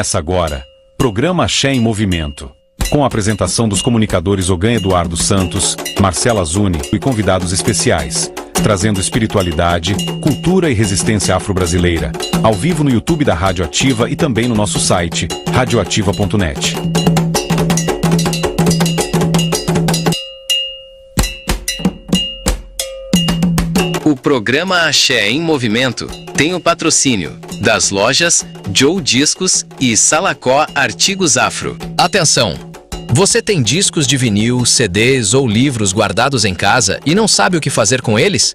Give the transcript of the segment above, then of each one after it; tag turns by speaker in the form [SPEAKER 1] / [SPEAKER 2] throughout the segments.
[SPEAKER 1] Começa agora, Programa Axé em Movimento. Com a apresentação dos comunicadores Ogan Eduardo Santos, Marcela Zuni e convidados especiais, trazendo espiritualidade, cultura e resistência afro-brasileira, ao vivo no YouTube da Rádio Ativa e também no nosso site, radioativa.net.
[SPEAKER 2] O programa Axé em Movimento tem o patrocínio das lojas Joe Discos e Salacó Artigos Afro. Atenção! Você tem discos de vinil, CDs ou livros guardados em casa e não sabe o que fazer com eles?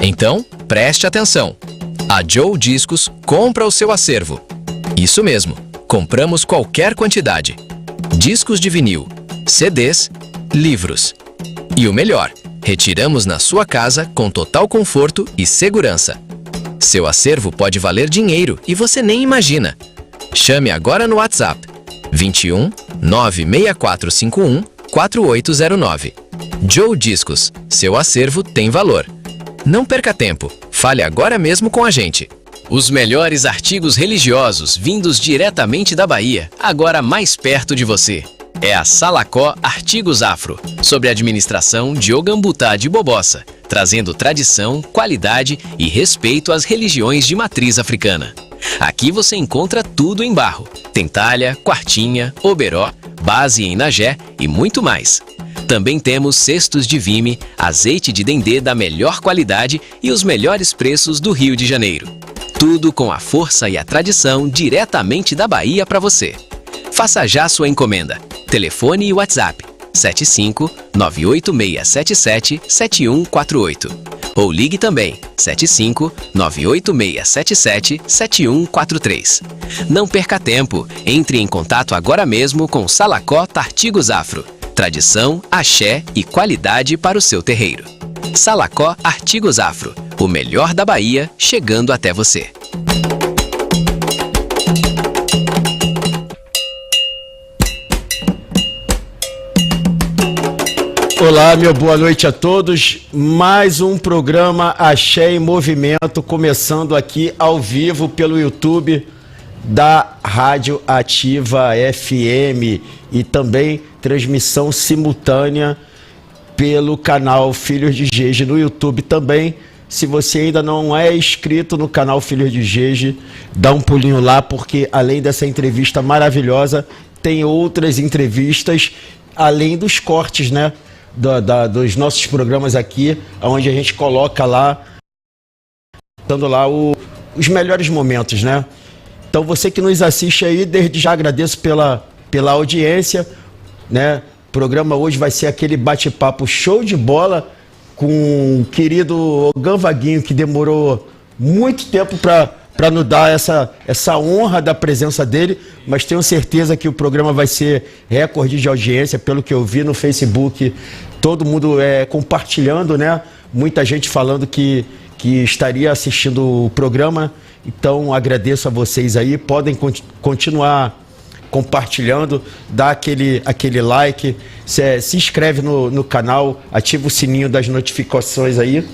[SPEAKER 2] Então, preste atenção! A Joe Discos compra o seu acervo. Isso mesmo, compramos qualquer quantidade. Discos de vinil, CDs, livros. E o melhor, retiramos na sua casa com total conforto e segurança. Seu acervo pode valer dinheiro e você nem imagina. Chame agora no WhatsApp 21 96451 4809. Joe Discos, seu acervo tem valor. Não perca tempo, fale agora mesmo com a gente. Os melhores artigos religiosos vindos diretamente da Bahia, agora mais perto de você. É a Salacó Artigos Afro, sob a administração de Ogambutá de Bobossa, trazendo tradição, qualidade e respeito às religiões de matriz africana. Aqui você encontra tudo em barro, tentalha, quartinha, oberó, base em nagé e muito mais. Também temos cestos de vime, azeite de dendê da melhor qualidade e os melhores preços do Rio de Janeiro. Tudo com a força e a tradição diretamente da Bahia para você. Faça já sua encomenda. Telefone e WhatsApp 75 98677 7148 ou ligue também 75 98677 7143. Não perca tempo, entre em contato agora mesmo com Salacó Artigos Afro. Tradição, axé e qualidade para o seu terreiro. Salacó Artigos Afro, o melhor da Bahia chegando até você.
[SPEAKER 3] Olá, meu boa noite a todos. Mais um programa Axé em Movimento, começando aqui ao vivo pelo YouTube da Rádio Ativa FM e também transmissão simultânea pelo canal Filhos de Gege no YouTube também. Se você ainda não é inscrito no canal Filhos de Gege, dá um pulinho lá, porque além dessa entrevista maravilhosa, tem outras entrevistas, além dos cortes, né? Dos nossos programas aqui, onde a gente coloca lá, dando lá os melhores momentos, né? Então você que nos assiste aí, desde já agradeço pela audiência, né? O programa hoje vai ser aquele bate-papo show de bola com o querido Ogan Vaguinho, que demorou muito tempo para nos dar essa honra da presença dele, mas tenho certeza que o programa vai ser recorde de audiência, pelo que eu vi no Facebook, todo mundo compartilhando, né? Muita gente falando que estaria assistindo o programa, então agradeço a vocês aí, podem continuar compartilhando, dá aquele like, se inscreve no canal, ativa o sininho das notificações aí.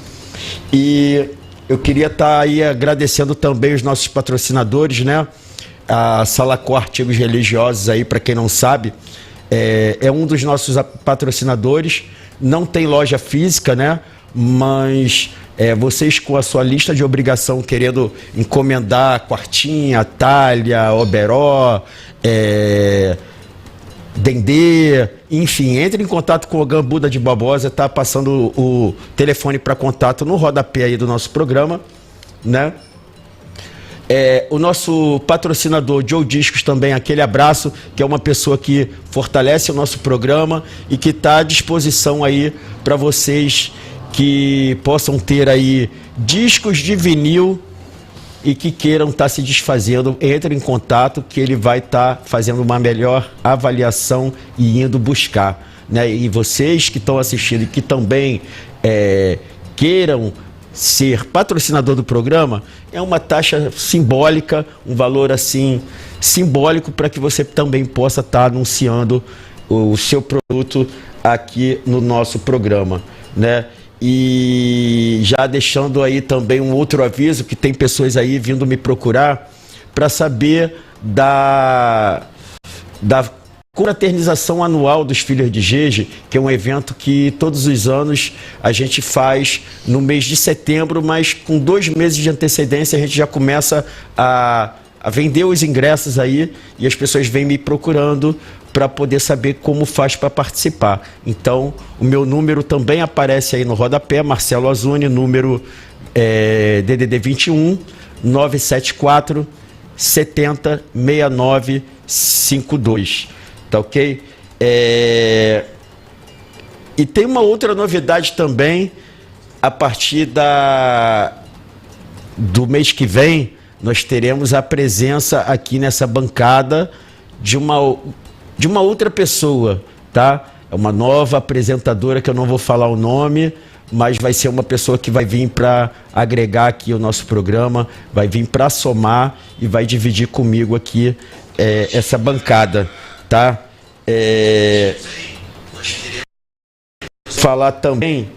[SPEAKER 3] E eu queria estar aí agradecendo também os nossos patrocinadores, né? A Salacó Artigos Religiosos aí, para quem não sabe, é um dos nossos patrocinadores. Não tem loja física, né? Mas vocês com a sua lista de obrigação querendo encomendar quartinha, talha, oberó, dendê, enfim, entre em contato com o Ogambutá de Bobossa, tá passando o telefone para contato no rodapé aí do nosso programa, né? O nosso patrocinador Joe Discos também, aquele abraço, que é uma pessoa que fortalece o nosso programa e que está à disposição aí para vocês que possam ter aí discos de vinil e que queiram estar se desfazendo. Entre em contato que ele vai estar fazendo uma melhor avaliação e indo buscar, né? E vocês que estão assistindo e que também queiram ser patrocinador do programa, é uma taxa simbólica, um valor assim simbólico, para que você também possa estar anunciando o seu produto aqui no nosso programa, né? E já deixando aí também um outro aviso, que tem pessoas aí vindo me procurar para saber da confraternização anual dos Filhos de Gege, que é um evento que todos os anos a gente faz no mês de setembro, mas com 2 meses de antecedência a gente já começa a vender os ingressos aí e as pessoas vêm me procurando para poder saber como faz para participar. Então, o meu número também aparece aí no rodapé, Marcelo Azuni, número DDD 21 974 70 69 52. Tá ok? E tem uma outra novidade também, a partir do mês que vem, nós teremos a presença aqui nessa bancada de uma outra pessoa, tá? É uma nova apresentadora que eu não vou falar o nome, mas vai ser uma pessoa que vai vir para agregar aqui o nosso programa, vai vir para somar e vai dividir comigo aqui essa bancada, tá? Falar também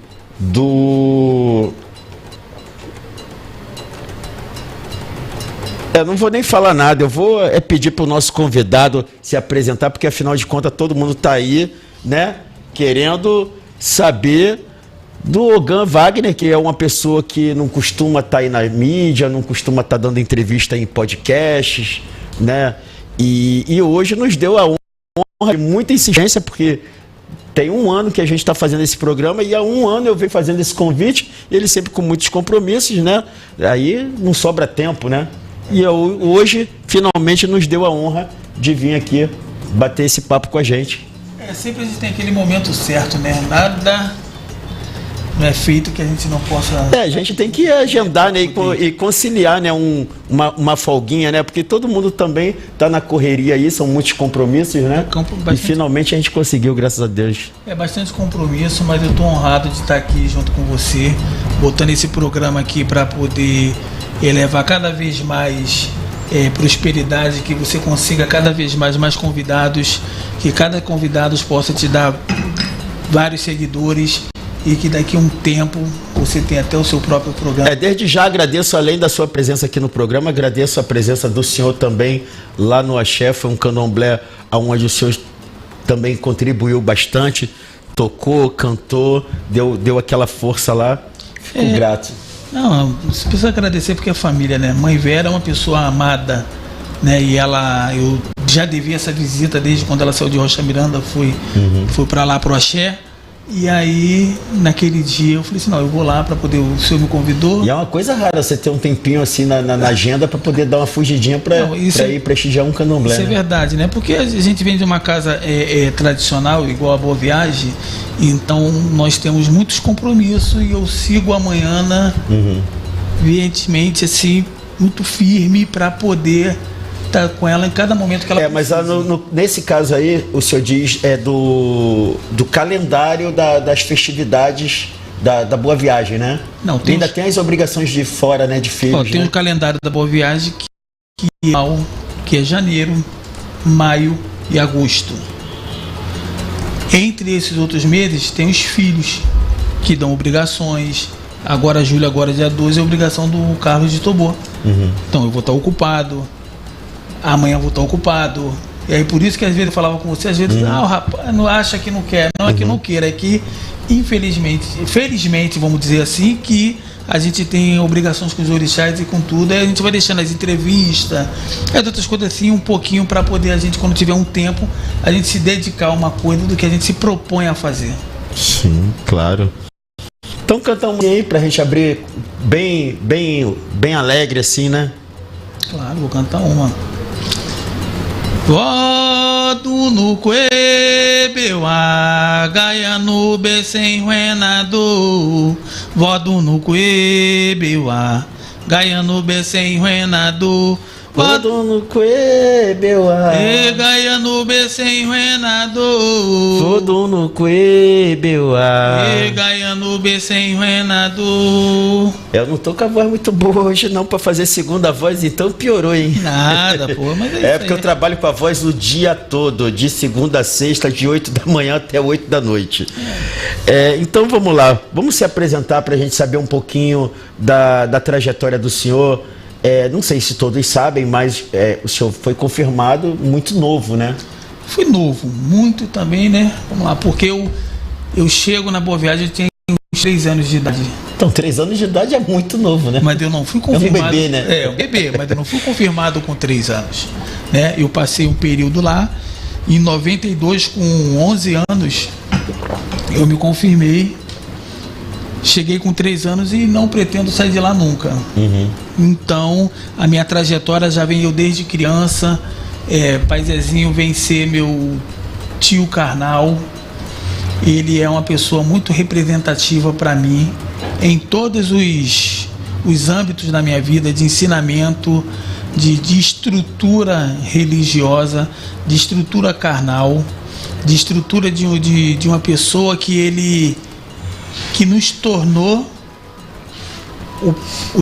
[SPEAKER 3] Eu não vou nem falar nada, eu vou pedir para o nosso convidado se apresentar, porque afinal de contas todo mundo está aí, né, querendo saber do Ogan Wagner, que é uma pessoa que não costuma estar aí na mídia, não costuma estar dando entrevista em podcasts, né, e hoje nos deu a honra e muita insistência, porque tem 1 ano que a gente está fazendo esse programa e há 1 ano eu venho fazendo esse convite, ele sempre com muitos compromissos, né, aí não sobra tempo, né. E hoje, finalmente, nos deu a honra de vir aqui bater esse papo com a gente.
[SPEAKER 4] Sempre a gente tem aquele momento certo, né? Nada não é feito que a gente não possa...
[SPEAKER 3] A gente tem que agendar, né? E conciliar, né? Uma folguinha, né? Porque todo mundo também está na correria aí, são muitos compromissos, né? E finalmente a gente conseguiu, graças a Deus.
[SPEAKER 4] É bastante compromisso, mas eu estou honrado de estar aqui junto com você, botando esse programa aqui para poder elevar cada vez mais prosperidade, que você consiga cada vez mais convidados, que cada convidado possa te dar vários seguidores e que daqui a um tempo você tenha até o seu próprio programa.
[SPEAKER 3] Desde já agradeço, além da sua presença aqui no programa, agradeço a presença do senhor também lá no Axé, foi um candomblé onde o senhor também contribuiu bastante, tocou, cantou, deu aquela força lá, fico grato.
[SPEAKER 4] Não, você precisa agradecer porque é família, né? Mãe Vera é uma pessoa amada, né? E eu já devia essa visita desde quando ela saiu de Rocha Miranda, fui para lá pro Axé. E aí, naquele dia, eu falei assim, não, eu vou lá para poder, o senhor me convidou.
[SPEAKER 3] E é uma coisa rara você ter um tempinho assim na agenda para poder dar uma fugidinha para ir prestigiar um candomblé.
[SPEAKER 4] Isso, né? É verdade, né? Porque a gente vem de uma casa tradicional, igual a Boa Viagem, então nós temos muitos compromissos e eu sigo amanhã, evidentemente, assim, muito firme para poder estar com ela em cada momento que ela precisa.
[SPEAKER 3] Mas nesse caso aí, o senhor diz do calendário das festividades da Boa Viagem, né?
[SPEAKER 4] Não,
[SPEAKER 3] ainda tem as obrigações de fora, né, de filhos.
[SPEAKER 4] Tem um calendário da Boa Viagem que é janeiro, maio e agosto. Entre esses outros meses tem os filhos que dão obrigações. Agora julho, agora dia 12 é a obrigação do Carlos de Tobô. Então eu vou estar ocupado. Amanhã eu vou estar ocupado. E aí por isso que às vezes eu falava com você, às vezes, o rapaz não acha que não quer. Não é que não queira, é que felizmente, vamos dizer assim, que a gente tem obrigações com os orixás e com tudo. Aí a gente vai deixando as entrevistas, outras coisas assim, um pouquinho para poder a gente, quando tiver um tempo, a gente se dedicar a uma coisa do que a gente se propõe a fazer.
[SPEAKER 3] Sim, claro. Então canta uma aí pra gente abrir bem alegre assim, né?
[SPEAKER 4] Claro, vou cantar uma. Voto no Cuebeuá, Gaia no Becem Renador. Voto no Cuebeuá, Gaia no Becem Renador.
[SPEAKER 3] Voto no Cuebeuá,
[SPEAKER 4] Gaia no Becem Renador.
[SPEAKER 3] Voto no Cuebeuá,
[SPEAKER 4] Gaia no Becem Renador.
[SPEAKER 3] Eu não tô com a voz muito boa hoje não pra fazer segunda voz, então piorou, hein?
[SPEAKER 4] Nada, pô, mas é
[SPEAKER 3] porque eu trabalho com a voz o dia todo, de segunda a sexta, de 8 da manhã até 8 da noite. Então vamos lá, vamos se apresentar pra gente saber um pouquinho da trajetória do senhor. não sei se todos sabem, mas o senhor foi confirmado muito novo, né?
[SPEAKER 4] Fui novo, muito também, né? Vamos lá, porque eu chego na Boa Viagem, eu tinha uns 3 anos de idade.
[SPEAKER 3] Então, 3 anos de idade é muito novo, né?
[SPEAKER 4] Mas eu não fui confirmado.
[SPEAKER 3] É um bebê, né?
[SPEAKER 4] É um bebê, mas eu não fui confirmado com 3 anos. Né? Eu passei um período lá. Em 92, com 11 anos, eu me confirmei. Cheguei com 3 anos e não pretendo sair de lá nunca.
[SPEAKER 3] Uhum.
[SPEAKER 4] Então, a minha trajetória já vem eu desde criança. Pai Zezinho vem ser meu tio carnal. Ele é uma pessoa muito representativa para mim em todos os âmbitos da minha vida, de ensinamento, de estrutura religiosa, de estrutura carnal, de estrutura de uma pessoa que nos tornou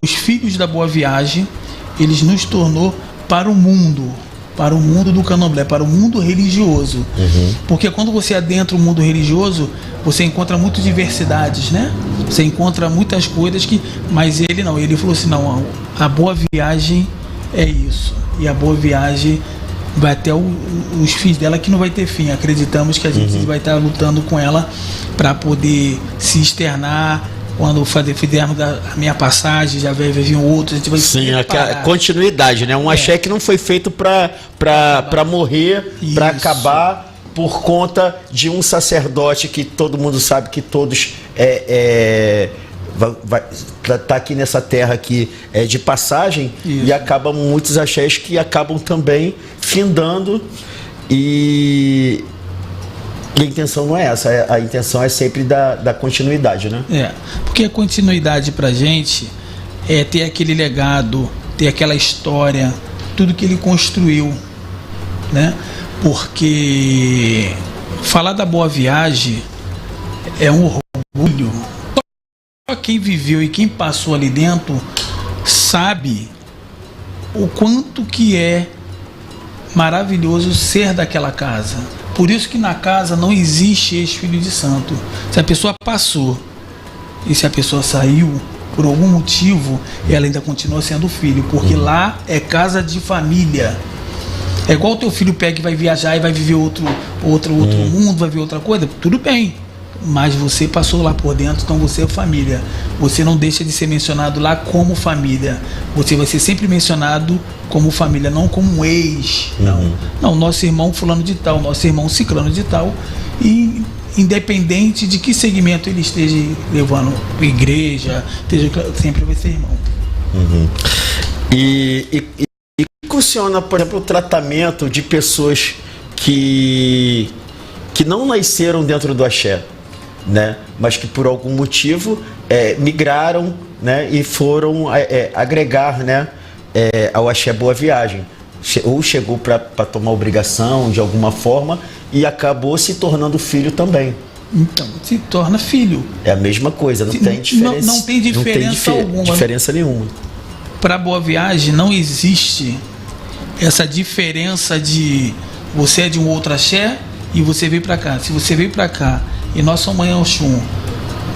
[SPEAKER 4] os filhos da Boa Viagem. Eles nos tornou para o mundo do candomblé, para o mundo religioso.
[SPEAKER 3] Uhum.
[SPEAKER 4] Porque quando você adentra o mundo religioso, você encontra muitas diversidades, né? Você encontra muitas coisas mas ele não, ele falou assim, não, a Boa Viagem é isso. E a Boa Viagem vai até os fins dela, que não vai ter fim. Acreditamos que a gente vai estar lutando com ela para poder se externar. Quando fizermos a minha passagem, já vai vir outro, a gente vai...
[SPEAKER 3] Sim, a continuidade, né? Um axé que não foi feito para morrer, para acabar por conta de um sacerdote que todo mundo sabe que todos tá aqui nessa terra aqui de passagem. Isso. E acabam muitos axés que acabam também findando e a intenção não é essa, a intenção é sempre da continuidade, né?
[SPEAKER 4] Porque a continuidade pra gente é ter aquele legado, ter aquela história, tudo que ele construiu, né? Porque falar da Boa Viagem é um orgulho. Só quem viveu e quem passou ali dentro sabe o quanto que é maravilhoso ser daquela casa. Por isso que na casa não existe ex-filho de santo. Se a pessoa passou e se a pessoa saiu por algum motivo, ela ainda continua sendo filho, porque lá é casa de família. É igual o teu filho pega e vai viajar e vai viver outro mundo, vai ver outra coisa, tudo bem. Mas você passou lá por dentro, então você é família. Você não deixa de ser mencionado lá como família. Você vai ser sempre mencionado como família, não como um ex. Não, nosso irmão fulano de tal, nosso irmão ciclano de tal. E independente de que segmento ele esteja levando, igreja, sempre vai ser irmão.
[SPEAKER 3] E funciona, por exemplo, o tratamento de pessoas que não nasceram dentro do axé, né? Mas que por algum motivo migraram, né? E foram agregar, né? Ao axé Boa Viagem, ou chegou para tomar obrigação de alguma forma e acabou se tornando filho também.
[SPEAKER 4] Então, se torna filho.
[SPEAKER 3] É a mesma coisa, não tem diferença.
[SPEAKER 4] Não tem diferença alguma.
[SPEAKER 3] Diferença nenhuma.
[SPEAKER 4] Para Boa Viagem não existe essa diferença de você é de um outro axé e você veio para cá. Se você veio para cá e nossa mãe Oxum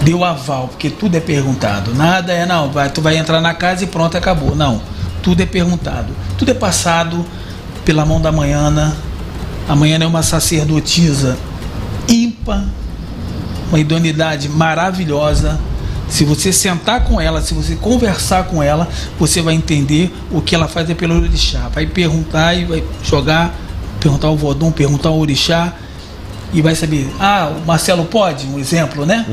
[SPEAKER 4] deu aval, porque tudo é perguntado. Nada tu vai entrar na casa e pronto, acabou. Não, tudo é perguntado. Tudo é passado pela mão da Manhana. A Manhana é uma sacerdotisa ímpar, uma idoneidade maravilhosa. Se você sentar com ela, se você conversar com ela, você vai entender o que ela faz pelo orixá. Vai perguntar e vai perguntar ao Vodum, perguntar ao orixá e vai saber, o Marcelo pode? Um exemplo, né?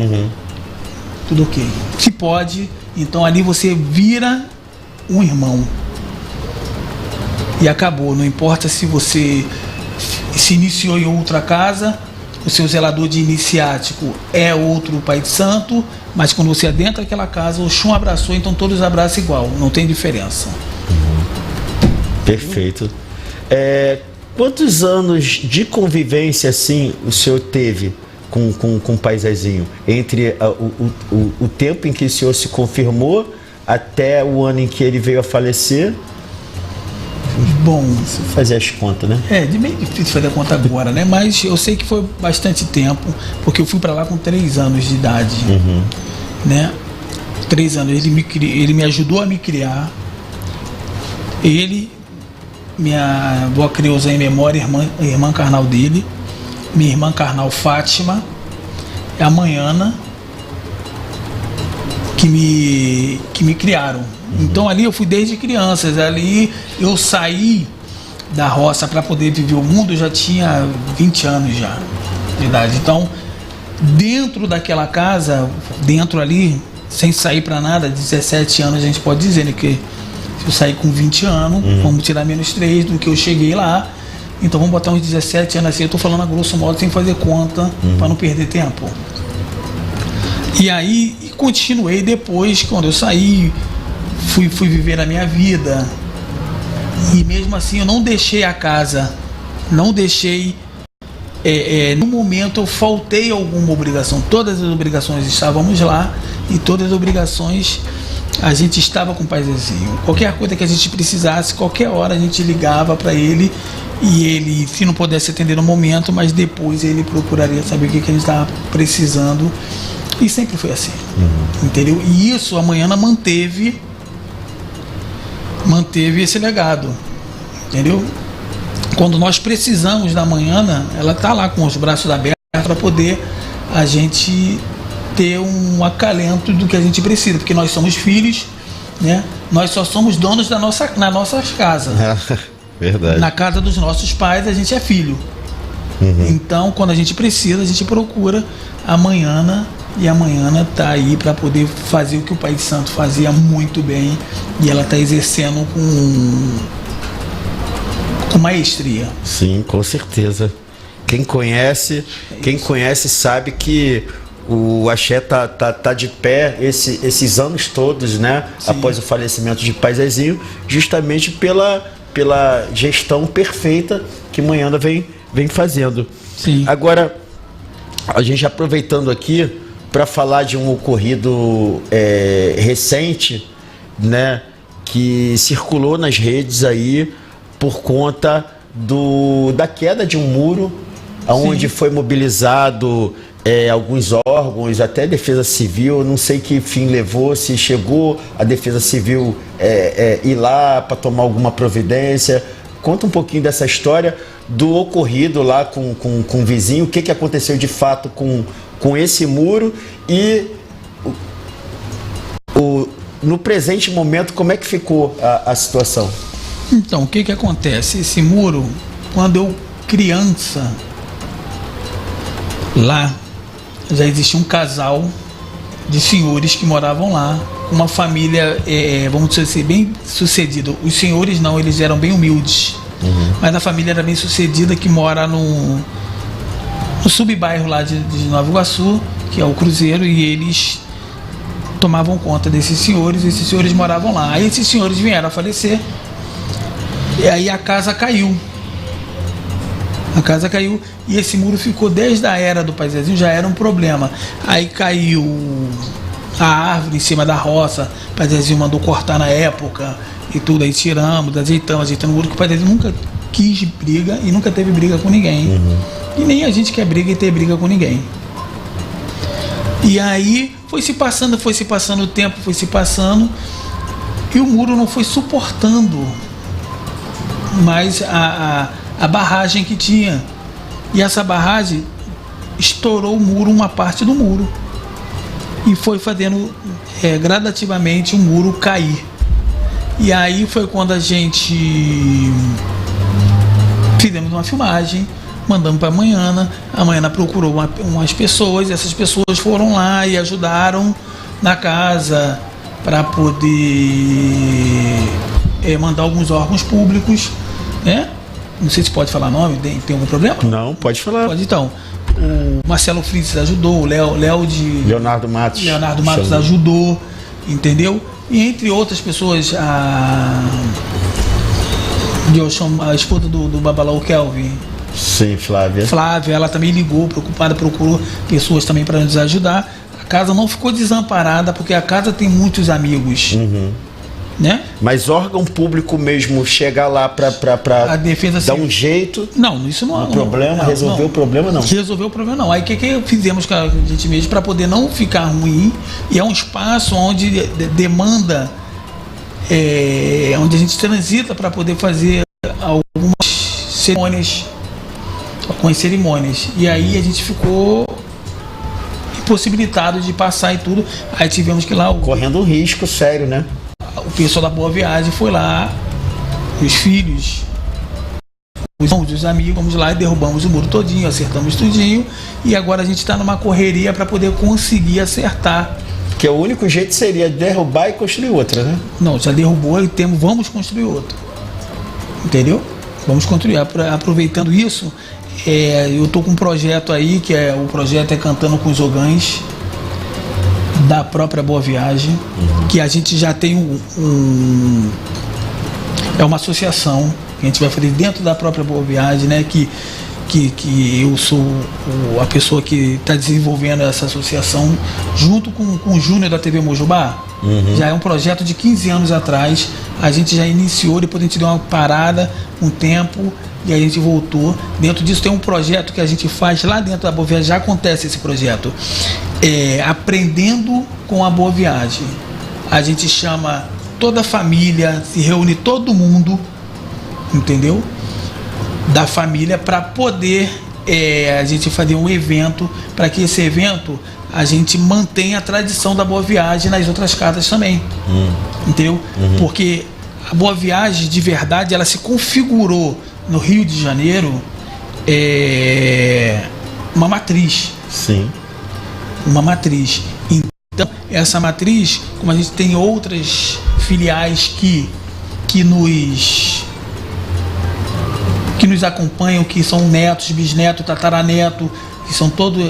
[SPEAKER 4] Tudo ok. Se pode, então ali você vira um irmão. E acabou. Não importa se você se iniciou em outra casa, o seu zelador de iniciático é outro pai de santo, mas quando você adentra aquela casa, o Oxum abraçou, então todos abraçam igual, não tem diferença.
[SPEAKER 3] Perfeito. Quantos anos de convivência assim o senhor teve com o Pai Zezinho? Entre o tempo em que o senhor se confirmou até o ano em que ele veio a falecer?
[SPEAKER 4] Bom,
[SPEAKER 3] se fazer as contas, né?
[SPEAKER 4] É meio difícil fazer a conta agora, né? Mas eu sei que foi bastante tempo, porque eu fui para lá com 3 anos de idade, né? 3 anos, ele me ajudou a me criar. Ele, minha avó Creuza em memória, irmã carnal dele, minha irmã carnal Fátima, a Manhana, que me criaram. Então ali eu fui desde crianças, ali eu saí da roça para poder viver o mundo, eu já tinha 20 anos já de idade. Então, dentro daquela casa, dentro ali, sem sair para nada, 17 anos a gente pode dizer, né, que se eu sair com 20 anos, vamos tirar menos 3 do que eu cheguei lá, então vamos botar uns 17 anos assim, eu tô falando a grosso modo sem fazer conta, para não perder tempo. E aí, continuei depois, quando eu saí, fui viver a minha vida, e mesmo assim eu não deixei a casa, não deixei, no momento eu faltei alguma obrigação, todas as obrigações estávamos lá, e todas as obrigações a gente estava com o paizinho. Qualquer coisa que a gente precisasse, qualquer hora a gente ligava para ele, e ele, se não pudesse atender no momento, mas depois ele procuraria saber o que a gente estava precisando, e sempre foi assim, entendeu? E isso a Manhana manteve esse legado, entendeu? Quando nós precisamos da Manhana, ela tá lá com os braços abertos para poder a gente ter um acalento do que a gente precisa, porque nós somos filhos, né? Nós só somos donos na nossas casas.
[SPEAKER 3] Verdade.
[SPEAKER 4] Na casa dos nossos pais a gente é filho. Então, quando a gente precisa, a gente procura a Manhana, e a Manhana tá aí para poder fazer o que o Pai de Santo fazia muito bem, e ela tá exercendo com maestria.
[SPEAKER 3] Sim, com certeza. Quem conhece sabe que o axé tá de pé esses anos todos, né? Sim. Após o falecimento de Pai Zezinho, justamente pela gestão perfeita que Manhana vem fazendo.
[SPEAKER 4] Sim.
[SPEAKER 3] Agora, a gente aproveitando aqui para falar de um ocorrido recente, né, que circulou nas redes aí por conta da queda de um muro, onde foi mobilizado alguns órgãos, até Defesa Civil, não sei que fim levou, se chegou a Defesa Civil ir lá para tomar alguma providência. Conta um pouquinho dessa história do ocorrido lá com o vizinho, o que aconteceu de fato com esse muro e no presente momento, como é que ficou a situação?
[SPEAKER 4] Então, o que acontece? Esse muro, quando eu criança, lá já existia um casal de senhores que moravam lá, uma família, vamos dizer assim, bem sucedida. Os senhores não, eles eram bem humildes, mas a família era bem sucedida, que mora no subbairro lá de Nova Iguaçu, que é o Cruzeiro, e eles tomavam conta desses senhores, esses senhores moravam lá. Aí esses senhores vieram a falecer, e aí a casa caiu. A casa caiu e esse muro ficou desde a era do Pai Zezinho, já era um problema. Aí caiu a árvore em cima da roça, o Pai Zezinho mandou cortar na época e tudo, aí tiramos, ajeitamos o muro, que o Pai Zezinho nunca quis briga e nunca teve briga com ninguém. E nem a gente quer briga e ter briga com ninguém. E aí foi se passando o tempo, foi se passando, e o muro não foi suportando mais a barragem que tinha. E essa barragem estourou o muro, uma parte do muro, e foi fazendo gradativamente o muro cair. E aí foi quando a gente fizemos uma filmagem, mandamos para a Manhana procurou umas pessoas, e essas pessoas foram lá e ajudaram na casa para poder mandar alguns órgãos públicos, né? Não sei se pode falar nome, tem algum problema?
[SPEAKER 3] Não, pode falar.
[SPEAKER 4] Pode, então. O Marcelo Fritz ajudou, o
[SPEAKER 3] Leonardo Matos
[SPEAKER 4] ajudou, entendeu? E entre outras pessoas, a esposa do Babalau Kelvin.
[SPEAKER 3] Sim, Flávia,
[SPEAKER 4] ela também ligou, preocupada, procurou pessoas também para nos ajudar. A casa não ficou desamparada, porque a casa tem muitos amigos. Né?
[SPEAKER 3] Mas órgão público mesmo chegar lá para dar um jeito.
[SPEAKER 4] Não, isso não é
[SPEAKER 3] um problema. Resolveu o problema, não.
[SPEAKER 4] Resolveu o problema, não. Aí o que fizemos com a gente mesmo para poder não ficar ruim? E é um espaço onde demanda onde a gente transita para poder fazer algumas cerimônias. E aí a gente ficou impossibilitado de passar e tudo. Aí tivemos que ir lá.
[SPEAKER 3] Correndo um risco sério, né?
[SPEAKER 4] O pessoal da Boa Viagem foi lá, os filhos, os amigos, vamos lá e derrubamos o muro todinho, acertamos tudinho. E agora a gente está numa correria para poder conseguir acertar.
[SPEAKER 3] Que o único jeito seria derrubar e construir outra, né?
[SPEAKER 4] Não, já derrubou e vamos construir outro. Entendeu? Vamos construir. Aproveitando isso, eu tô com um projeto aí, o projeto é Cantando com os Ogães, da própria Boa Viagem, que a gente já tem é uma associação que a gente vai fazer dentro da própria Boa Viagem, né? Que eu sou a pessoa que está desenvolvendo essa associação junto com o Júnior da TV Mojubá. Já é um projeto de 15 anos atrás. A gente já iniciou, depois a gente deu uma parada, um tempo, e a gente voltou. Dentro disso tem um projeto que a gente faz lá dentro da Boa Viagem, já acontece esse projeto. Aprendendo com a Boa Viagem. A gente chama toda a família, se reúne todo mundo, entendeu? Da família, para poder a gente fazer um evento, para que esse evento a gente mantenha a tradição da Boa Viagem nas outras casas também, entendeu? Porque a Boa Viagem, de verdade, ela se configurou no Rio de Janeiro uma matriz.
[SPEAKER 3] Sim.
[SPEAKER 4] Uma matriz. Então, essa matriz, como a gente tem outras filiais que nos acompanham, que são netos, bisnetos, tataraneto, que são todas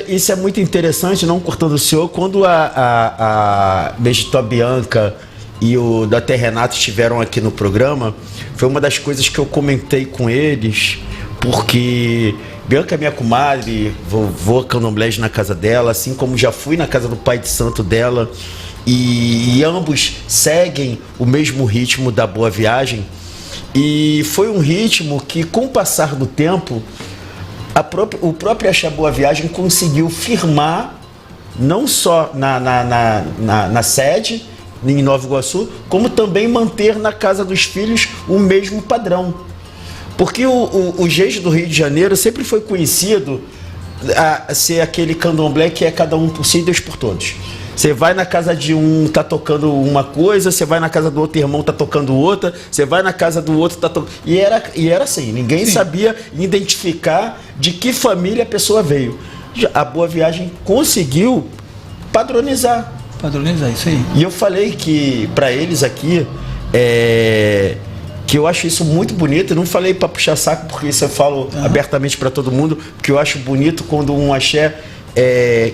[SPEAKER 3] isso é muito interessante, não cortando o senhor, quando a Begitó Bianca e o Dr. Renato estiveram aqui no programa, foi uma das coisas que eu comentei com eles, porque Bianca é minha comadre, vou a candomblé na casa dela, assim como já fui na casa do pai de santo dela, e ambos seguem o mesmo ritmo da Boa Viagem. E foi um ritmo que, com o passar do tempo, o próprio Axé Boa Viagem conseguiu firmar, não só na sede, em Nova Iguaçu, como também manter na Casa dos Filhos o mesmo padrão. Porque o jeito do Rio de Janeiro sempre foi conhecido a ser aquele candomblé que é cada um por si e Deus por todos. Você vai na casa de um, tá tocando uma coisa, você vai na casa do outro irmão, tá tocando outra, você vai na casa do outro, tá tocando... E era assim, ninguém sabia identificar de que família a pessoa veio. A Boa Viagem conseguiu padronizar.
[SPEAKER 4] Padronizar, isso aí.
[SPEAKER 3] E eu falei que, para eles aqui, que eu acho isso muito bonito. Eu não falei para puxar saco, porque isso eu falo abertamente para todo mundo, porque eu acho bonito quando um axé...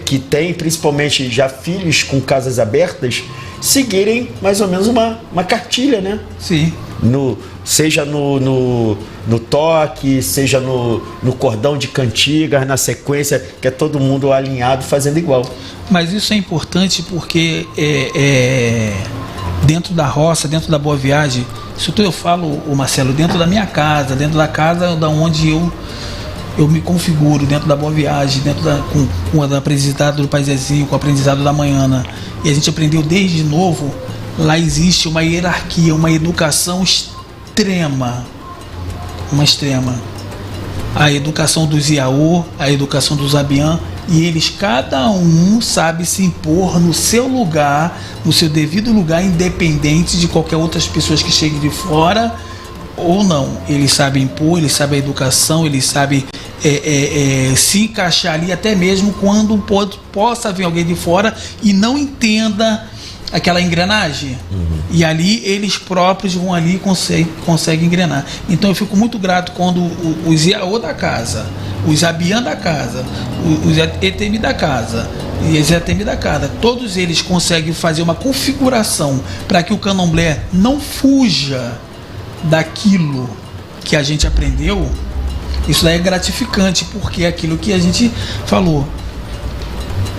[SPEAKER 3] que tem principalmente já filhos com casas abertas, seguirem mais ou menos uma cartilha, né?
[SPEAKER 4] Sim.
[SPEAKER 3] Seja no toque, seja no cordão de cantigas, na sequência, que é todo mundo alinhado fazendo igual.
[SPEAKER 4] Mas isso é importante porque dentro da roça, dentro da Boa Viagem, isso tudo eu falo, Marcelo, dentro da minha casa, dentro da casa da onde eu me configuro, dentro da Boa Viagem, com o aprendizado do Pai Zezinho, com o aprendizado da Manhana. E a gente aprendeu desde novo, lá existe uma hierarquia, uma educação extrema. A educação dos Iaô, a educação dos Abiã, e eles, cada um sabe se impor no seu lugar, no seu devido lugar, independente de qualquer outras pessoas que cheguem de fora ou não. Eles sabem impor, eles sabem a educação, eles sabem se encaixar ali, até mesmo quando possa vir alguém de fora e não entenda aquela engrenagem. E ali eles próprios vão ali e conseguem engrenar. Então eu fico muito grato quando os Iaô da casa, os Abiã da casa, os Etemi da casa e os Etemi da casa, todos eles conseguem fazer uma configuração para que o candomblé não fuja daquilo que a gente aprendeu. Isso daí é gratificante, porque é aquilo que a gente falou,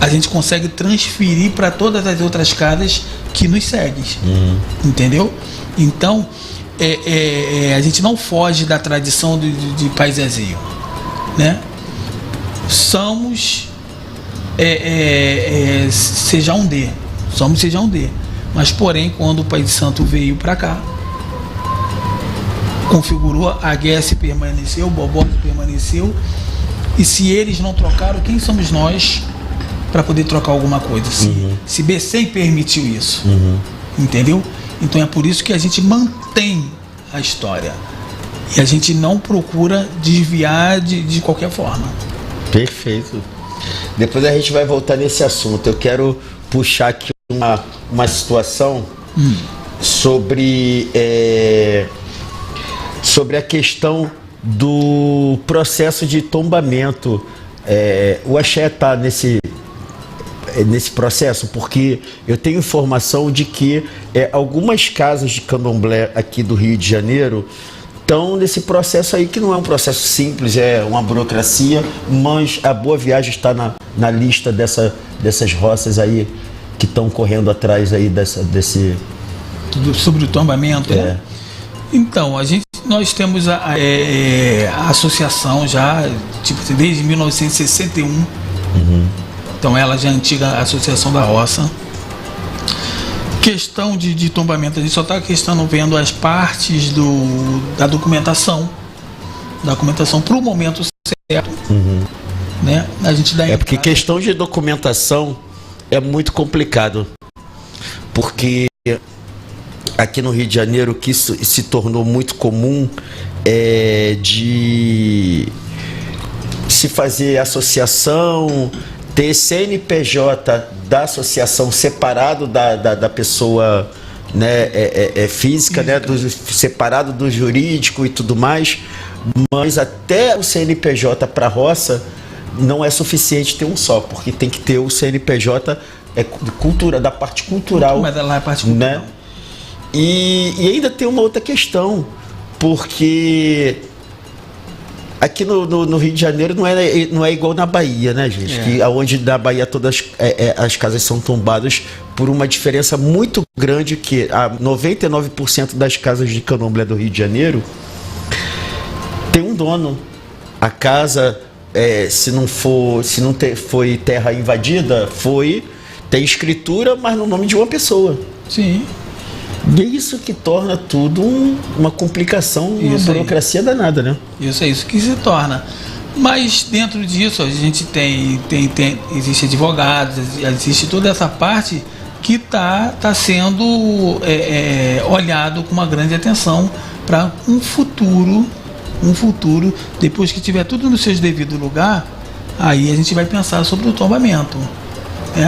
[SPEAKER 4] a gente consegue transferir para todas as outras casas que nos seguem, entendeu? Então a gente não foge da tradição de Pai Zezinho, né? Somos Sejam D, Mas, porém, quando o Pai de Santo veio para cá, configurou, a GS permaneceu, o Bobó permaneceu, e se eles não trocaram, quem somos nós para poder trocar alguma coisa? Se Bessem permitiu isso, entendeu? Então é por isso que a gente mantém a história e a gente não procura desviar de qualquer forma.
[SPEAKER 3] Perfeito. Depois a gente vai voltar nesse assunto. Eu quero puxar aqui uma situação sobre a questão do processo de tombamento. O axé está nesse processo, porque eu tenho informação de que algumas casas de candomblé aqui do Rio de Janeiro estão nesse processo aí, que não é um processo simples, é uma burocracia, mas a Boa Viagem está na lista dessas roças aí que estão correndo atrás aí desse...
[SPEAKER 4] Sobre o tombamento, né? Então, nós temos a associação já, tipo, desde 1961. Então ela já é antiga Associação da Roça. Questão de tombamento, a gente só está vendo as partes da documentação para o momento certo. Né? A gente dá
[SPEAKER 3] porque questão de documentação é muito complicado, porque aqui no Rio de Janeiro o que se tornou muito comum de se fazer associação, ter CNPJ da associação separado da pessoa, né, física, né, separado do jurídico e tudo mais, mas até o CNPJ para a roça não é suficiente ter um só, porque tem que ter o CNPJ da parte cultural.
[SPEAKER 4] Mas lá é a parte cultural.
[SPEAKER 3] Né? E ainda tem uma outra questão, porque aqui no Rio de Janeiro não é igual na Bahia, né, gente? Que onde na Bahia todas as casas são tombadas por uma diferença muito grande, que 99% das casas de candomblé do Rio de Janeiro tem um dono. A casa, se não foi terra invadida, tem escritura, mas no nome de uma pessoa.
[SPEAKER 4] Sim.
[SPEAKER 3] E é isso que torna tudo uma complicação, uma burocracia danada, né?
[SPEAKER 4] Isso é isso que se torna. Mas dentro disso a gente existe advogados, existe toda essa parte que tá sendo olhado com uma grande atenção para um futuro, depois que tiver tudo no seu devido lugar, aí a gente vai pensar sobre o tombamento.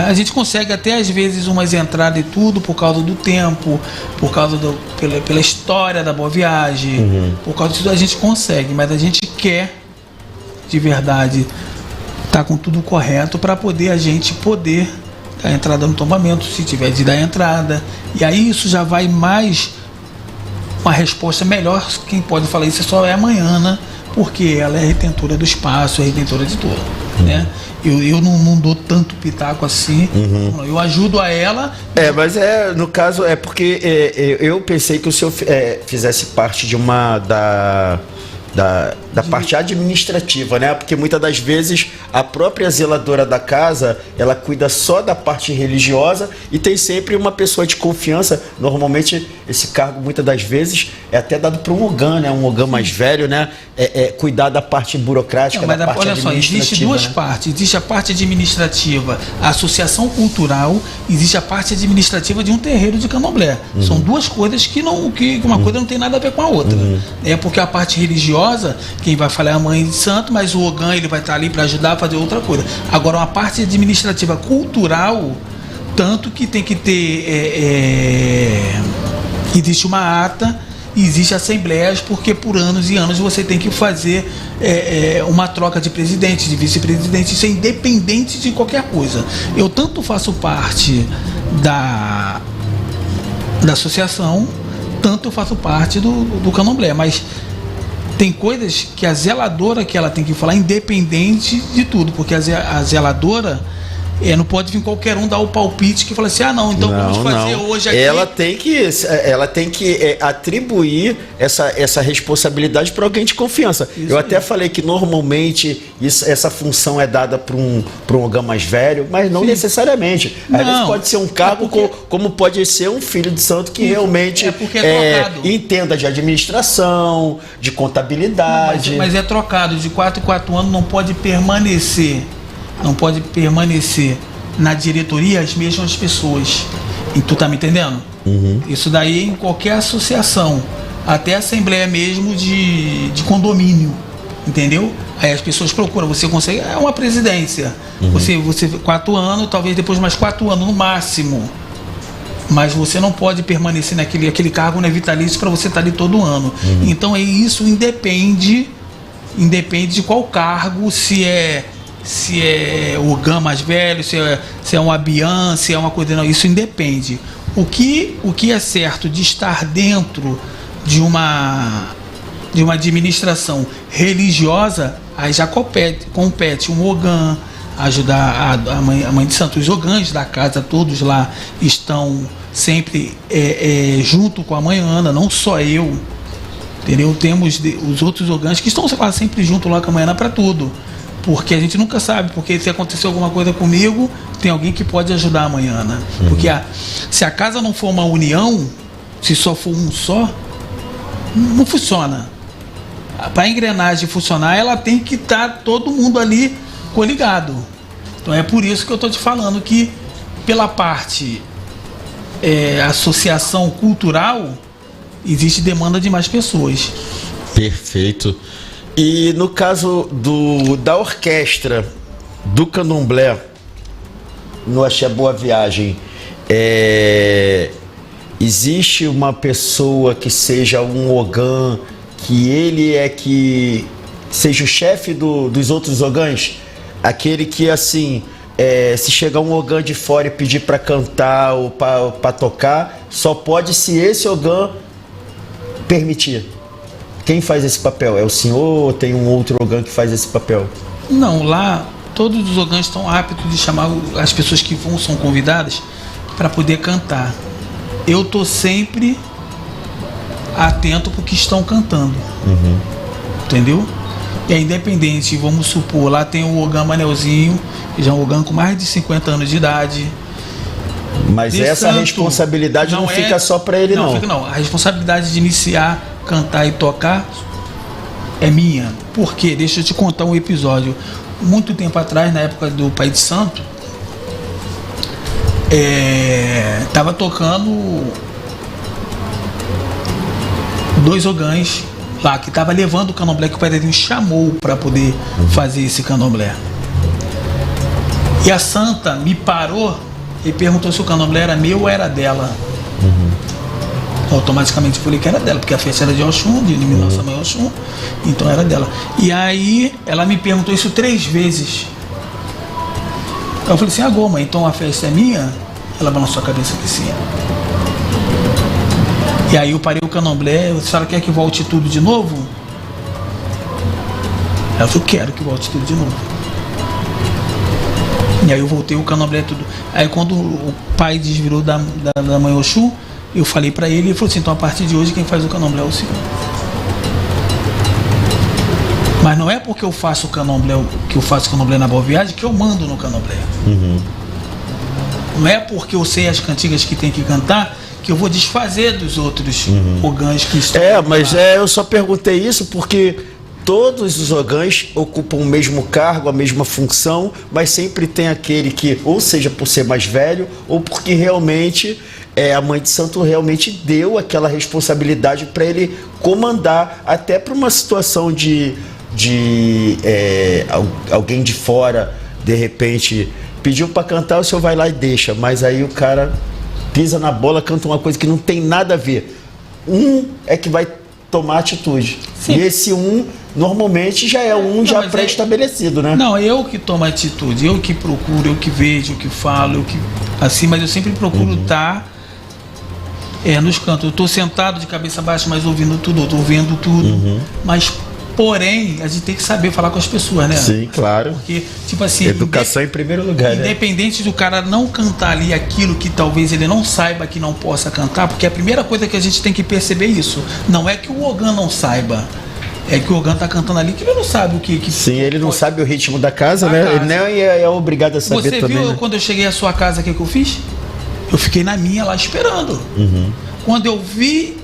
[SPEAKER 4] A gente consegue até às vezes umas entradas e tudo por causa do tempo, por causa pela história da Boa Viagem, por causa disso a gente consegue, mas a gente quer de verdade estar com tudo correto para poder a gente poder dar entrada no tombamento, se tiver de dar entrada, e aí isso já vai mais uma resposta melhor. Quem pode falar isso só é a Manhana, porque ela é retentora do espaço, é retentora de tudo, né? Eu não dou tanto pitaco assim, eu ajudo a ela.
[SPEAKER 3] Mas no caso porque eu pensei que o senhor fizesse parte da parte administrativa, né? Porque muitas das vezes a própria zeladora da casa, ela cuida só da parte religiosa e tem sempre uma pessoa de confiança. Normalmente esse cargo muitas das vezes é até dado para um ogã, né? Um ogã mais velho, né? Cuidar da parte burocrática, da parte administrativa. Olha só,
[SPEAKER 4] existe duas partes. Existe a parte administrativa, a associação cultural, existe a parte administrativa de um terreiro de candomblé. São duas coisas que uma coisa não tem nada a ver com a outra. Porque a parte religiosa, quem vai falar é a mãe de santo, mas o ogã ele vai estar ali para ajudar a fazer outra coisa. Agora, uma parte administrativa cultural, tanto que tem que ter existe uma ata, existe assembleias, porque por anos e anos você tem que fazer uma troca de presidente, de vice-presidente. Isso é independente de qualquer coisa. Eu tanto faço parte da associação, tanto eu faço parte do candomblé, mas tem coisas que a zeladora que ela tem que falar independente de tudo, porque a zeladora não pode vir qualquer um dar o palpite que fala assim, não, então vamos fazer hoje aqui.
[SPEAKER 3] Ela tem que atribuir essa responsabilidade para alguém de confiança.
[SPEAKER 4] Isso
[SPEAKER 3] eu até falei que normalmente essa função é dada para um ogã mais velho, mas não necessariamente. Às vezes pode ser um cargo como pode ser um filho de santo que realmente entenda de administração, de contabilidade.
[SPEAKER 4] Mas é trocado, de 4 em 4 anos não pode permanecer na diretoria as mesmas pessoas. E tu tá me entendendo? Isso daí em qualquer associação, até assembleia mesmo de condomínio, entendeu? Aí as pessoas procuram, você consegue, é uma presidência, você 4 anos, talvez depois mais 4 anos no máximo, mas você não pode permanecer aquele cargo, não é vitalício para você estar ali todo ano. Então isso independe de qual cargo, se é ogã mais velho, se é um abian, se é uma coisa, não, isso independe. O que é certo de estar dentro de uma administração religiosa, aí já compete um ogã, ajudar a mãe de santo. Os ogãs da casa, todos lá estão sempre junto com a mãe Ana, não só eu, entendeu? Temos os outros ogãs que estão sempre junto lá com a mãe Ana para tudo. Porque a gente nunca sabe, porque se acontecer alguma coisa comigo, tem alguém que pode ajudar amanhã, né? Porque se a casa não for uma união, se só for um só, não funciona. Para a engrenagem funcionar, ela tem que estar todo mundo ali coligado. Então é por isso que eu estou te falando que pela parte associação cultural, existe demanda de mais pessoas.
[SPEAKER 3] Perfeito. E no caso da orquestra do Candomblé, no Axé Boa Viagem, existe uma pessoa que seja um ogã, que ele que seja o chefe dos outros ogãs? Aquele que, assim, se chegar um ogã de fora e pedir para cantar ou para tocar, só pode se esse ogã permitir. Quem faz esse papel? É o senhor ou tem um outro ogã que faz esse papel?
[SPEAKER 4] Não, lá todos os ogãs estão aptos de chamar as pessoas que são convidadas para poder cantar. Eu estou sempre atento para o que estão cantando. Entendeu? E é independente, vamos supor, lá tem o ogã Manelzinho, que já é um ogã com mais de 50 anos de idade.
[SPEAKER 3] Mas essa responsabilidade não fica só para ele, não.
[SPEAKER 4] Não. A responsabilidade de iniciar, cantar e tocar é minha. Por quê? Deixa eu te contar um episódio. Muito tempo atrás, na época do Pai de Santo, tava tocando 2 ogãs lá, que tava levando o candomblé, que o Pai Dedinho chamou para poder fazer esse candomblé. E a santa me parou e perguntou se o candomblé era meu ou era dela. Automaticamente eu falei que era dela, porque a festa era de Oxum, de nossa mãe Oxum, então era dela. E aí ela me perguntou isso 3 vezes. Eu falei assim, Goma, então a festa é minha? Ela balançou a cabeça que sim. E aí eu parei o candomblé, a senhora quer que volte tudo de novo? Ela falou, quero que volte tudo de novo. E aí eu voltei o candomblé tudo. Aí quando o pai desvirou da mãe Oxum, eu falei pra ele, falou assim, então a partir de hoje quem faz o candomblé é o senhor. Mas não é porque eu faço candomblé na Boa Viagem que eu mando no candomblé. Não é porque eu sei as cantigas que tem que cantar que eu vou desfazer dos outros ogãs que estão
[SPEAKER 3] mas eu só perguntei isso porque todos os ogãs ocupam o mesmo cargo, a mesma função, mas sempre tem aquele que, ou seja por ser mais velho, ou porque realmente a mãe de santo realmente deu aquela responsabilidade para ele comandar, até para uma situação de alguém de fora, de repente, pediu para cantar, o senhor vai lá e deixa, mas aí o cara pisa na bola, canta uma coisa que não tem nada a ver. É que vai tomar atitude. Sim. E esse normalmente já é já pré-estabelecido, né?
[SPEAKER 4] Não, eu que tomo atitude, eu que procuro, eu que vejo, eu que falo, mas eu sempre procuro estar nos cantos. Eu estou sentado de cabeça baixa, mas ouvindo tudo, eu estou vendo tudo, mas Porém, a gente tem que saber falar com as pessoas, né?
[SPEAKER 3] Sim, claro.
[SPEAKER 4] Porque, tipo assim...
[SPEAKER 3] Educação em primeiro lugar, né?
[SPEAKER 4] Independente do cara não cantar ali aquilo que talvez ele não saiba que não possa cantar, porque a primeira coisa que a gente tem que perceber é isso. Não é que o Ogan não saiba. É que o Ogan tá cantando ali que ele não sabe o que
[SPEAKER 3] Sim, ele não sabe o ritmo da casa, né? Ele nem é obrigado a saber
[SPEAKER 4] também. Você
[SPEAKER 3] viu,
[SPEAKER 4] né? Quando eu cheguei à sua casa, o que eu fiz? Eu fiquei na minha lá esperando. Quando eu vi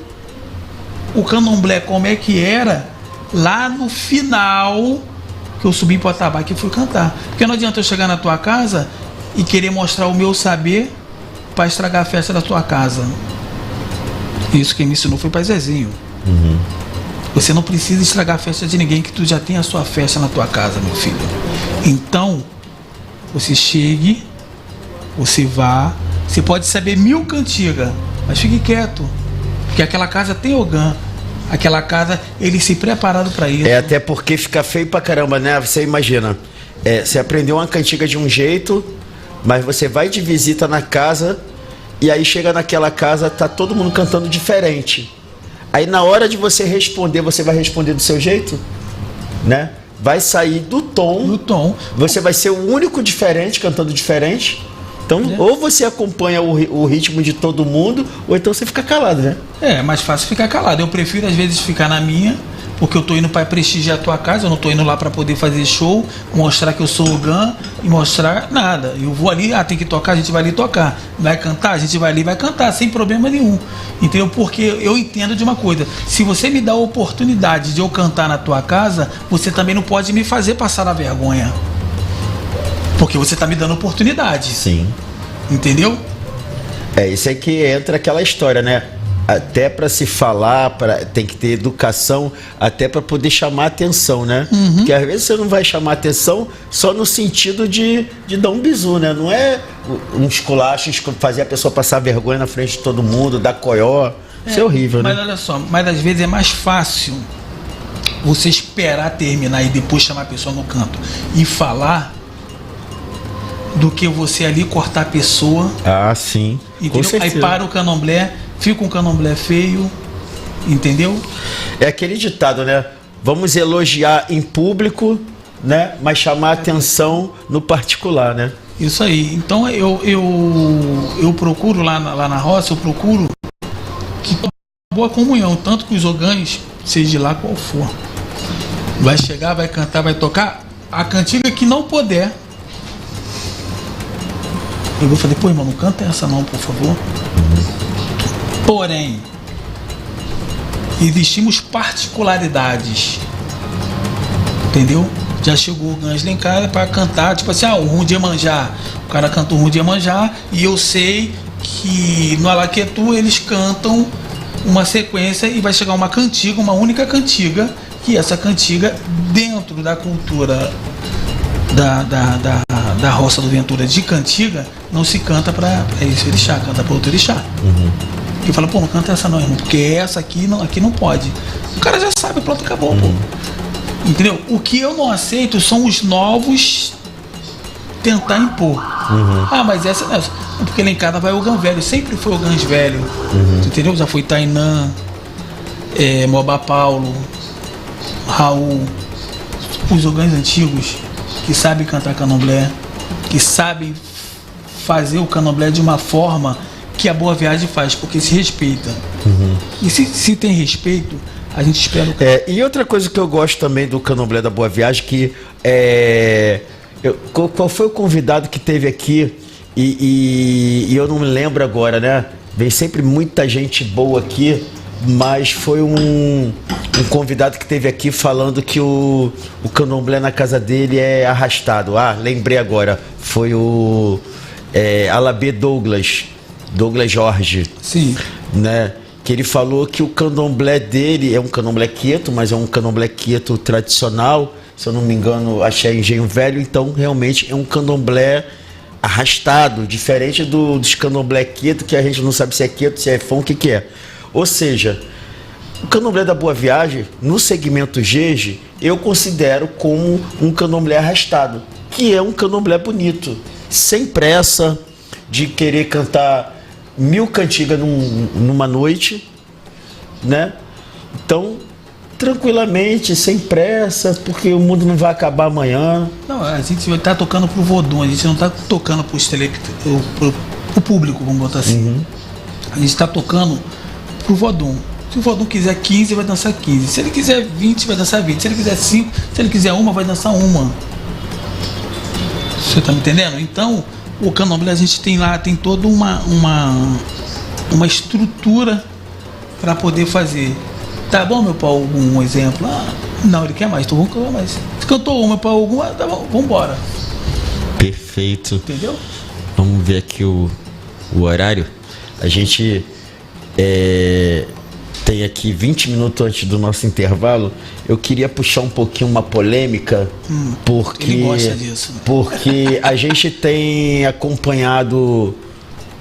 [SPEAKER 4] o candomblé como é que era, lá no final que eu subi para o atabaque e fui cantar. Porque não adianta eu chegar na tua casa e querer mostrar o meu saber para estragar a festa da tua casa. Isso quem me ensinou foi o Pai Zezinho. Você não precisa estragar a festa de ninguém, que tu já tem a sua festa na tua casa, meu filho. Então, você chegue, você vá, você pode saber 1000 cantigas, mas fique quieto, porque aquela casa tem Ogan. Aquela casa, ele se preparado para isso.
[SPEAKER 3] Até porque fica feio pra caramba, né? Você imagina, você aprendeu uma cantiga de um jeito, mas você vai de visita na casa e aí chega naquela casa, tá todo mundo cantando diferente. Aí na hora de você responder, você vai responder do seu jeito, né? Vai sair do tom. Você vai ser o único diferente, cantando diferente. Então, ou você acompanha o ritmo de todo mundo, ou então você fica calado, né?
[SPEAKER 4] É mais fácil ficar calado. Eu prefiro às vezes ficar na minha, porque eu tô indo para prestigiar a tua casa, eu não tô indo lá para poder fazer show, mostrar que eu sou o Ogan e mostrar nada. Eu vou ali, tem que tocar, a gente vai ali tocar. Vai cantar, a gente vai ali e vai cantar, sem problema nenhum. Entendeu? Porque eu entendo de uma coisa, se você me dá a oportunidade de eu cantar na tua casa, você também não pode me fazer passar a vergonha. Porque você tá me dando oportunidade.
[SPEAKER 3] Sim.
[SPEAKER 4] Entendeu?
[SPEAKER 3] Isso aí que entra aquela história, né? Até para se falar, tem que ter educação, até para poder chamar atenção, né? Porque às vezes você não vai chamar atenção só no sentido de dar um bizu, né? Não é um esculacho, fazer a pessoa passar vergonha na frente de todo mundo, dar coió. Isso é horrível, né?
[SPEAKER 4] Mas olha só, mas às vezes é mais fácil você esperar terminar e depois chamar a pessoa no canto e falar, do que você ali cortar a pessoa.
[SPEAKER 3] Sim.
[SPEAKER 4] Entendeu? Aí para o candomblé, fica um candomblé feio, entendeu? É
[SPEAKER 3] aquele ditado, né? Vamos elogiar em público, né? Mas chamar atenção no particular, né?
[SPEAKER 4] Isso aí. Então eu procuro lá na roça, eu procuro que boa comunhão, tanto com os Ogãs, seja de lá qual for. Vai chegar, vai cantar, vai tocar a cantiga que não puder. Eu falei, pô, irmão, não canta essa não, por favor. Porém, existimos particularidades, entendeu? Já chegou o Gans lá em casa para cantar, tipo assim, o Rum de Iemanjá. O cara canta o Rum de Iemanjá e eu sei que no Alaquetu eles cantam uma sequência e vai chegar uma cantiga, uma única cantiga, que essa cantiga, dentro da cultura da roça do Ventura de cantiga, não se canta para esse orixá, canta para outro orixá. E eu falo, pô, não canta essa não, irmão, porque essa aqui não pode. O cara já sabe, pronto, acabou, pô. Entendeu? O que eu não aceito são os novos tentar impor. Mas essa não é. Porque lá em casa vai o Ogan velho, sempre foi o Ogan velho. Entendeu? Já foi Tainã, Moba Paulo, Raul, os Ogãs antigos que sabem cantar candomblé, que sabem fazer o candomblé de uma forma que a Boa Viagem faz, porque se respeita. E se tem respeito, a gente espera o
[SPEAKER 3] e outra coisa que eu gosto também do candomblé da Boa Viagem, que qual foi o convidado que teve aqui, e eu não me lembro agora, né? Vem sempre muita gente boa aqui, mas foi um convidado que teve aqui falando que o candomblé na casa dele é arrastado. Lembrei agora, foi o Alabê Douglas Jorge.
[SPEAKER 4] Sim.
[SPEAKER 3] Né? Que ele falou que o candomblé dele é um candomblé quieto, mas é um candomblé quieto tradicional, se eu não me engano, achei Engenho Velho, então realmente é um candomblé arrastado, diferente dos candomblé quieto, que a gente não sabe se é quieto, se é funk, o que é. Ou seja, o candomblé da Boa Viagem, no segmento Jeje, eu considero como um candomblé arrastado, que é um candomblé bonito, sem pressa de querer cantar 1000 cantigas numa noite, né? Então, tranquilamente, sem pressa, porque o mundo não vai acabar amanhã.
[SPEAKER 4] Não, a gente está tocando pro Vodun, a gente não está tocando pro público, vamos botar assim. A gente está tocando pro Vodun. Se o Vodun quiser 15, vai dançar 15. Se ele quiser 20, vai dançar 20. Se ele quiser 5, se ele quiser uma, vai dançar uma. Você tá me entendendo? Então, o candomblé a gente tem lá, tem toda uma estrutura para poder fazer. Tá bom, meu pau, um exemplo? Não, ele quer mais, então vamos cantar mais. Se cantou uma, meu pau, algum, tá bom, vambora.
[SPEAKER 3] Perfeito.
[SPEAKER 4] Entendeu?
[SPEAKER 3] Vamos ver aqui o horário. A gente tem aqui 20 minutos antes do nosso intervalo. Eu queria puxar um pouquinho uma polêmica, porque
[SPEAKER 4] ele gosta disso, né?
[SPEAKER 3] Porque a gente tem acompanhado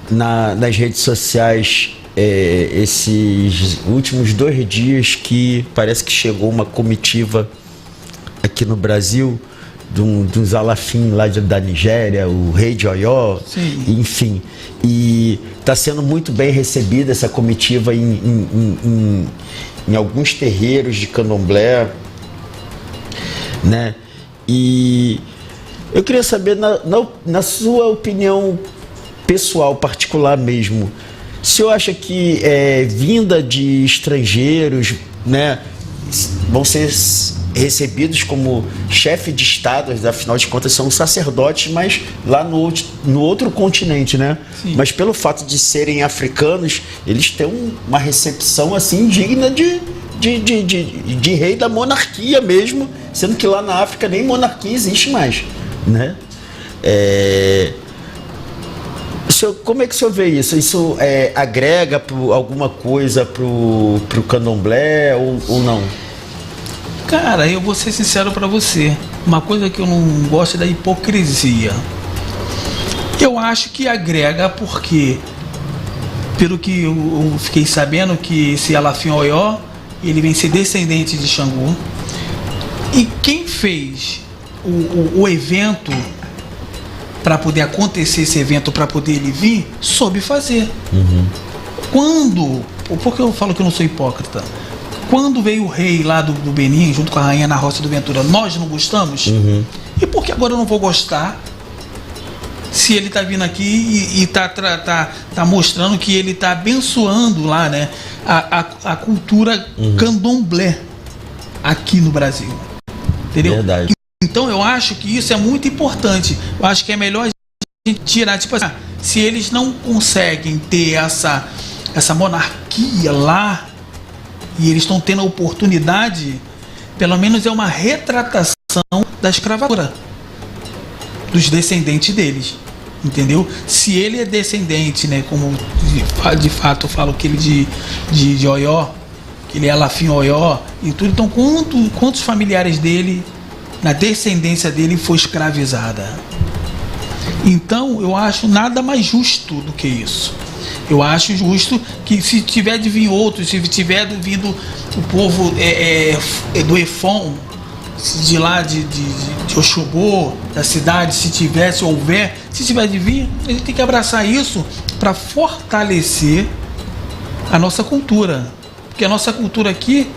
[SPEAKER 3] nas redes sociais esses últimos 2 dias que parece que chegou uma comitiva aqui no Brasil dos Alafim lá da Nigéria, o rei de Oió, enfim, e está sendo muito bem recebida essa comitiva em alguns terreiros de candomblé, né? E eu queria saber, na sua opinião pessoal, particular mesmo, o senhor acha que vinda de estrangeiros, né, vão ser recebidos como chefe de estado, afinal de contas são sacerdotes, mas lá no outro continente, né? Sim. Mas pelo fato de serem africanos, eles têm uma recepção assim digna de rei da monarquia mesmo, sendo que lá na África nem monarquia existe mais, né? Como é que o senhor vê isso? Isso agrega alguma coisa pro candomblé ou não?
[SPEAKER 4] Cara, eu vou ser sincero pra você. Uma coisa que eu não gosto é da hipocrisia. Eu acho que agrega porque, pelo que eu fiquei sabendo, que esse Alafim Oió, ele vem ser descendente de Xangô. E quem fez o evento, para poder acontecer esse evento, para poder ele vir, soube fazer. Por que eu falo que eu não sou hipócrita? Quando veio o rei lá do Benin, junto com a rainha na Roça do Ventura, nós não gostamos? E por que agora eu não vou gostar? Se ele tá vindo aqui e tá mostrando que ele tá abençoando lá, né, a cultura candomblé aqui no Brasil. Entendeu?
[SPEAKER 3] Verdade.
[SPEAKER 4] Então eu acho que isso é muito importante. Eu acho que é melhor a gente tirar, tipo assim, se eles não conseguem ter essa monarquia lá, e eles estão tendo a oportunidade, pelo menos é uma retratação da escravatura dos descendentes deles, entendeu? Se ele é descendente, né, como de fato eu falo que ele de Oió, que ele é Alafim Oió e tudo, então quantos familiares dele, na descendência dele, foi escravizada? Então eu acho nada mais justo do que isso. Eu acho justo que, se tiver de vir outros, se tiver vindo o povo do Efon, de lá de Oxobô, da cidade, se tiver de vir, a gente tem que abraçar isso para fortalecer a nossa cultura. Porque a nossa cultura aqui,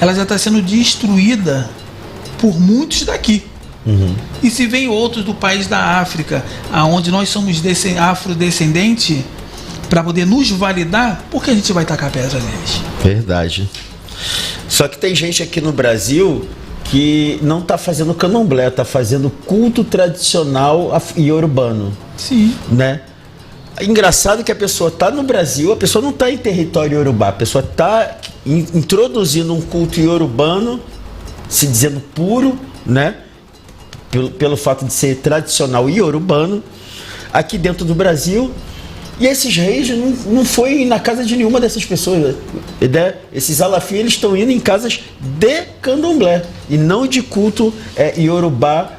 [SPEAKER 4] ela já está sendo destruída por muitos daqui. E se vem outros do país da África, aonde nós somos afrodescendentes, para poder nos validar, por que a gente vai tacar pedra neles?
[SPEAKER 3] Verdade. Só que tem gente aqui no Brasil que não está fazendo candomblé, está fazendo culto tradicional e urbano.
[SPEAKER 4] Sim.
[SPEAKER 3] Né? Engraçado que a pessoa está no Brasil, a pessoa não está em território iorubá, a pessoa está introduzindo um culto iorubano, se dizendo puro, né? Pelo fato de ser tradicional e urbano, aqui dentro do Brasil. E esses reis não foi na casa de nenhuma dessas pessoas, né? Esses Alafim, eles estão indo em casas de candomblé e não de culto iorubá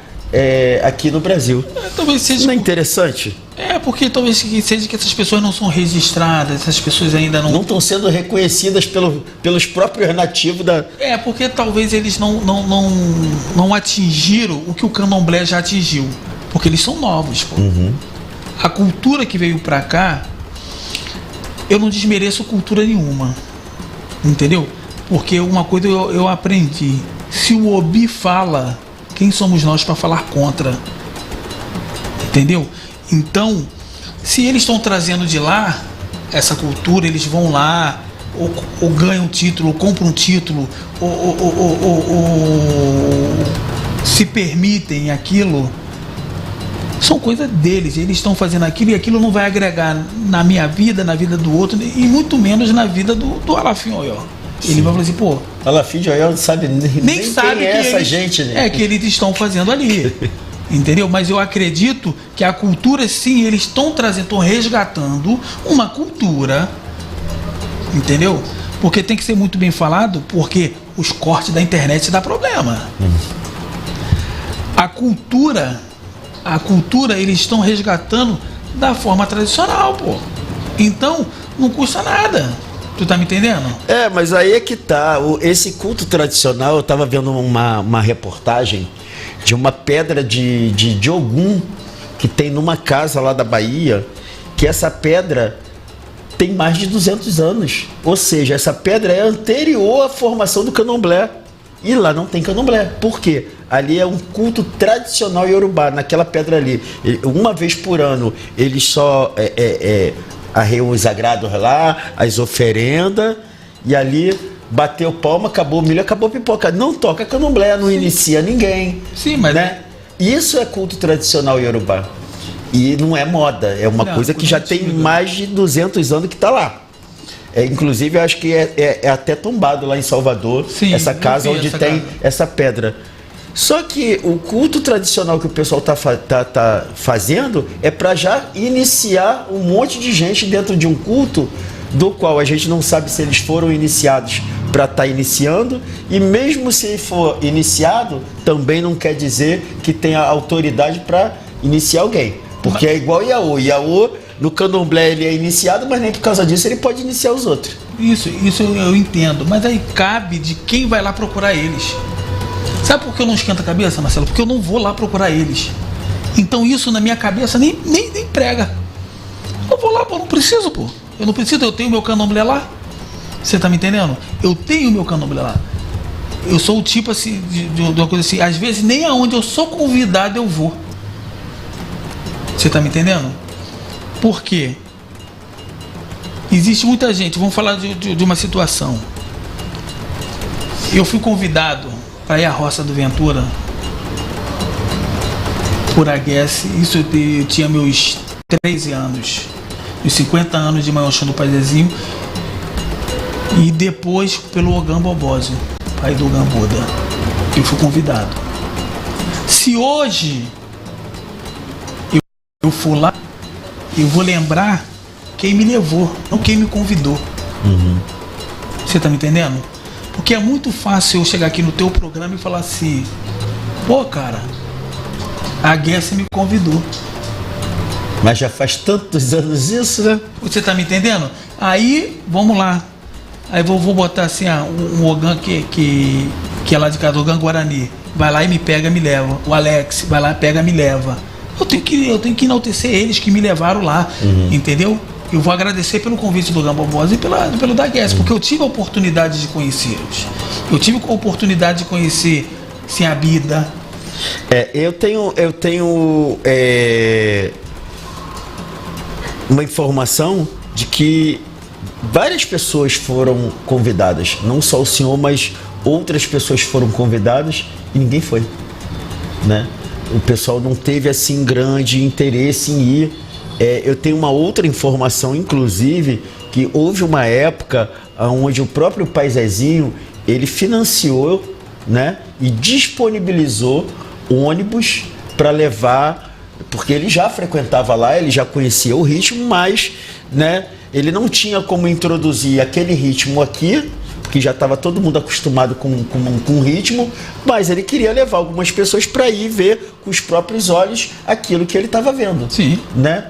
[SPEAKER 3] aqui no Brasil.
[SPEAKER 4] Talvez seja.
[SPEAKER 3] Não é interessante?
[SPEAKER 4] Porque talvez seja que essas pessoas não são registradas, essas pessoas ainda não
[SPEAKER 3] estão sendo reconhecidas pelos próprios nativos da...
[SPEAKER 4] porque talvez eles não atingiram o que o candomblé já atingiu, porque eles são novos, pô. A cultura que veio pra cá, eu não desmereço cultura nenhuma, entendeu? Porque uma coisa eu aprendi: se o Obi fala, quem somos nós para falar contra? Entendeu? Então, se eles estão trazendo de lá essa cultura, eles vão lá, ou ganham um título, ou compram um título, ou se permitem aquilo, são coisas deles. Eles estão fazendo aquilo e aquilo não vai agregar na minha vida, na vida do outro, e muito menos na vida do Alafim Oió. Ele vai falar assim, pô,
[SPEAKER 3] Alafim Oió não sabe nem
[SPEAKER 4] sabe
[SPEAKER 3] quem é essa gente, né?
[SPEAKER 4] É que eles estão fazendo ali. Entendeu? Mas eu acredito que a cultura, sim, eles estão trazendo, estão resgatando uma cultura. Entendeu? Porque tem que ser muito bem falado, porque os cortes da internet dá problema. A cultura eles estão resgatando da forma tradicional, pô. Então, não custa nada. Tu tá me entendendo?
[SPEAKER 3] É, mas aí é que tá. Esse culto tradicional, eu tava vendo uma reportagem de uma pedra de Ogum que tem numa casa lá da Bahia, que essa pedra tem mais de 200 anos. Ou seja, essa pedra é anterior à formação do candomblé. E lá não tem candomblé. Por quê? Ali é um culto tradicional iorubá, naquela pedra ali. Uma vez por ano, eles só arreiam os agrados lá, as oferendas, e ali bateu palma, acabou o milho, acabou a pipoca. Não toca candomblé, não inicia ninguém.
[SPEAKER 4] Sim, mas...
[SPEAKER 3] né? Isso é culto tradicional iorubá. E não é moda, é uma coisa que já tem mais de 200 anos que está lá. Inclusive, eu acho que é até tombado lá em Salvador, sim, essa casa onde tem essa pedra. Só que o culto tradicional que o pessoal tá fazendo é para já iniciar um monte de gente dentro de um culto do qual a gente não sabe se eles foram iniciados para estar iniciando, e mesmo se for iniciado, também não quer dizer que tenha autoridade para iniciar alguém. Porque é igual Iaô. Iaô, no candomblé, ele é iniciado, mas nem por causa disso ele pode iniciar os outros.
[SPEAKER 4] Isso eu entendo, mas aí cabe de quem vai lá procurar eles. Sabe por que eu não esquento a cabeça, Marcelo? Porque eu não vou lá procurar eles. Então isso na minha cabeça nem prega. Eu vou lá, pô, não preciso, pô. Eu não preciso, eu tenho meu candomblé lá. Você tá me entendendo? Eu tenho meu candomblé lá. Eu sou o tipo assim, de uma coisa assim, às vezes nem aonde eu sou convidado eu vou. Você tá me entendendo? Por quê? Existe muita gente, vamos falar de uma situação. Eu fui convidado para ir à Roça do Ventura por Aguesse. Isso eu tinha meus 13 anos. Os 50 anos de Maior Chão do Paizezinho. E depois pelo Ogã Bobósio, pai do Ogã Buda. Eu fui convidado. Se hoje eu for lá, eu vou lembrar quem me levou, não quem me convidou. Você tá me entendendo? Porque é muito fácil eu chegar aqui no teu programa e falar assim: pô, cara, a Guessa me convidou.
[SPEAKER 3] Mas já faz tantos anos isso, né?
[SPEAKER 4] Você tá me entendendo? Aí, vamos lá. Aí vou botar assim, um Ogã que é lá de casa, Ogã Guarani. Vai lá e me pega, me leva. O Alex vai lá, pega, me leva. Eu tenho que enaltecer eles que me levaram lá, entendeu? Eu vou agradecer pelo convite do Ogã Bobósio e pelo da Guess, porque eu tive a oportunidade de conhecê-los. Eu tive a oportunidade de conhecer Sinhabida.
[SPEAKER 3] Eu tenho uma informação de que várias pessoas foram convidadas, não só o senhor, mas outras pessoas foram convidadas e ninguém foi, né? O pessoal não teve assim grande interesse em ir. Eu tenho uma outra informação, inclusive, que houve uma época onde o próprio Pai Zezinho, ele financiou, né, e disponibilizou ônibus para levar, porque ele já frequentava lá, ele já conhecia o ritmo, mas, né, ele não tinha como introduzir aquele ritmo aqui, porque já estava todo mundo acostumado com o ritmo, mas ele queria levar algumas pessoas para ir ver com os próprios olhos aquilo que ele estava vendo.
[SPEAKER 4] Sim.
[SPEAKER 3] Né?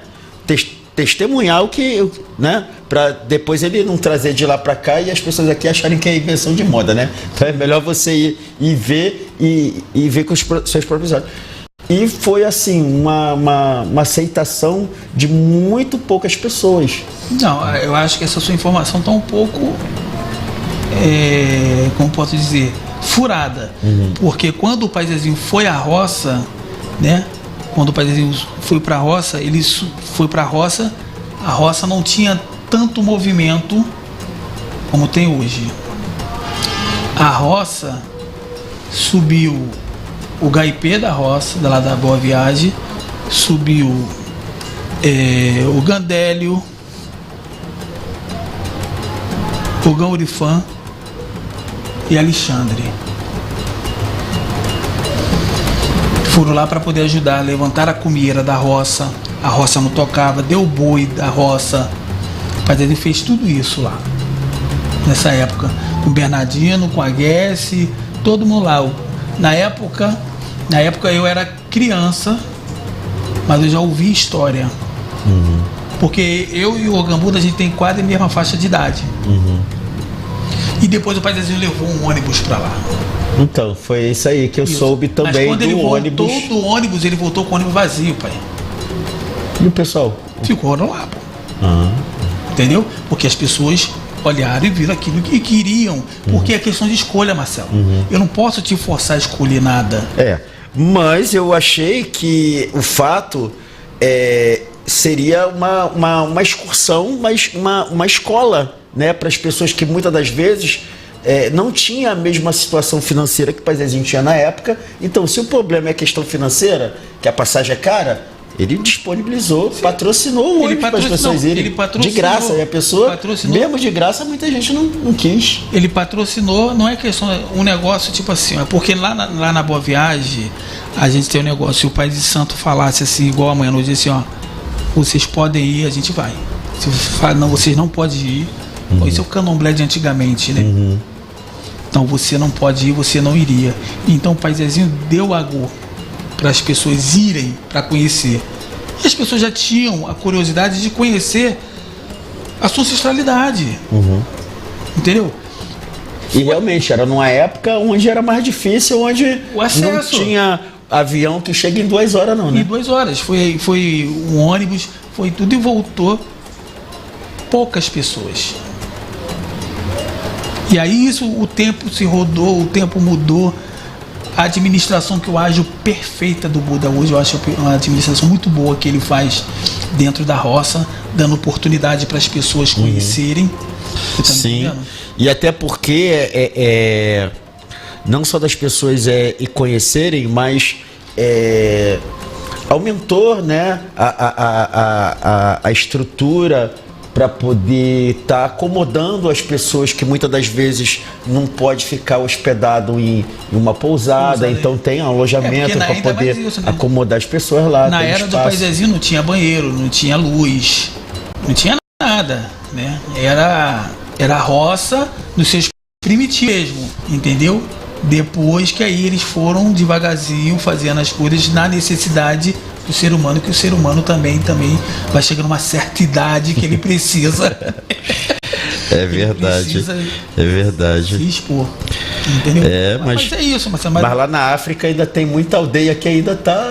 [SPEAKER 3] Testemunhar o que, né? Para depois ele não trazer de lá para cá e as pessoas aqui acharem que é invenção de moda, né? Então é melhor você ir ver e ver com os seus próprios olhos. E foi assim, uma aceitação de muito poucas pessoas.
[SPEAKER 4] Não, eu acho que essa sua informação está um pouco como posso dizer, furada. Porque quando o Pai Zezinho foi à roça, né? Quando o Pai Zezinho foi para a roça, a roça não tinha tanto movimento como tem hoje. A roça subiu o Gaipê da roça, lá da Boa Viagem, subiu o Gandélio, o Gaurifã e Alexandre. Foram lá para poder ajudar a levantar a comieira da roça. A roça não tocava, deu o boi da roça. O Pai Zezinho fez tudo isso lá, nessa época, com o Bernardino, com a Guesse, todo mundo lá. Na época eu era criança, mas eu já ouvi história. Porque eu e o Ogambuda, a gente tem quase a mesma faixa de idade. E depois o Pai Zezinho levou um ônibus para lá.
[SPEAKER 3] Então, foi isso aí que eu soube também. Mas quando
[SPEAKER 4] ele
[SPEAKER 3] ônibus.
[SPEAKER 4] voltou do ônibus, ele voltou com o ônibus vazio, pai.
[SPEAKER 3] E o pessoal?
[SPEAKER 4] Ficou lá, pô. Entendeu? Porque as pessoas olharam e viram aquilo que queriam. Porque é questão de escolha, Marcelo. Eu não posso te forçar a escolher nada.
[SPEAKER 3] Mas eu achei que o fato seria uma excursão, uma escola, né, para as pessoas que muitas das vezes não tinha a mesma situação financeira que o Pai Zezinho tinha na época. Então, se o problema é questão financeira, que a passagem é cara, ele disponibilizou, patrocinou o ônibus para as pessoas irem de graça. E a pessoa, mesmo de graça, muita gente não quis.
[SPEAKER 4] Ele patrocinou, não é questão, um negócio tipo assim, porque lá na Boa Viagem, a gente tem um negócio, se o Pai de Santo falasse assim, igual amanhã, no dia assim, ó, vocês podem ir, a gente vai. Se fala, não, vocês não podem ir. Isso é o candomblé de antigamente, né? Então você não pode ir, você não iria. Então o Pai Zezinho deu a go para as pessoas irem para conhecer. E as pessoas já tinham a curiosidade de conhecer a sua ancestralidade. Entendeu?
[SPEAKER 3] E realmente era numa época onde era mais difícil, onde
[SPEAKER 4] o acesso.
[SPEAKER 3] Não tinha avião que chega em 2 horas, não, né?
[SPEAKER 4] Em 2 horas. Foi um ônibus, foi tudo e voltou poucas pessoas. E aí o tempo se rodou, o tempo mudou. A administração que eu acho perfeita do Buda hoje, eu acho uma administração muito boa que ele faz dentro da roça, dando oportunidade para as pessoas conhecerem.
[SPEAKER 3] Sim. E até porque não só das pessoas conhecerem, mas aumentou, né, a estrutura para poder estar acomodando as pessoas que muitas das vezes não pode ficar hospedado em uma pousada, então tem um alojamento para poder isso, né? Acomodar as pessoas lá.
[SPEAKER 4] Na era do Pai Zezinho não tinha banheiro, não tinha luz, não tinha nada, né? Era roça nos seus primitivos mesmo, entendeu? Depois que aí eles foram devagarzinho fazendo as coisas na necessidade do ser humano, que o ser humano também vai chegar numa certa idade que ele precisa.
[SPEAKER 3] É verdade. É verdade.
[SPEAKER 4] Se expor. Entendeu?
[SPEAKER 3] Mas
[SPEAKER 4] é isso, mas
[SPEAKER 3] lá na África ainda tem muita aldeia que ainda está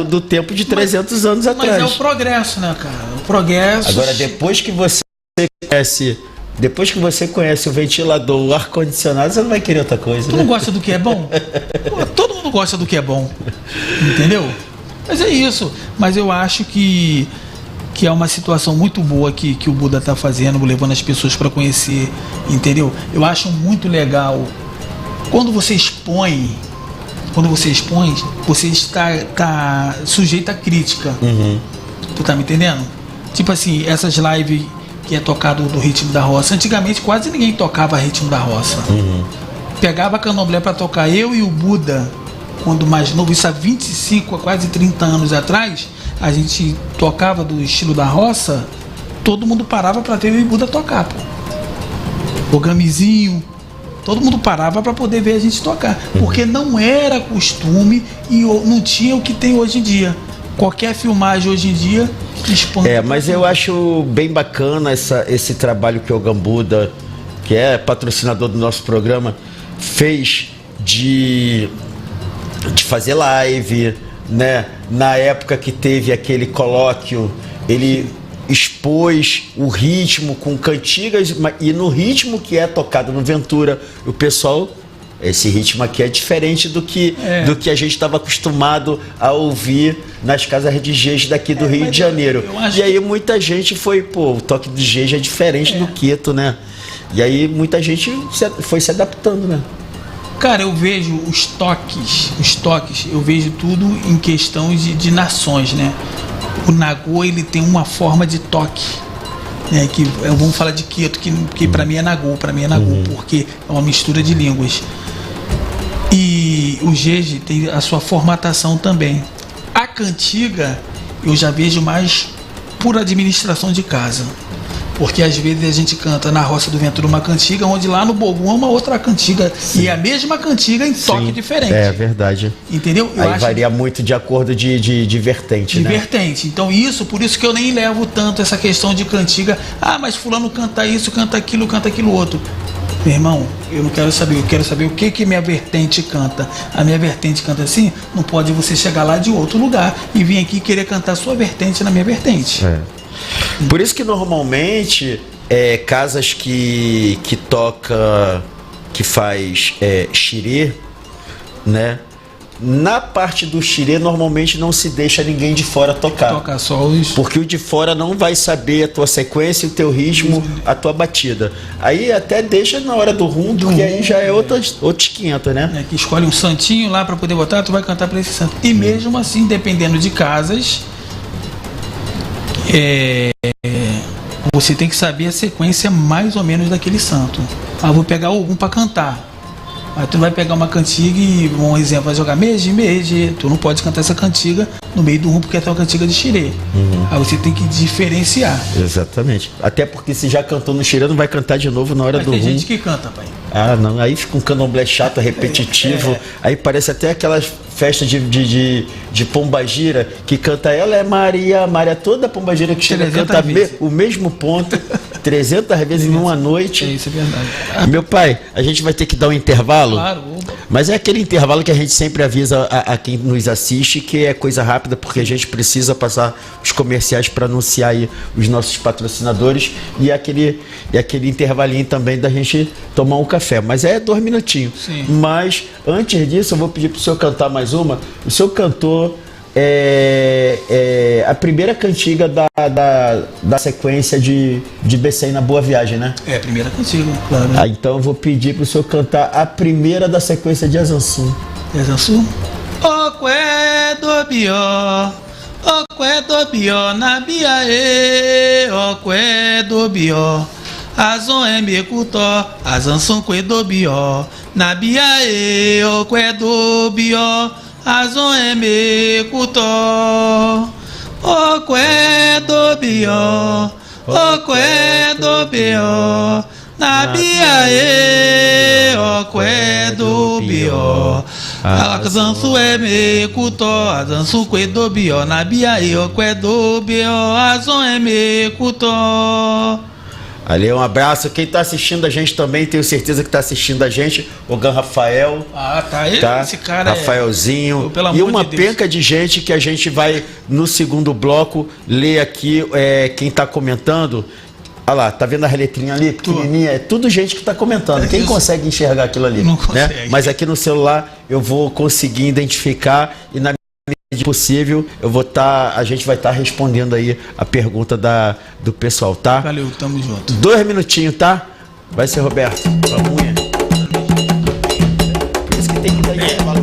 [SPEAKER 3] do tempo de 300 anos atrás.
[SPEAKER 4] Mas é o progresso, né, cara? O progresso.
[SPEAKER 3] Agora, depois que você conhece o ventilador, o ar-condicionado, você não vai querer outra coisa.
[SPEAKER 4] Tu não gosta do que é bom? Pô, todo mundo gosta do que é bom. Entendeu? Mas é isso. Mas eu acho que é uma situação muito boa que o Buda está fazendo, levando as pessoas para conhecer, entendeu? Eu acho muito legal. Quando você expõe, você está sujeito a crítica. Tu tá me entendendo? Tipo assim, essas lives que é tocado do ritmo da roça. Antigamente quase ninguém tocava ritmo da roça. Pegava candomblé para tocar eu e o Buda, quando mais novo, isso há 25, quase 30 anos atrás, a gente tocava do estilo da roça, todo mundo parava para ver eu e o Buda tocar, pô. O Gamizinho, todo mundo parava para poder ver a gente tocar, porque não era costume e não tinha o que tem hoje em dia. Qualquer filmagem hoje em dia expõe.
[SPEAKER 3] Mas eu acho bem bacana esse trabalho que o Ogambuda, que é patrocinador do nosso programa, fez de fazer live, né? Na época que teve aquele colóquio, ele expôs o ritmo com cantigas, e no ritmo que é tocado no Ventura, o pessoal, esse ritmo aqui é diferente do que a gente estava acostumado a ouvir nas casas de Gege daqui do Rio de Janeiro. E aí muita gente foi, o toque de Gege é diferente do queto, né? E aí muita gente foi se adaptando, né?
[SPEAKER 4] Cara, eu vejo os toques, eu vejo tudo em questão de nações, né? O Nagô, ele tem uma forma de toque, né? Que vamos falar de queto, que para mim é Nagô, porque é uma mistura de línguas. E o Gege tem a sua formatação também. A cantiga eu já vejo mais por administração de casa. Porque às vezes a gente canta na Roça do Ventura uma cantiga, onde lá no Bogum é uma outra cantiga. Sim. E é a mesma cantiga em toque diferente. É
[SPEAKER 3] verdade.
[SPEAKER 4] Entendeu?
[SPEAKER 3] Aí varia muito de acordo de vertente, né? De
[SPEAKER 4] vertente. Então por isso que eu nem levo tanto essa questão de cantiga. Ah, mas fulano canta isso, canta aquilo outro. Meu irmão, eu não quero saber, eu quero saber o que minha vertente canta. A minha vertente canta assim, não pode você chegar lá de outro lugar e vir aqui querer cantar a sua vertente na minha vertente.
[SPEAKER 3] Por isso que normalmente casas que toca, que faz xirê, né? Na parte do xirê normalmente não se deixa ninguém de fora tocar.
[SPEAKER 4] Toca só os...
[SPEAKER 3] Porque o de fora não vai saber a tua sequência, o teu ritmo, a tua batida. Aí até deixa na hora do rum, porque aí já é outros 500, né?
[SPEAKER 4] Que escolhe um santinho lá para poder botar, tu vai cantar para esse santo. E mesmo assim, dependendo de casas, você tem que saber a sequência mais ou menos daquele santo. Vou pegar algum para cantar. Aí tu vai pegar uma cantiga e, um exemplo, vai jogar meje. Tu não pode cantar essa cantiga no meio do rum, porque é uma cantiga de xirê. Aí você tem que diferenciar.
[SPEAKER 3] Exatamente. Até porque se já cantou no xirê, não vai cantar de novo na hora do rum.
[SPEAKER 4] Tem gente que canta, pai.
[SPEAKER 3] Não. Aí fica um candomblé chato, repetitivo. Aí parece até aquelas festas de pombagira que canta ela é Maria, toda pombagira que chega canta o mesmo ponto 300 vezes em uma noite.
[SPEAKER 4] Isso é verdade.
[SPEAKER 3] Meu pai, a gente vai ter que dar um intervalo.
[SPEAKER 4] Claro.
[SPEAKER 3] Mas é aquele intervalo que a gente sempre avisa a quem nos assiste, que é coisa rápida, porque a gente precisa passar os comerciais para anunciar aí os nossos patrocinadores e aquele intervalinho também da gente tomar um café. Mas é 2 minutinhos.
[SPEAKER 4] Sim.
[SPEAKER 3] Mas antes disso, eu vou pedir para o senhor cantar mais uma. O senhor cantou a primeira cantiga da sequência de Becém na Boa Viagem, né?
[SPEAKER 4] É a primeira cantiga, claro.
[SPEAKER 3] Então eu vou pedir pro senhor cantar a primeira da sequência de Azansum.
[SPEAKER 4] Azansum? Oqué do bió, na biaê, oqué do bió. Azon é mecutó, Azansum que do bió, na biaê, oqué do bió. Azon é mecutó, oqué do bió, na biaê, oqué do bió. Azansu é mecutó, Azansu que do bió, na biaê, oqué do bió. Azon é mecutó.
[SPEAKER 3] Ali, um abraço. Quem está assistindo a gente também, tenho certeza que está assistindo a gente, o Gan Rafael.
[SPEAKER 4] Esse cara
[SPEAKER 3] Rafaelzinho. E uma penca de gente que a gente vai, no segundo bloco, ler aqui quem está comentando. Olha lá, tá vendo as letrinhas ali, pequenininha? É tudo gente que está comentando. Quem consegue enxergar aquilo ali?
[SPEAKER 4] Não consegue.
[SPEAKER 3] Né? Mas aqui no celular eu vou conseguir identificar e na medida possível a gente vai estar respondendo aí a pergunta do pessoal, tá?
[SPEAKER 4] Valeu, tamo junto.
[SPEAKER 3] 2 minutinhos, tá? Vai ser Roberto. Vamos ir. Por isso que tem que dar intervalo.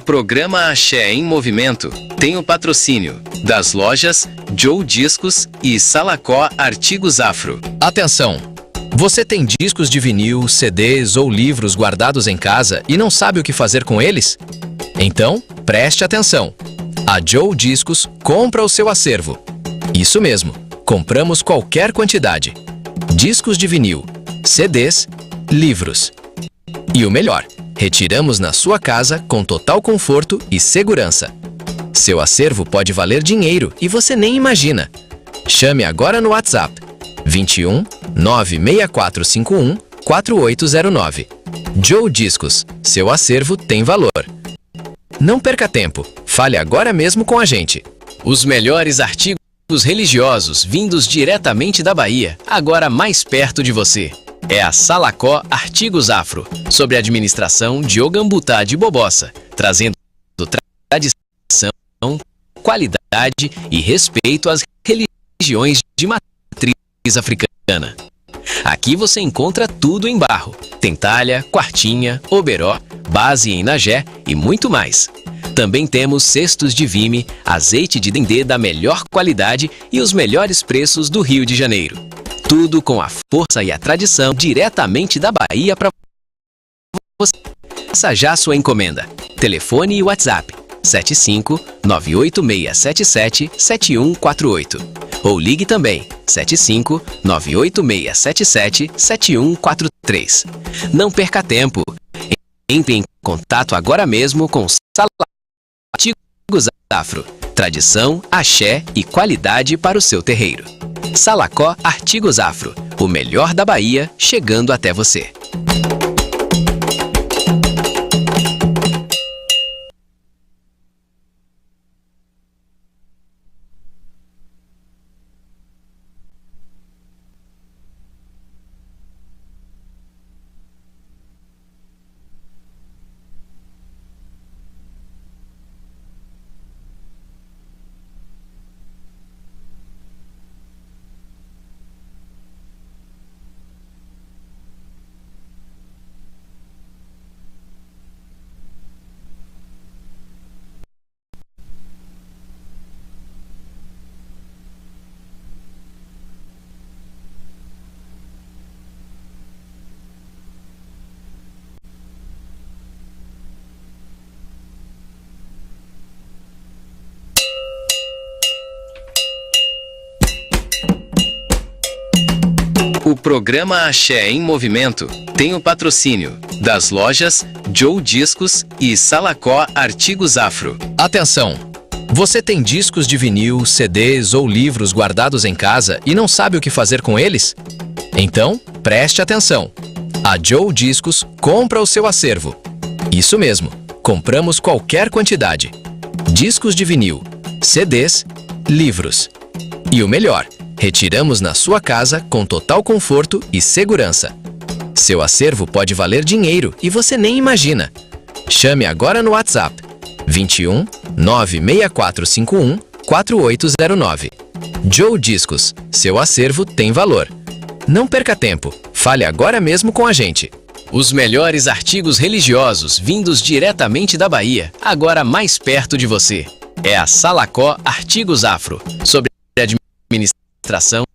[SPEAKER 2] programa Axé em Movimento tem o patrocínio das lojas Joe Discos e Salacó Artigos Afro. Atenção! Você tem discos de vinil, CDs ou livros guardados em casa e não sabe o que fazer com eles? Então, preste atenção! A Joe Discos compra o seu acervo. Isso mesmo, compramos qualquer quantidade. Discos de vinil, CDs, livros. E o melhor, retiramos na sua casa com total conforto e segurança. Seu acervo pode valer dinheiro e você nem imagina. Chame agora no WhatsApp 21 96451 4809. Joe Discos, seu acervo tem valor. Não perca tempo, fale agora mesmo com a gente. Os melhores artigos religiosos vindos diretamente da Bahia, agora mais perto de você. É a Salacó Artigos Afro, sob a administração de Ogambutá de Bobossa, trazendo tradição, qualidade e respeito às religiões de matriz africana. Aqui você encontra tudo em barro, tentalha, quartinha, oberó, base em nagé e muito mais. Também temos cestos de vime, azeite de dendê da melhor qualidade e os melhores preços do Rio de Janeiro. Tudo com a força e a tradição diretamente da Bahia para você. Faça já sua encomenda. Telefone e WhatsApp 75 98677 7148. Ou ligue também 75 98677 7143. Não perca tempo. Entre em contato agora mesmo com Salacó Artigos Afro. Tradição, axé e qualidade para o seu terreiro. Salacó Artigos Afro, o melhor da Bahia chegando até você. O programa Axé em Movimento tem o patrocínio das lojas Joe Discos e Salacó Artigos Afro. Atenção! Você tem discos de vinil, CDs ou livros guardados em casa e não sabe o que fazer com eles? Então, preste atenção! A Joe Discos compra o seu acervo. Isso mesmo, compramos qualquer quantidade. Discos de vinil, CDs, livros. E o melhor, retiramos na sua casa com total conforto e segurança. Seu acervo pode valer dinheiro e você nem imagina. Chame agora no WhatsApp 21 96451 4809. Joe Discos, seu acervo tem valor. Não perca tempo, fale agora mesmo com a gente. Os melhores artigos religiosos vindos diretamente da Bahia, agora mais perto de você. É a Salacó Artigos Afro, sob a administração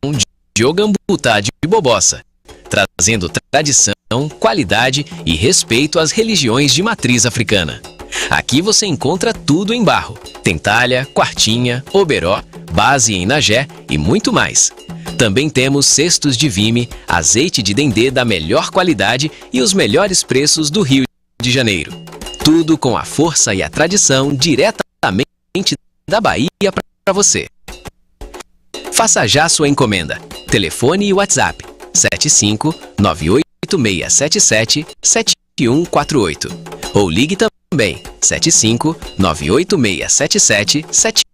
[SPEAKER 2] de Ogambutá de Bobossa, trazendo tradição, qualidade e respeito às religiões de matriz africana. Aqui você encontra tudo em barro, tentalha, quartinha, oberó, base em nagé e muito mais. Também temos cestos de vime, azeite de dendê da melhor qualidade e os melhores preços do Rio de Janeiro. Tudo com a força e a tradição diretamente da Bahia para você. Faça já sua encomenda. Telefone e WhatsApp 75 98677 7148. Ou ligue também 75 98677 7148.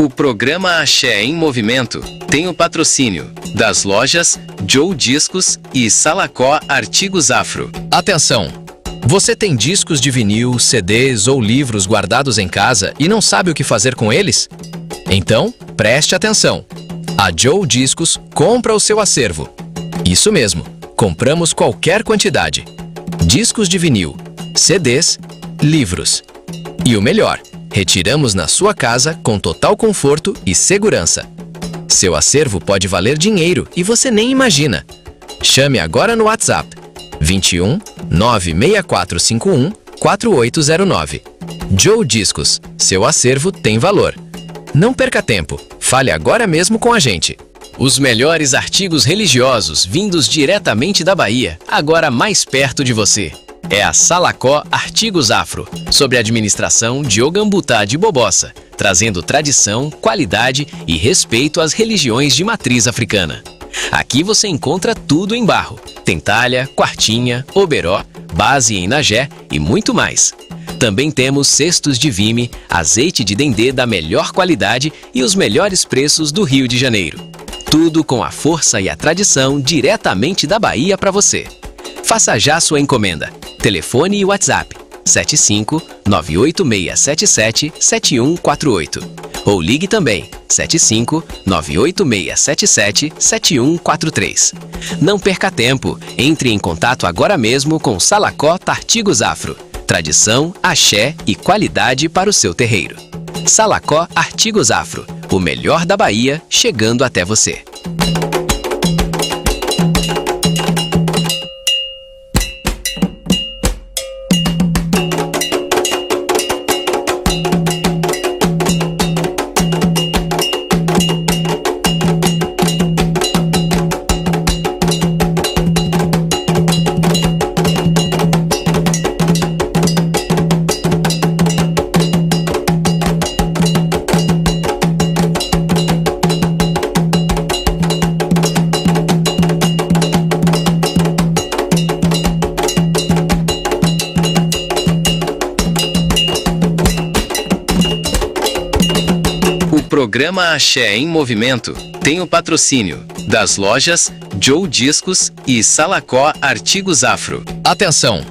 [SPEAKER 2] O programa Axé em Movimento tem o patrocínio das lojas Joe Discos e Salacó Artigos Afro. Atenção! Você tem discos de vinil, CDs ou livros guardados em casa e não sabe o que fazer com eles? Então, preste atenção! A Joe Discos compra o seu acervo. Isso mesmo, compramos qualquer quantidade. Discos de vinil, CDs, livros. E o melhor, retiramos na sua casa com total conforto e segurança. Seu acervo pode valer dinheiro e você nem imagina. Chame agora no WhatsApp 21 96451 4809. Joe Discos, seu acervo tem valor. Não perca tempo, fale agora mesmo com a gente. Os melhores artigos religiosos vindos diretamente da Bahia, agora mais perto de você. É a Salacó Artigos Afro, sob a administração de Ogambutá de Bobossa, trazendo tradição, qualidade e respeito às religiões de matriz africana. Aqui você encontra tudo em barro, tem talha, quartinha, oberó, base em inagé e muito mais. Também temos cestos de vime, azeite de dendê da melhor qualidade e os melhores preços do Rio de Janeiro. Tudo com a força e a tradição diretamente da Bahia para você. Faça já sua encomenda. Telefone e WhatsApp 75 98677 7148 ou ligue também 75 98677 7143. Não perca tempo, entre em contato agora mesmo com Salacó Artigos Afro. Tradição, axé e qualidade para o seu terreiro. Salacó Artigos Afro, o melhor da Bahia chegando até você. O programa Axé em Movimento tem o patrocínio das lojas Joe Discos e Salacó Artigos Afro. Atenção!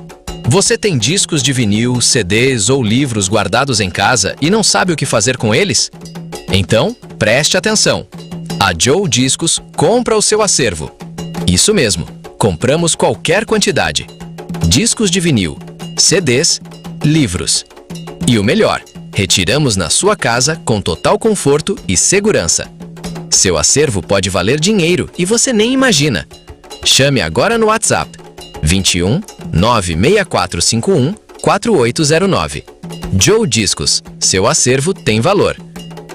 [SPEAKER 2] Você tem discos de vinil, CDs ou livros guardados em casa e não sabe o que fazer com eles? Então, preste atenção! A Joe Discos compra o seu acervo. Isso mesmo, compramos qualquer quantidade. Discos de vinil, CDs, livros. E o melhor, retiramos na sua casa com total conforto e segurança. Seu acervo pode valer dinheiro e você nem imagina. Chame agora no WhatsApp 21 96451 4809. Joe Discos, seu acervo tem valor.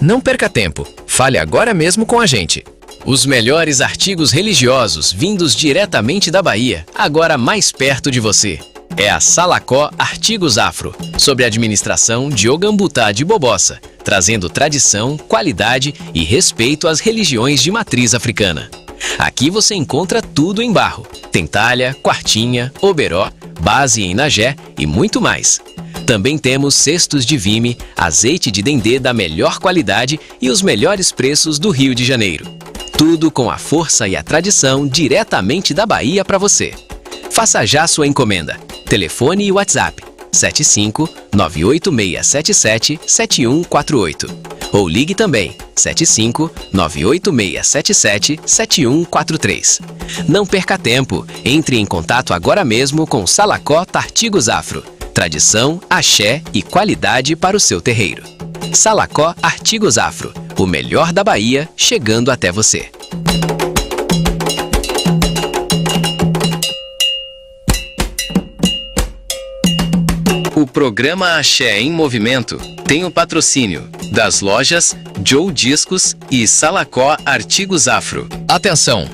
[SPEAKER 2] Não perca tempo, fale agora mesmo com a gente. Os melhores artigos religiosos vindos diretamente da Bahia, agora mais perto de você. É a Salacó Artigos Afro, sob a administração de Ogambutá de Bobossa, trazendo tradição, qualidade e respeito às religiões de matriz africana. Aqui você encontra tudo em barro, tem talha, quartinha, oberó, base em inagé e muito mais. Também temos cestos de vime, azeite de dendê da melhor qualidade e os melhores preços do Rio de Janeiro. Tudo com a força e a tradição diretamente da Bahia para você. Faça já sua encomenda. Telefone e WhatsApp 75 98677 7148 ou ligue também 75 98677 7143. Não perca tempo, entre em contato agora mesmo com Salacó Artigos Afro. Tradição, axé e qualidade para o seu terreiro. Salacó Artigos Afro, o melhor da Bahia chegando até você. O programa Axé em Movimento tem o patrocínio das lojas Joe Discos e Salacó Artigos Afro. Atenção!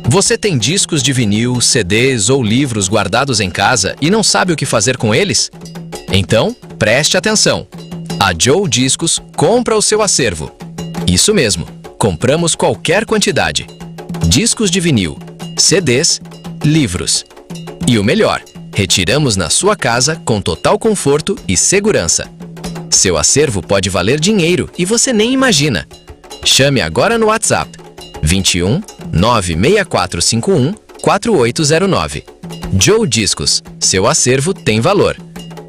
[SPEAKER 2] Você tem discos de vinil, CDs ou livros guardados em casa e não sabe o que fazer com eles? Então, preste atenção! A Joe Discos compra o seu acervo. Isso mesmo, compramos qualquer quantidade. Discos de vinil, CDs, livros. E o melhor, retiramos na sua casa com total conforto e segurança. Seu acervo pode valer dinheiro e você nem imagina. Chame agora no WhatsApp 21 96451 4809. Joe Discos, seu acervo tem valor.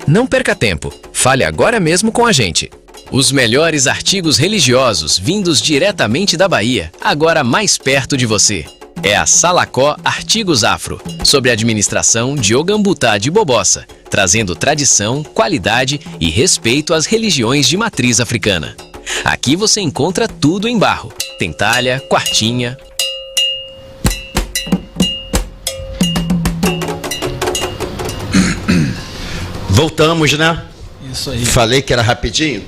[SPEAKER 2] Não perca tempo, fale agora mesmo com a gente. Os melhores artigos religiosos vindos diretamente da Bahia, agora mais perto de você. É a Salacó Artigos Afro, sob a administração de Ogambutá de Bobossa, trazendo tradição, qualidade e respeito às religiões de matriz africana. Aqui você encontra tudo em barro, tem talha, quartinha.
[SPEAKER 3] Voltamos, né?
[SPEAKER 4] Isso aí.
[SPEAKER 3] Falei que era rapidinho.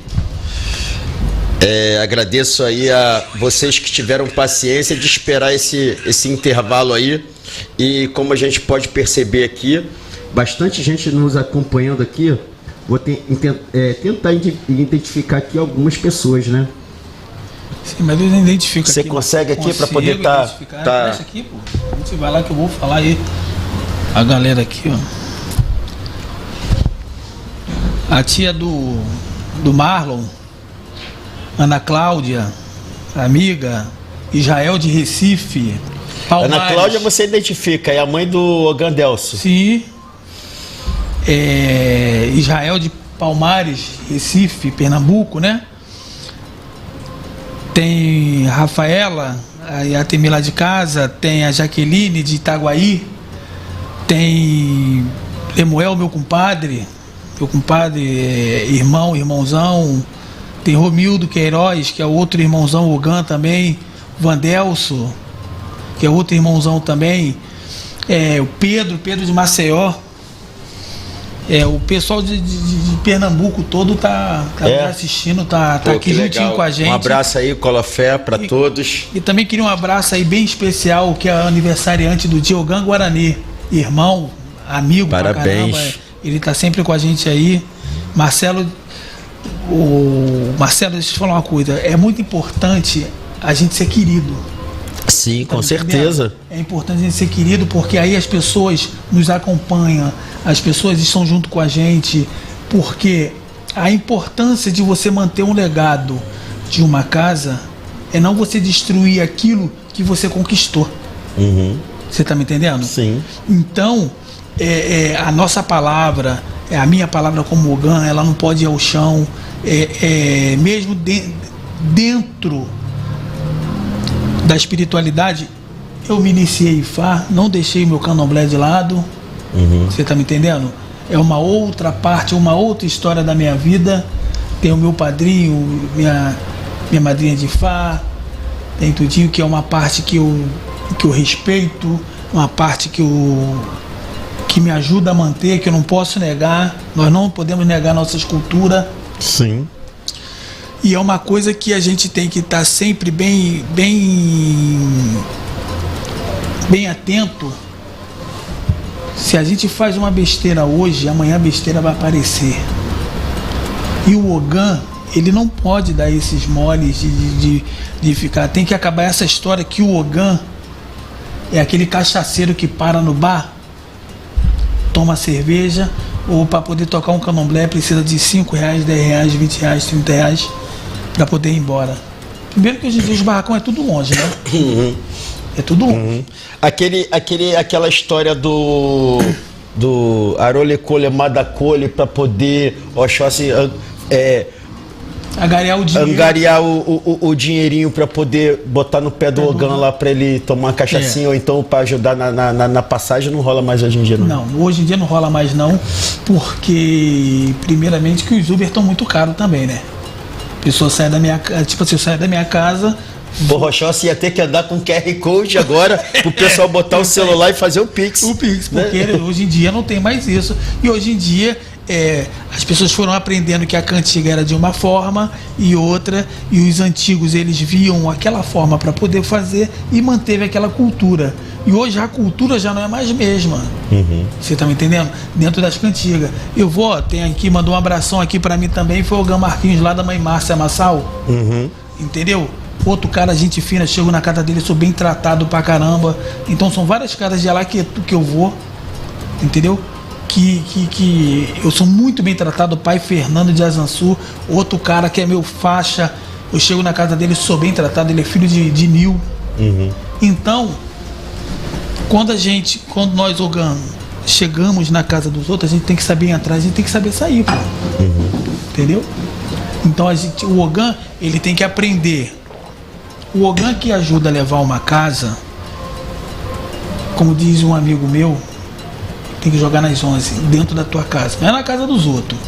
[SPEAKER 3] Agradeço aí a vocês que tiveram paciência de esperar esse intervalo aí. E como a gente pode perceber aqui, bastante gente nos acompanhando aqui. Vou tentar identificar aqui algumas pessoas, né?
[SPEAKER 4] Sim, mas eu não identifico.
[SPEAKER 3] Você
[SPEAKER 4] aqui,
[SPEAKER 3] consegue aqui para poder estar...
[SPEAKER 4] Deixa aqui, pô. Você vai lá que eu vou falar aí. A galera aqui, ó. A tia do Marlon, Ana Cláudia, amiga, Israel de Recife, Palmares.
[SPEAKER 3] Ana Cláudia você identifica, é a mãe do Ogandelso.
[SPEAKER 4] Sim. Israel de Palmares, Recife, Pernambuco, né? Tem a Rafaela, a Temi lá de casa, tem a Jaqueline de Itaguaí, tem Lemuel, meu compadre, irmãozão, tem Romildo Queiroz, que é outro irmãozão, Ogan também, Vandelso, que é outro irmãozão também, o Pedro de Maceió, o pessoal de Pernambuco todo tá assistindo, tá aqui juntinho
[SPEAKER 3] legal.
[SPEAKER 4] Com a gente.
[SPEAKER 3] Um abraço aí, Colofé, para todos.
[SPEAKER 4] E também queria um abraço aí bem especial, que é o aniversariante do dia, Ogan Guarani, irmão, amigo,
[SPEAKER 3] parabéns.
[SPEAKER 4] Pra caramba. Ele tá sempre com a gente aí. Marcelo, deixa eu te falar uma coisa. É muito importante a gente ser querido.
[SPEAKER 3] Sim, com certeza.
[SPEAKER 4] É importante a gente ser querido, porque aí as pessoas nos acompanham, as pessoas estão junto com a gente, porque a importância de você manter um legado de uma casa é não você destruir aquilo que você conquistou.
[SPEAKER 3] Uhum.
[SPEAKER 4] Você tá me entendendo?
[SPEAKER 3] Sim.
[SPEAKER 4] Então, a nossa palavra, a minha palavra como Ogan, ela não pode ir ao chão, mesmo dentro da espiritualidade. Eu me iniciei em Ifá, não deixei meu candomblé de lado.
[SPEAKER 3] Uhum.
[SPEAKER 4] Você tá me entendendo? É uma outra parte, uma outra história da minha vida. Tem o meu padrinho, minha madrinha de Ifá, tem tudinho, que é uma parte que eu respeito, uma parte que me ajuda a manter, que eu não posso negar. Nós não podemos negar nossa escultura.
[SPEAKER 3] Sim.
[SPEAKER 4] E é uma coisa que a gente tem que estar sempre bem atento. Se a gente faz uma besteira hoje, amanhã a besteira vai aparecer. E o Ogan, ele não pode dar esses moles de ficar. Tem que acabar essa história que o Ogan é aquele cachaceiro que para no bar, toma cerveja, ou para poder tocar um candomblé precisa de R$5, R$10, R$20, R$30 para poder ir embora. Primeiro que hoje em dia os barracão é tudo longe, né?
[SPEAKER 3] Uhum.
[SPEAKER 4] É tudo longe.
[SPEAKER 3] Uhum. Aquela história do Arolecole Madacole para poder Oxóssi angariar o dinheirinho para poder botar no pé do Ogan lá para ele tomar uma cachaçinha ou então para ajudar na passagem, não rola mais hoje em dia, não?
[SPEAKER 4] Não, hoje em dia não rola mais não, porque primeiramente que os Uber estão muito caros também, né? A pessoa sai da minha casa, tipo assim, eu saio da minha casa.
[SPEAKER 3] O Rochossi ia ter que andar com QR Code agora pro pessoal botar o celular e fazer o Pix.
[SPEAKER 4] O Pix, porque hoje em dia não tem mais isso. E hoje em dia as pessoas foram aprendendo que a cantiga era de uma forma e outra, e os antigos eles viam aquela forma para poder fazer e manteve aquela cultura. E hoje a cultura já não é mais mesma.
[SPEAKER 3] Uhum.
[SPEAKER 4] Você tá me entendendo? Dentro das cantigas. Tem aqui, mandou um abração aqui para mim também, foi o Ogan Marquinhos lá da mãe Márcia Massal.
[SPEAKER 3] Uhum.
[SPEAKER 4] Entendeu? Outro cara, gente fina, chego na casa dele, sou bem tratado pra caramba. Então são várias casas de lá que eu vou, entendeu? que eu sou muito bem tratado, o pai Fernando de Azansu, outro cara que é meu faixa, eu chego na casa dele, sou bem tratado, ele é filho de Nil. Então, quando nós chegamos na casa dos outros, a gente tem que saber entrar, a gente tem que saber sair, pô. Entendeu? Então o Ogã, ele tem que aprender. O Ogã que ajuda a levar uma casa, como diz um amigo meu, tem que jogar nas 11, dentro da tua casa, não é na casa dos outros.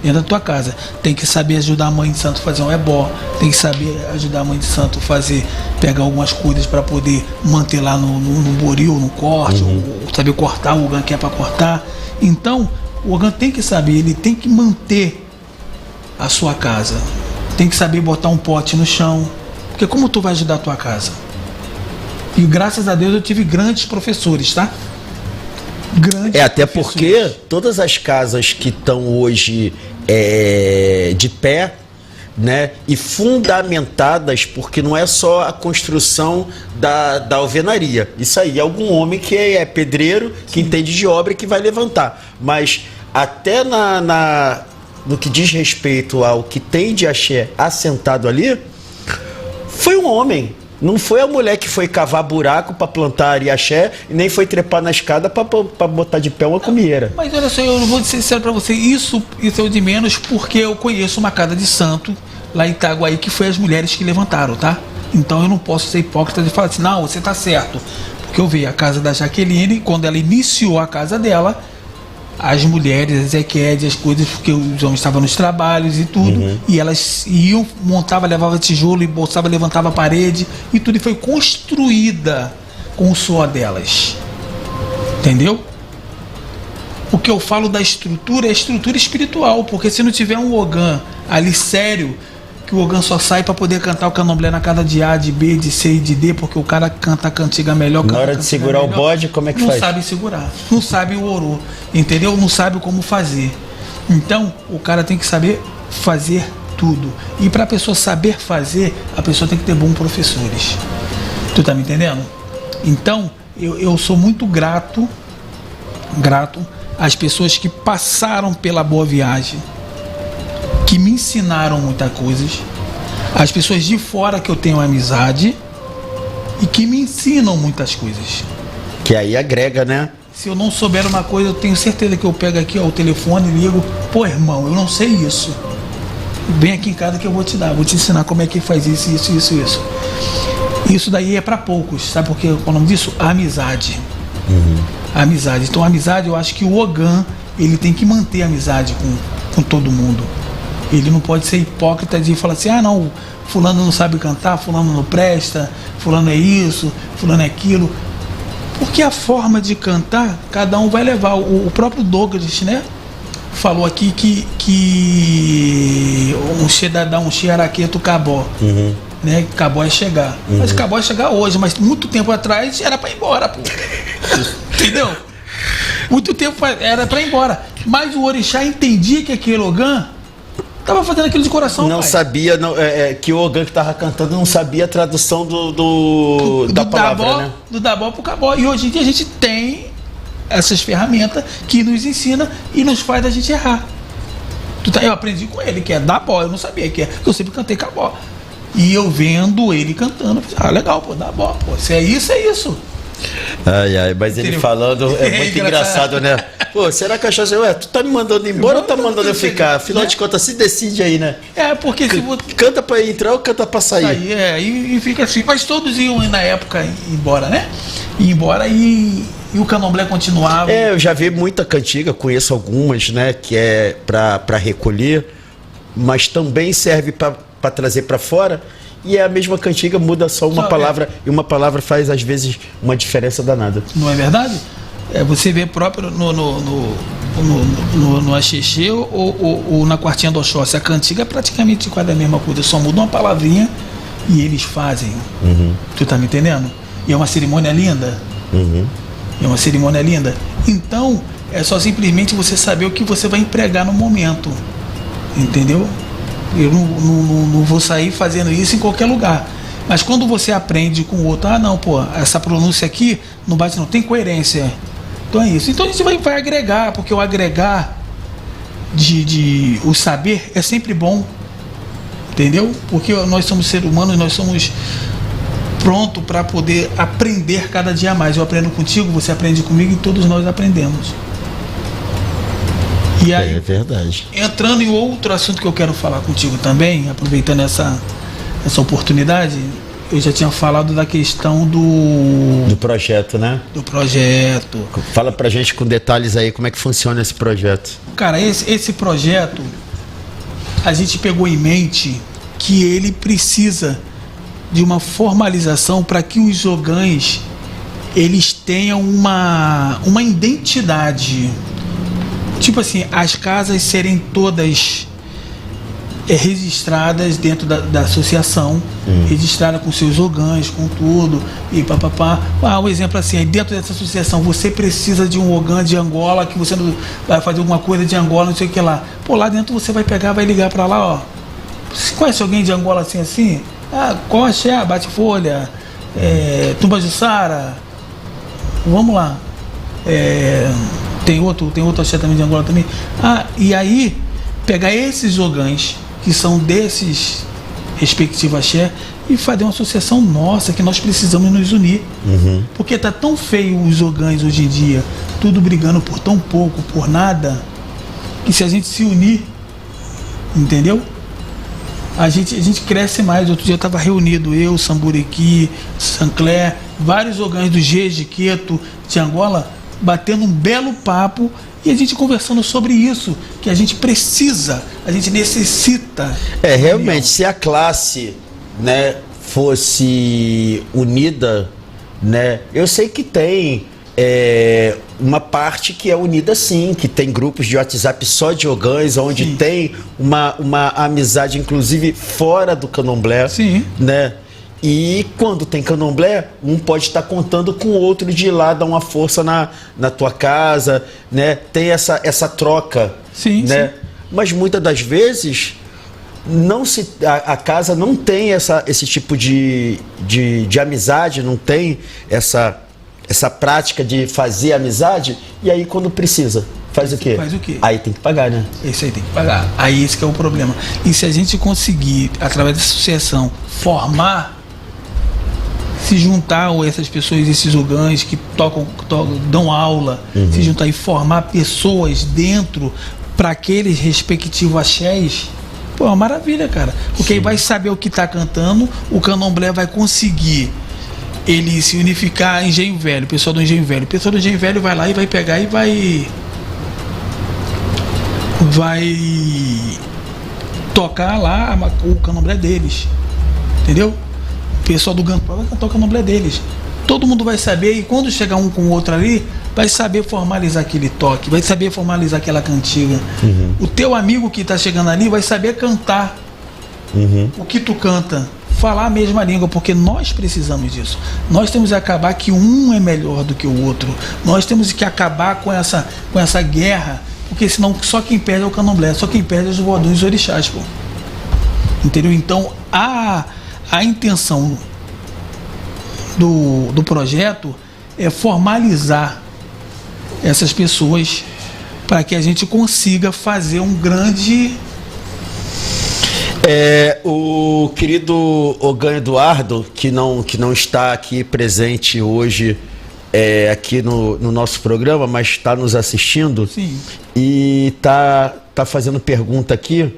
[SPEAKER 4] Dentro da tua casa. Tem que saber ajudar a mãe de santo a fazer um ebó, tem que saber ajudar a mãe de santo a pegar algumas coisas para poder manter lá no boril, no corte, ou saber cortar o Ogã que é para cortar. Então, o Ogã tem que saber, ele tem que manter a sua casa, tem que saber botar um pote no chão, porque como tu vai ajudar a tua casa? E graças a Deus eu tive grandes professores, tá? Grandes
[SPEAKER 3] até
[SPEAKER 4] professores.
[SPEAKER 3] porque todas as casas que estão hoje de pé, né, e fundamentadas, porque não é só a construção da alvenaria, isso aí é algum homem que é pedreiro, que entende de obra e que vai levantar, mas até no que diz respeito ao que tem de axé assentado ali, foi um homem. Não foi a mulher que foi cavar buraco para plantar ariaxé e nem foi trepar na escada para botar de pé uma comieira.
[SPEAKER 4] Mas olha só, eu não vou ser sincero para você, isso é o de menos, porque eu conheço uma casa de santo lá em Itaguaí que foi as mulheres que levantaram, tá? Então eu não posso ser hipócrita de falar assim, não, você tá certo. Porque eu vi a casa da Jaqueline, quando ela iniciou a casa dela, as mulheres, as Equed, as coisas, porque os homens estavam nos trabalhos e tudo, e elas iam, montava, levava tijolo e bolsava, levantava a parede e tudo, e foi construída com o suor delas. Entendeu? O que eu falo da estrutura é a estrutura espiritual, porque se não tiver um Ogã ali sério, que o Ogã só sai para poder cantar o candomblé na casa de A, de B, de C e de D, porque o cara canta a cantiga melhor.
[SPEAKER 3] Na hora de segurar melhor, o bode, como é que
[SPEAKER 4] não
[SPEAKER 3] faz?
[SPEAKER 4] Não sabe segurar, não sabe o orô, entendeu? Não sabe como fazer. Então, o cara tem que saber fazer tudo. E para a pessoa saber fazer, a pessoa tem que ter bons professores. Tu tá me entendendo? Então, eu sou muito grato às pessoas que passaram pela Boa Viagem, que me ensinaram muitas coisas, as pessoas de fora que eu tenho amizade e que me ensinam muitas coisas.
[SPEAKER 3] Que aí agrega, né?
[SPEAKER 4] Se eu não souber uma coisa, eu tenho certeza que eu pego aqui o telefone e ligo, pô, irmão, eu não sei isso. Vem aqui em casa que eu vou te dar, vou te ensinar como é que faz isso. Isso daí é para poucos, sabe por quê? O nome disso? Amizade. Amizade. Então, a amizade, eu acho que o Ogã, ele tem que manter a amizade com todo mundo. Ele não pode ser hipócrita de falar assim, ah não, fulano não sabe cantar, fulano não presta, fulano é isso, fulano é aquilo. Porque a forma de cantar, cada um vai levar. O próprio Douglas, né, falou aqui que um xedadá, um xiaraqueto cabó, né, cabó é chegar. Mas cabó é chegar hoje, mas muito tempo atrás era para ir embora, pô. Entendeu? Muito tempo era para ir embora. Mas o orixá entendia que aquele Ogã tava fazendo aquilo de coração,
[SPEAKER 3] não
[SPEAKER 4] pai.
[SPEAKER 3] Sabia que o Ogã que tava cantando não sabia a tradução da palavra,
[SPEAKER 4] dabó,
[SPEAKER 3] né?
[SPEAKER 4] Do dabó pro cabó. E hoje em dia a gente tem essas ferramentas que nos ensina e nos faz a gente errar. Eu aprendi com ele, que é dabó, eu não sabia que é, eu sempre cantei cabó. E eu vendo ele cantando, legal, pô, dabó, pô, se é isso.
[SPEAKER 3] Mas ele falando é muito engraçado, né? Pô, será que tu tá me mandando embora ou tá mandando eu ficar? Afinal, né, de contas, se decide aí, né?
[SPEAKER 4] Porque se
[SPEAKER 3] canta pra entrar ou canta pra sair?
[SPEAKER 4] E fica assim. Mas todos iam na época embora, né? Ia embora e o candomblé continuava.
[SPEAKER 3] Eu já vi muita cantiga, conheço algumas, né? Que é pra recolher, mas também serve pra trazer pra fora. E é a mesma cantiga, muda só uma palavra, e uma palavra faz, às vezes, uma diferença danada.
[SPEAKER 4] Não é verdade? Você vê próprio no Axixê ou na quartinha do Oxóssi. A cantiga é praticamente quase a mesma coisa, só muda uma palavrinha e eles fazem. Tu tá me entendendo? E é uma cerimônia linda. É uma cerimônia linda. Então, é só simplesmente você saber o que você vai empregar no momento. Entendeu? Eu não vou sair fazendo isso em qualquer lugar. Mas quando você aprende com o outro, não, pô, essa pronúncia aqui não bate, não. Tem coerência. Então é isso. Então a gente vai agregar, porque o agregar o saber é sempre bom, entendeu? Porque nós somos seres humanos, nós somos prontos para poder aprender cada dia mais. Eu aprendo contigo, você aprende comigo e todos nós aprendemos. E aí,
[SPEAKER 3] é verdade.
[SPEAKER 4] Entrando em outro assunto que eu quero falar contigo também, aproveitando essa oportunidade, eu já tinha falado da questão
[SPEAKER 3] do projeto, né?
[SPEAKER 4] Do projeto.
[SPEAKER 3] Fala pra gente com detalhes aí como é que funciona esse projeto.
[SPEAKER 4] Cara, esse projeto, a gente pegou em mente que ele precisa de uma formalização para que os Ogãs eles tenham uma identidade. Tipo assim, as casas serem todas registradas dentro da associação, registrada com seus Ogãs, com tudo, e papapá. Um exemplo assim, aí dentro dessa associação você precisa de um Ogã de Angola, que você vai fazer alguma coisa de Angola, não sei o que lá. Pô, lá dentro você vai pegar, vai ligar pra lá, ó. Você conhece alguém de Angola assim? Qual axé? Bate-folha, Tumbajuçara, vamos lá. Tem outro axé também de Angola também. E aí, pegar esses Ogãs que são desses respectivos axé e fazer uma associação nossa, que nós precisamos nos unir. Porque tá tão feio os Ogãs hoje em dia, tudo brigando por tão pouco, por nada, que se a gente se unir, entendeu? A gente cresce mais. Outro dia eu estava reunido, eu, Samburiqui, Sancler, vários Ogãs do Geis, de Queto, de Angola, batendo um belo papo e a gente conversando sobre isso, que a gente precisa, a gente necessita.
[SPEAKER 3] Realmente, se a classe, né, fosse unida, né, eu sei que tem uma parte que é unida sim, que tem grupos de WhatsApp só de Ogãs, onde sim, tem uma amizade, inclusive fora do candomblé,
[SPEAKER 4] sim,
[SPEAKER 3] né? E quando tem candomblé, um pode estar contando com o outro de ir lá dar uma força na tua casa, né? Tem essa troca,
[SPEAKER 4] sim,
[SPEAKER 3] né?
[SPEAKER 4] Sim.
[SPEAKER 3] Mas muitas das vezes a casa não tem esse tipo de amizade, não tem essa prática de fazer amizade, e aí quando precisa, faz o quê?
[SPEAKER 4] Faz o quê?
[SPEAKER 3] Aí tem que pagar, né?
[SPEAKER 4] Esse aí tem que pagar. Aí esse que é o problema. E se a gente conseguir, através dessa associação, se juntar a essas pessoas, esses Ogãs que dão aula, se juntar e formar pessoas dentro para aqueles respectivos axés, pô, é uma maravilha, cara. Porque aí vai saber o que está cantando, o candomblé vai conseguir ele se unificar em Engenho Velho, o pessoal do Engenho Velho. O pessoal do Engenho Velho vai lá e vai pegar e vai tocar lá o candomblé deles, entendeu? O pessoal do Gampão vai cantar o candomblé deles. Todo mundo vai saber, e quando chegar um com o outro ali, vai saber formalizar aquele toque, vai saber formalizar aquela cantiga. O teu amigo que está chegando ali vai saber cantar o que tu canta, falar a mesma língua, porque nós precisamos disso. Nós temos que acabar que um é melhor do que o outro. Nós temos que acabar com essa guerra, porque senão só quem perde é o candomblé, só quem perde é os voadores e os orixás, pô. Entendeu? Então a intenção do projeto é formalizar essas pessoas para que a gente consiga fazer um grande...
[SPEAKER 3] O querido Ogã Eduardo, que não está aqui presente hoje aqui no nosso programa, mas está nos assistindo.
[SPEAKER 4] Sim.
[SPEAKER 3] E tá fazendo pergunta aqui.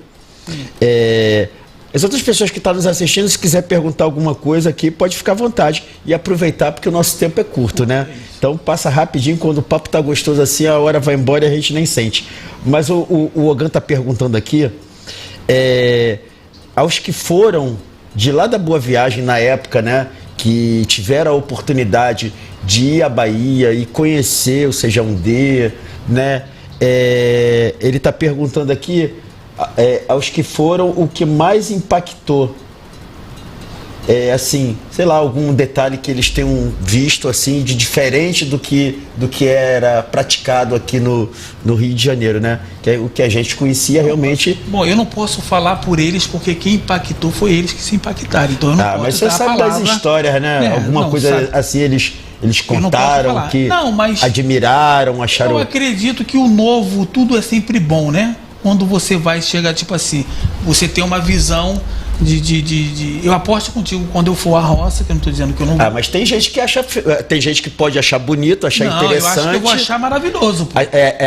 [SPEAKER 3] As outras pessoas que estão nos assistindo, se quiser perguntar alguma coisa aqui, pode ficar à vontade e aproveitar, porque o nosso tempo é curto, né? Então passa rapidinho, quando o papo tá gostoso assim, a hora vai embora e a gente nem sente. Mas o Ogã tá perguntando aqui, aos que foram de lá da Boa Viagem na época, né, que tiveram a oportunidade de ir à Bahia e conhecer o Sejão-D, né, ele tá perguntando aqui, aos que foram, o que mais impactou, assim, sei lá, algum detalhe que eles tenham visto assim de diferente do que era praticado aqui no Rio de Janeiro, né? Que é o que a gente conhecia realmente.
[SPEAKER 4] Bom, eu não posso falar por eles, porque quem impactou foi eles que se impactaram. Então eu não posso
[SPEAKER 3] mas você sabe das histórias, né? Alguma coisa sabe. Assim, eles eles contaram que admiraram, acharam...
[SPEAKER 4] Eu acredito que o novo, tudo é sempre bom, né? Quando você vai chegar, tipo assim, você tem uma visão eu aposto contigo quando eu for à roça, que eu não estou dizendo que eu não vou.
[SPEAKER 3] Mas tem gente que acha, tem gente que pode achar bonito, achar interessante.
[SPEAKER 4] Eu acho que eu vou achar maravilhoso. Pô.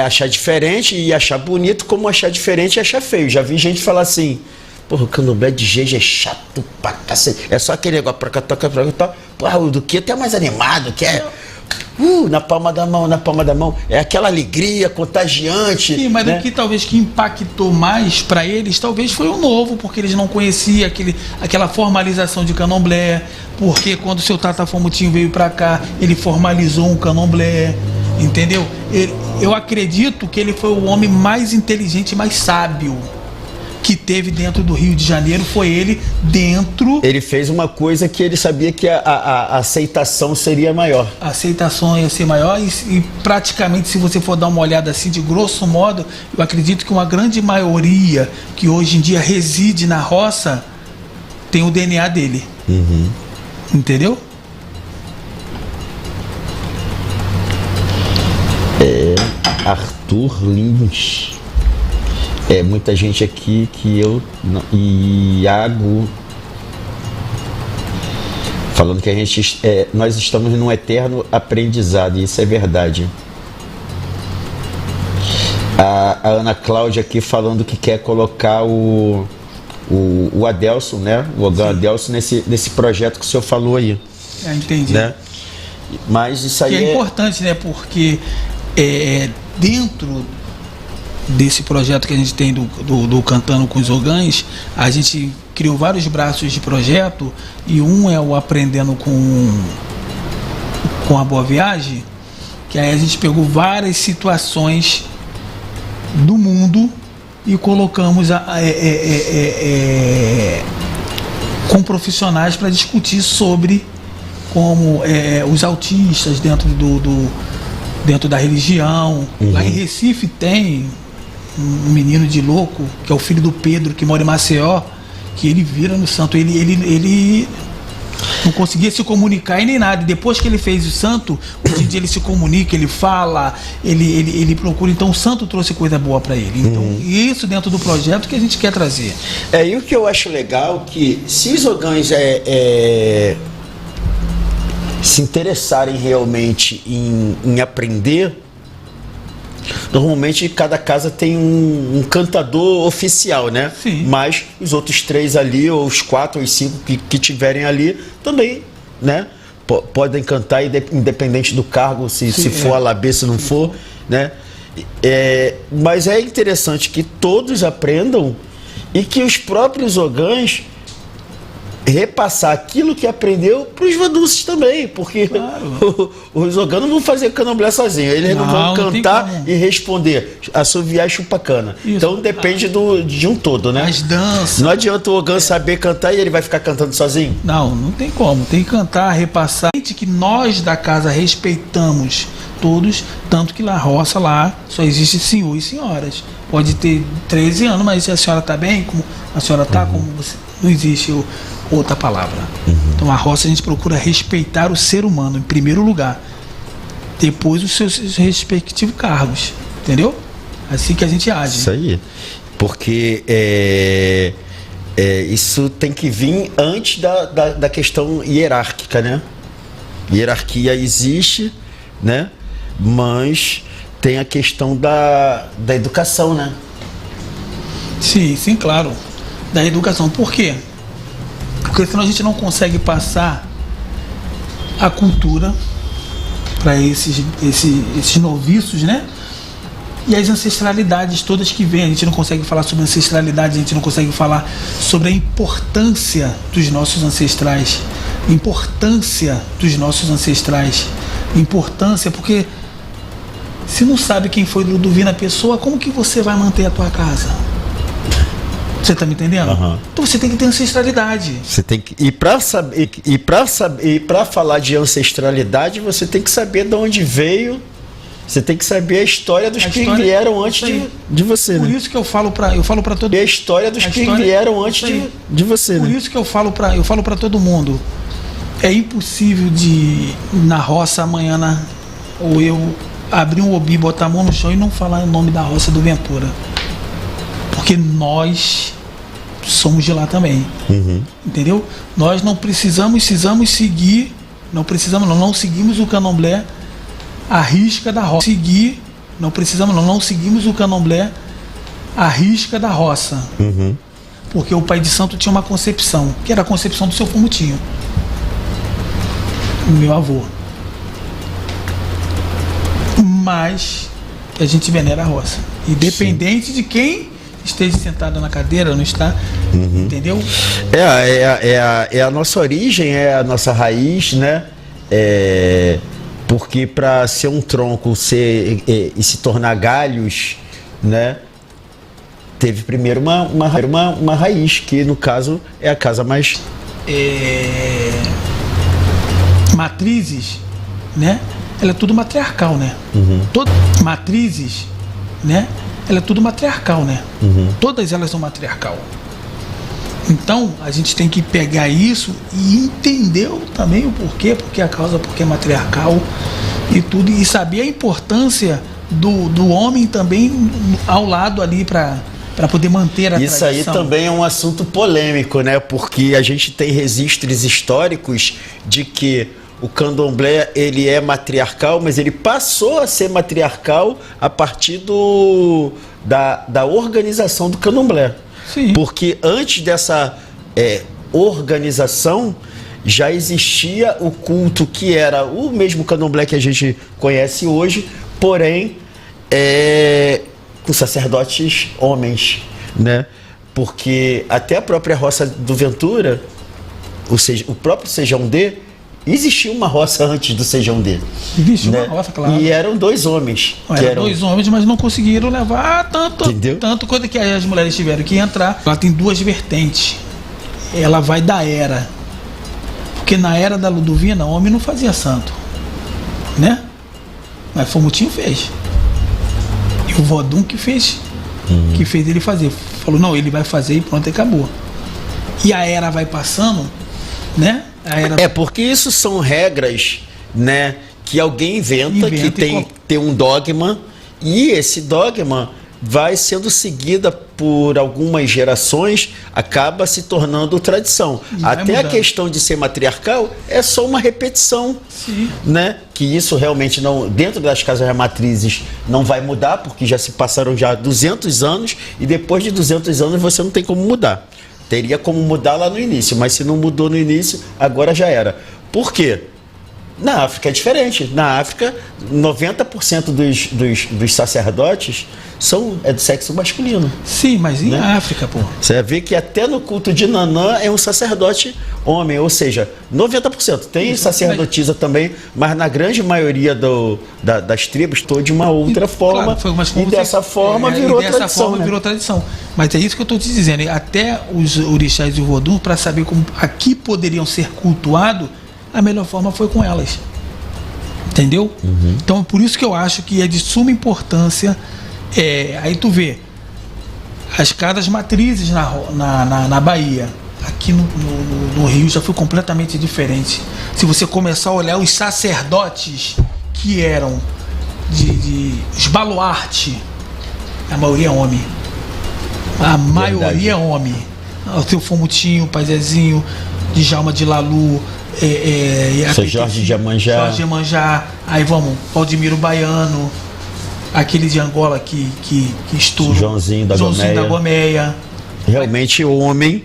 [SPEAKER 3] Achar diferente e achar bonito, como achar diferente e achar feio. Já vi gente falar assim, porra, o candomblé de Jeje é chato pra cacete. É só aquele negócio pra cá, porra, o do que até mais animado, que é... na palma da mão, é aquela alegria contagiante.
[SPEAKER 4] Sim, mas
[SPEAKER 3] né?
[SPEAKER 4] O que talvez que impactou mais para eles, talvez foi o novo, porque eles não conheciam aquela formalização de candomblé, porque quando o seu Tatafomutinho veio para cá, ele formalizou um candomblé, entendeu? Eu acredito que ele foi o homem mais inteligente, mais sábio que teve dentro do Rio de Janeiro, foi ele dentro...
[SPEAKER 3] Ele fez uma coisa que ele sabia que a aceitação seria maior.
[SPEAKER 4] A aceitação ia ser maior e praticamente, se você for dar uma olhada assim, de grosso modo, eu acredito que uma grande maioria que hoje em dia reside na roça tem o DNA dele.
[SPEAKER 3] Uhum.
[SPEAKER 4] Entendeu?
[SPEAKER 3] Arthur Lins. Muita gente aqui que eu... Iago... Falando que nós estamos num eterno aprendizado, e isso é verdade. A Ana Cláudia aqui falando que quer colocar o Adelson, né? O Ogã Adelson nesse projeto que o senhor falou aí.
[SPEAKER 4] Entendi.
[SPEAKER 3] Né? Mas isso aí
[SPEAKER 4] é importante, né? Porque dentro desse projeto que a gente tem do Cantando com os Ogãs, a gente criou vários braços de projeto, e um é o Aprendendo com a Boa Viagem, que aí a gente pegou várias situações do mundo e colocamos com profissionais para discutir sobre como os autistas dentro da religião. Uhum. Lá em Recife tem um menino de louco, que é o filho do Pedro, que mora em Maceió, que ele vira no santo, ele não conseguia se comunicar e nem nada. E depois que ele fez o santo, hoje em dia ele se comunica, ele fala, ele procura. Então o santo trouxe coisa boa para ele. Então, isso dentro do projeto que a gente quer trazer.
[SPEAKER 3] E o que eu acho legal, que se os Ogãs se interessarem realmente em aprender, normalmente cada casa tem um cantador oficial, né?
[SPEAKER 4] Sim.
[SPEAKER 3] Mas os outros 3 ali, ou os 4 ou os 5 que tiverem ali, também, né? Podem cantar independente do cargo, se for alabê, se não for, né? Mas é interessante que todos aprendam e que os próprios Ogãs repassar aquilo que aprendeu para os vaduzes também, porque os Ogãs não vão fazer candomblé sozinho, eles não vão cantar e responder, assoviar e chupar cana. Isso. Então depende de um todo, né?
[SPEAKER 4] As danças.
[SPEAKER 3] Não adianta o Ogã saber cantar e ele vai ficar cantando sozinho?
[SPEAKER 4] Não tem como, tem que cantar, repassar. Que nós da casa respeitamos todos, tanto que na roça lá só existe senhor e senhoras. Pode ter 13 anos, mas se a senhora está bem, como a senhora está, como você, não existe outra palavra. Então a roça a gente procura respeitar o ser humano em primeiro lugar, depois os seus respectivos cargos, entendeu? Assim que a gente age.
[SPEAKER 3] Isso aí, porque isso tem que vir antes da questão hierárquica, né? Hierarquia existe, né? Mas tem a questão da educação, né?
[SPEAKER 4] Sim, claro, da educação. Por quê? Porque senão a gente não consegue passar a cultura para esses noviços, né? E as ancestralidades todas que vêm. A gente não consegue falar sobre ancestralidade, a gente não consegue falar sobre a importância dos nossos ancestrais. Importância, porque se não sabe quem foi Ludovina Pessoa, como que você vai manter a tua casa? Você tá me entendendo? Então você tem que ter ancestralidade.
[SPEAKER 3] Você tem que para falar de ancestralidade, você tem que saber de onde veio. Você tem que saber a história dos que vieram antes de você.
[SPEAKER 4] Por isso que eu falo para todo mundo.
[SPEAKER 3] E a história dos que vieram antes de você.
[SPEAKER 4] Por isso que eu falo para todo mundo. É impossível de, na roça amanhã, ou eu abrir um obi, botar a mão no chão e não falar o nome da roça do Ventura. Porque nós somos de lá também. Entendeu? Nós não precisamos seguir, não seguimos o candomblé à risca da roça. Não seguimos o candomblé à risca da roça. Porque o pai de santo tinha uma concepção, que era a concepção do seu Fumutinho, o meu avô. Mas a gente venera a roça, independente de quem esteja sentado na cadeira, não está, entendeu?
[SPEAKER 3] É a nossa origem, é a nossa raiz, né? Porque para ser um tronco e se tornar galhos, né? Teve primeiro uma raiz, que no caso é a casa mais...
[SPEAKER 4] Matrizes, né? Ela é tudo matriarcal, né? Matrizes, né? Ela é tudo matriarcal, né? Todas elas são matriarcal. Então, a gente tem que pegar isso e entender também o porquê, porque a causa, porque é matriarcal e tudo, e saber a importância do homem também ao lado ali para poder manter a
[SPEAKER 3] Isso
[SPEAKER 4] tradição.
[SPEAKER 3] aí também é um assunto polêmico, né? Porque a gente tem registros históricos de que o candomblé, ele é matriarcal, mas ele passou a ser matriarcal a partir da organização do candomblé.
[SPEAKER 4] Sim.
[SPEAKER 3] Porque antes dessa organização já existia o culto que era o mesmo candomblé que a gente conhece hoje, porém com sacerdotes homens, né? Porque até a própria roça do Ventura, ou seja, o próprio Sejão D, existia uma roça antes do Sejão D.
[SPEAKER 4] Existe,
[SPEAKER 3] né?
[SPEAKER 4] uma roça, claro.
[SPEAKER 3] E eram 2 homens.
[SPEAKER 4] Eram 2 homens, mas não conseguiram levar
[SPEAKER 3] Entendeu?
[SPEAKER 4] tanto coisa que as mulheres tiveram que entrar. Ela tem 2 vertentes. Ela vai da era. Porque na era da Ludovina, o homem não fazia santo, né? Mas Fumutinho fez. E o Vodun que fez ele fazer. Falou, não, ele vai fazer e pronto, acabou. E a era vai passando, né?
[SPEAKER 3] Porque isso são regras, né, que alguém inventa que tem um dogma, e esse dogma vai sendo seguida por algumas gerações, acaba se tornando tradição. Até a questão de ser matriarcal é só uma repetição.
[SPEAKER 4] Sim.
[SPEAKER 3] Né? Que isso realmente não, dentro das casas matrizes, não vai mudar, porque já se passaram já 200 anos, e depois de 200 anos você não tem como mudar. Teria como mudar lá no início, mas se não mudou no início, agora já era. Por quê? Na África é diferente. Na África, 90% dos sacerdotes é do sexo masculino.
[SPEAKER 4] Sim, mas em África, pô.
[SPEAKER 3] Você vai ver que até no culto de Nanã é um sacerdote homem, ou seja, 90%. Tem sacerdotisa também, mas na grande maioria das tribos, estou de uma outra forma. Claro, e dessa forma virou tradição.
[SPEAKER 4] Virou tradição. Mas é isso que eu estou te dizendo. Até os orixás e o Vodun, para saber como aqui poderiam ser cultuados, a melhor forma foi com elas. Entendeu? Então, por isso que eu acho que é de suma importância. Aí tu as casas matrizes na Bahia. Aqui no Rio já foi completamente diferente. Se você começar a olhar os sacerdotes que eram os baluarte, a maioria é homem. A maioria é homem. O seu Fumutinho, o Pai Zezinho, Djalma de Lalu,
[SPEAKER 3] São Jorge de
[SPEAKER 4] Iemanjá, aí vamos, Valdemiro Baiano, aquele de Angola que estourou,
[SPEAKER 3] Joãozinho da
[SPEAKER 4] Gomeia.
[SPEAKER 3] Realmente o homem,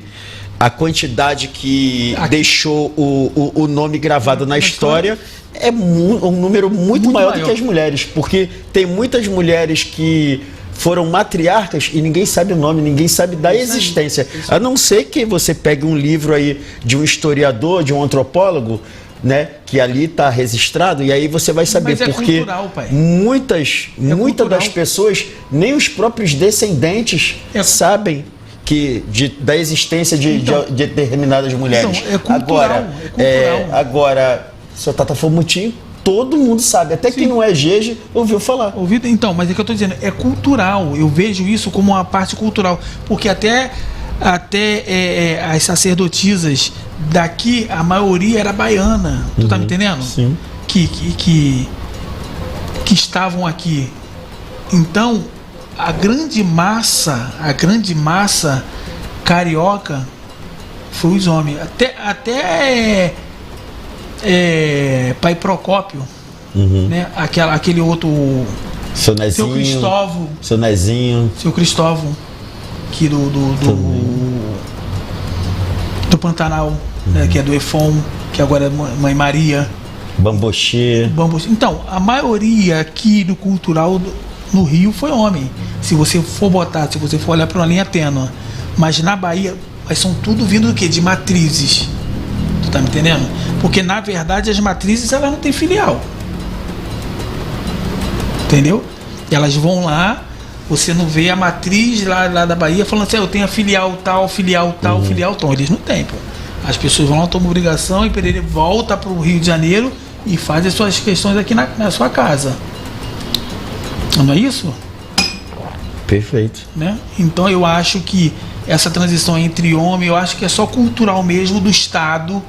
[SPEAKER 3] a quantidade que deixou o nome gravado na história é um número muito maior do que as mulheres, porque tem muitas mulheres que foram matriarcas e ninguém sabe o nome, ninguém sabe da existência. A não ser que você pegue um livro aí de um historiador, de um antropólogo, né, que ali está registrado, e aí você vai saber.
[SPEAKER 4] Mas
[SPEAKER 3] porque
[SPEAKER 4] cultural, pai.
[SPEAKER 3] muitas das pessoas, nem os próprios descendentes sabem da existência de determinadas mulheres.
[SPEAKER 4] Então, é cultural.
[SPEAKER 3] Agora, seu Tata Fumutinho, todo mundo sabe, até quem não é jeje ouviu falar.
[SPEAKER 4] Então, mas é que eu estou dizendo, é cultural. Eu vejo isso como uma parte cultural, porque até as sacerdotisas daqui a maioria era baiana. Tu tá me entendendo?
[SPEAKER 3] Sim.
[SPEAKER 4] Que estavam aqui. Então, a grande massa carioca foi os homens. Até Pai Procópio, né? Aquele outro...
[SPEAKER 3] Seu Nezinho.
[SPEAKER 4] Seu Cristóvão.
[SPEAKER 3] Seu Nezinho.
[SPEAKER 4] Seu Cristóvão, que do Pantanal, né? Que é do Efon, que agora é Mãe Maria.
[SPEAKER 3] Bambochê.
[SPEAKER 4] Então, a maioria aqui do cultural no Rio foi homem. Se você for olhar para uma linha tênue. Mas na Bahia, são tudo vindo do quê? De matrizes. Tu tá me entendendo? Porque na verdade as matrizes elas não têm filial. Entendeu? Elas vão lá, você não vê a matriz lá da Bahia falando assim, eu tenho a filial tal, filial tal. Eles não têm, pô. As pessoas vão lá, tomam obrigação e Pereira volta para o Rio de Janeiro e faz as suas questões aqui na sua casa. Não é isso?
[SPEAKER 3] Perfeito.
[SPEAKER 4] Né? Então eu acho que essa transição entre homem, eu acho que é só cultural mesmo do Estado,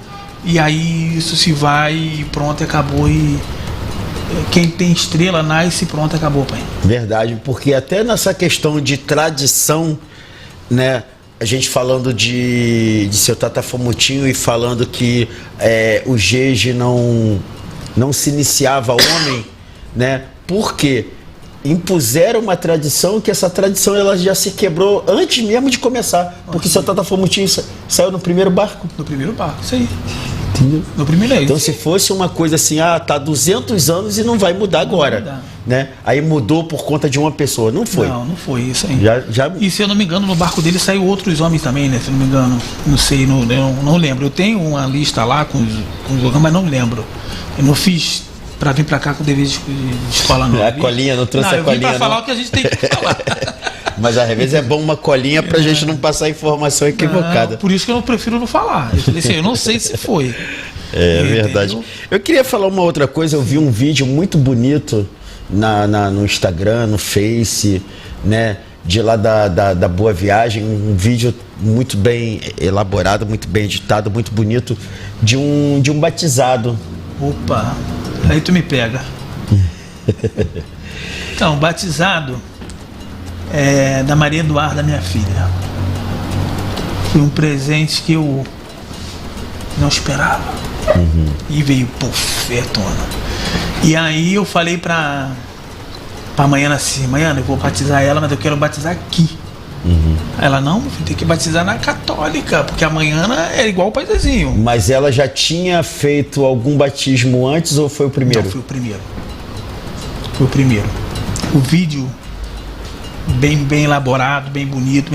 [SPEAKER 4] e aí isso se vai e pronto, acabou, e quem tem estrela nasce, pronto, acabou, pai.
[SPEAKER 3] Verdade, porque até nessa questão de tradição, né, a gente falando de seu Tatafomutinho e falando que o Jeje não se iniciava homem, né, porque impuseram uma tradição que essa tradição ela já se quebrou antes mesmo de começar, porque seu Tatafomutinho saiu no primeiro barco.
[SPEAKER 4] No primeiro barco, isso aí.
[SPEAKER 3] Entendeu?
[SPEAKER 4] No primeiro.
[SPEAKER 3] Então se fosse uma coisa assim, tá 200 anos e não vai mudar agora,
[SPEAKER 4] mudar.
[SPEAKER 3] Né? Aí mudou por conta de uma pessoa, não foi?
[SPEAKER 4] Não foi isso aí.
[SPEAKER 3] Já...
[SPEAKER 4] E se eu não me engano, no barco dele saiu outros homens também, né? Se eu não me engano, não sei, eu não lembro. Eu tenho uma lista lá com os homens, mas não lembro. Eu não fiz pra vir pra cá com o dever de escola, não.
[SPEAKER 3] A colinha, não trouxe a colinha,
[SPEAKER 4] eu vim pra falar o que a gente tem que falar.
[SPEAKER 3] Mas às vezes é bom uma colinha pra gente não passar informação equivocada.
[SPEAKER 4] Não, por isso que eu prefiro não falar. Eu falei assim, eu não sei se foi.
[SPEAKER 3] É verdade. Eu queria falar uma outra coisa. Eu vi um vídeo muito bonito no Instagram, no Face, né? De lá da Boa Viagem. Um vídeo muito bem elaborado, muito bem editado, muito bonito. De um batizado.
[SPEAKER 4] Opa, aí tu me pega. Então, batizado da Maria Eduarda, minha filha. Foi um presente que eu não esperava. E veio, tona. E aí eu falei pra Maiana assim, Maiana, eu vou batizar ela, mas eu quero batizar aqui. Ela, não, tem que batizar na católica, porque a Maiana é igual o paizinho.
[SPEAKER 3] Mas ela já tinha feito algum batismo antes ou foi o primeiro?
[SPEAKER 4] Não, foi o primeiro. Foi o primeiro. O vídeo bem elaborado, bem bonito,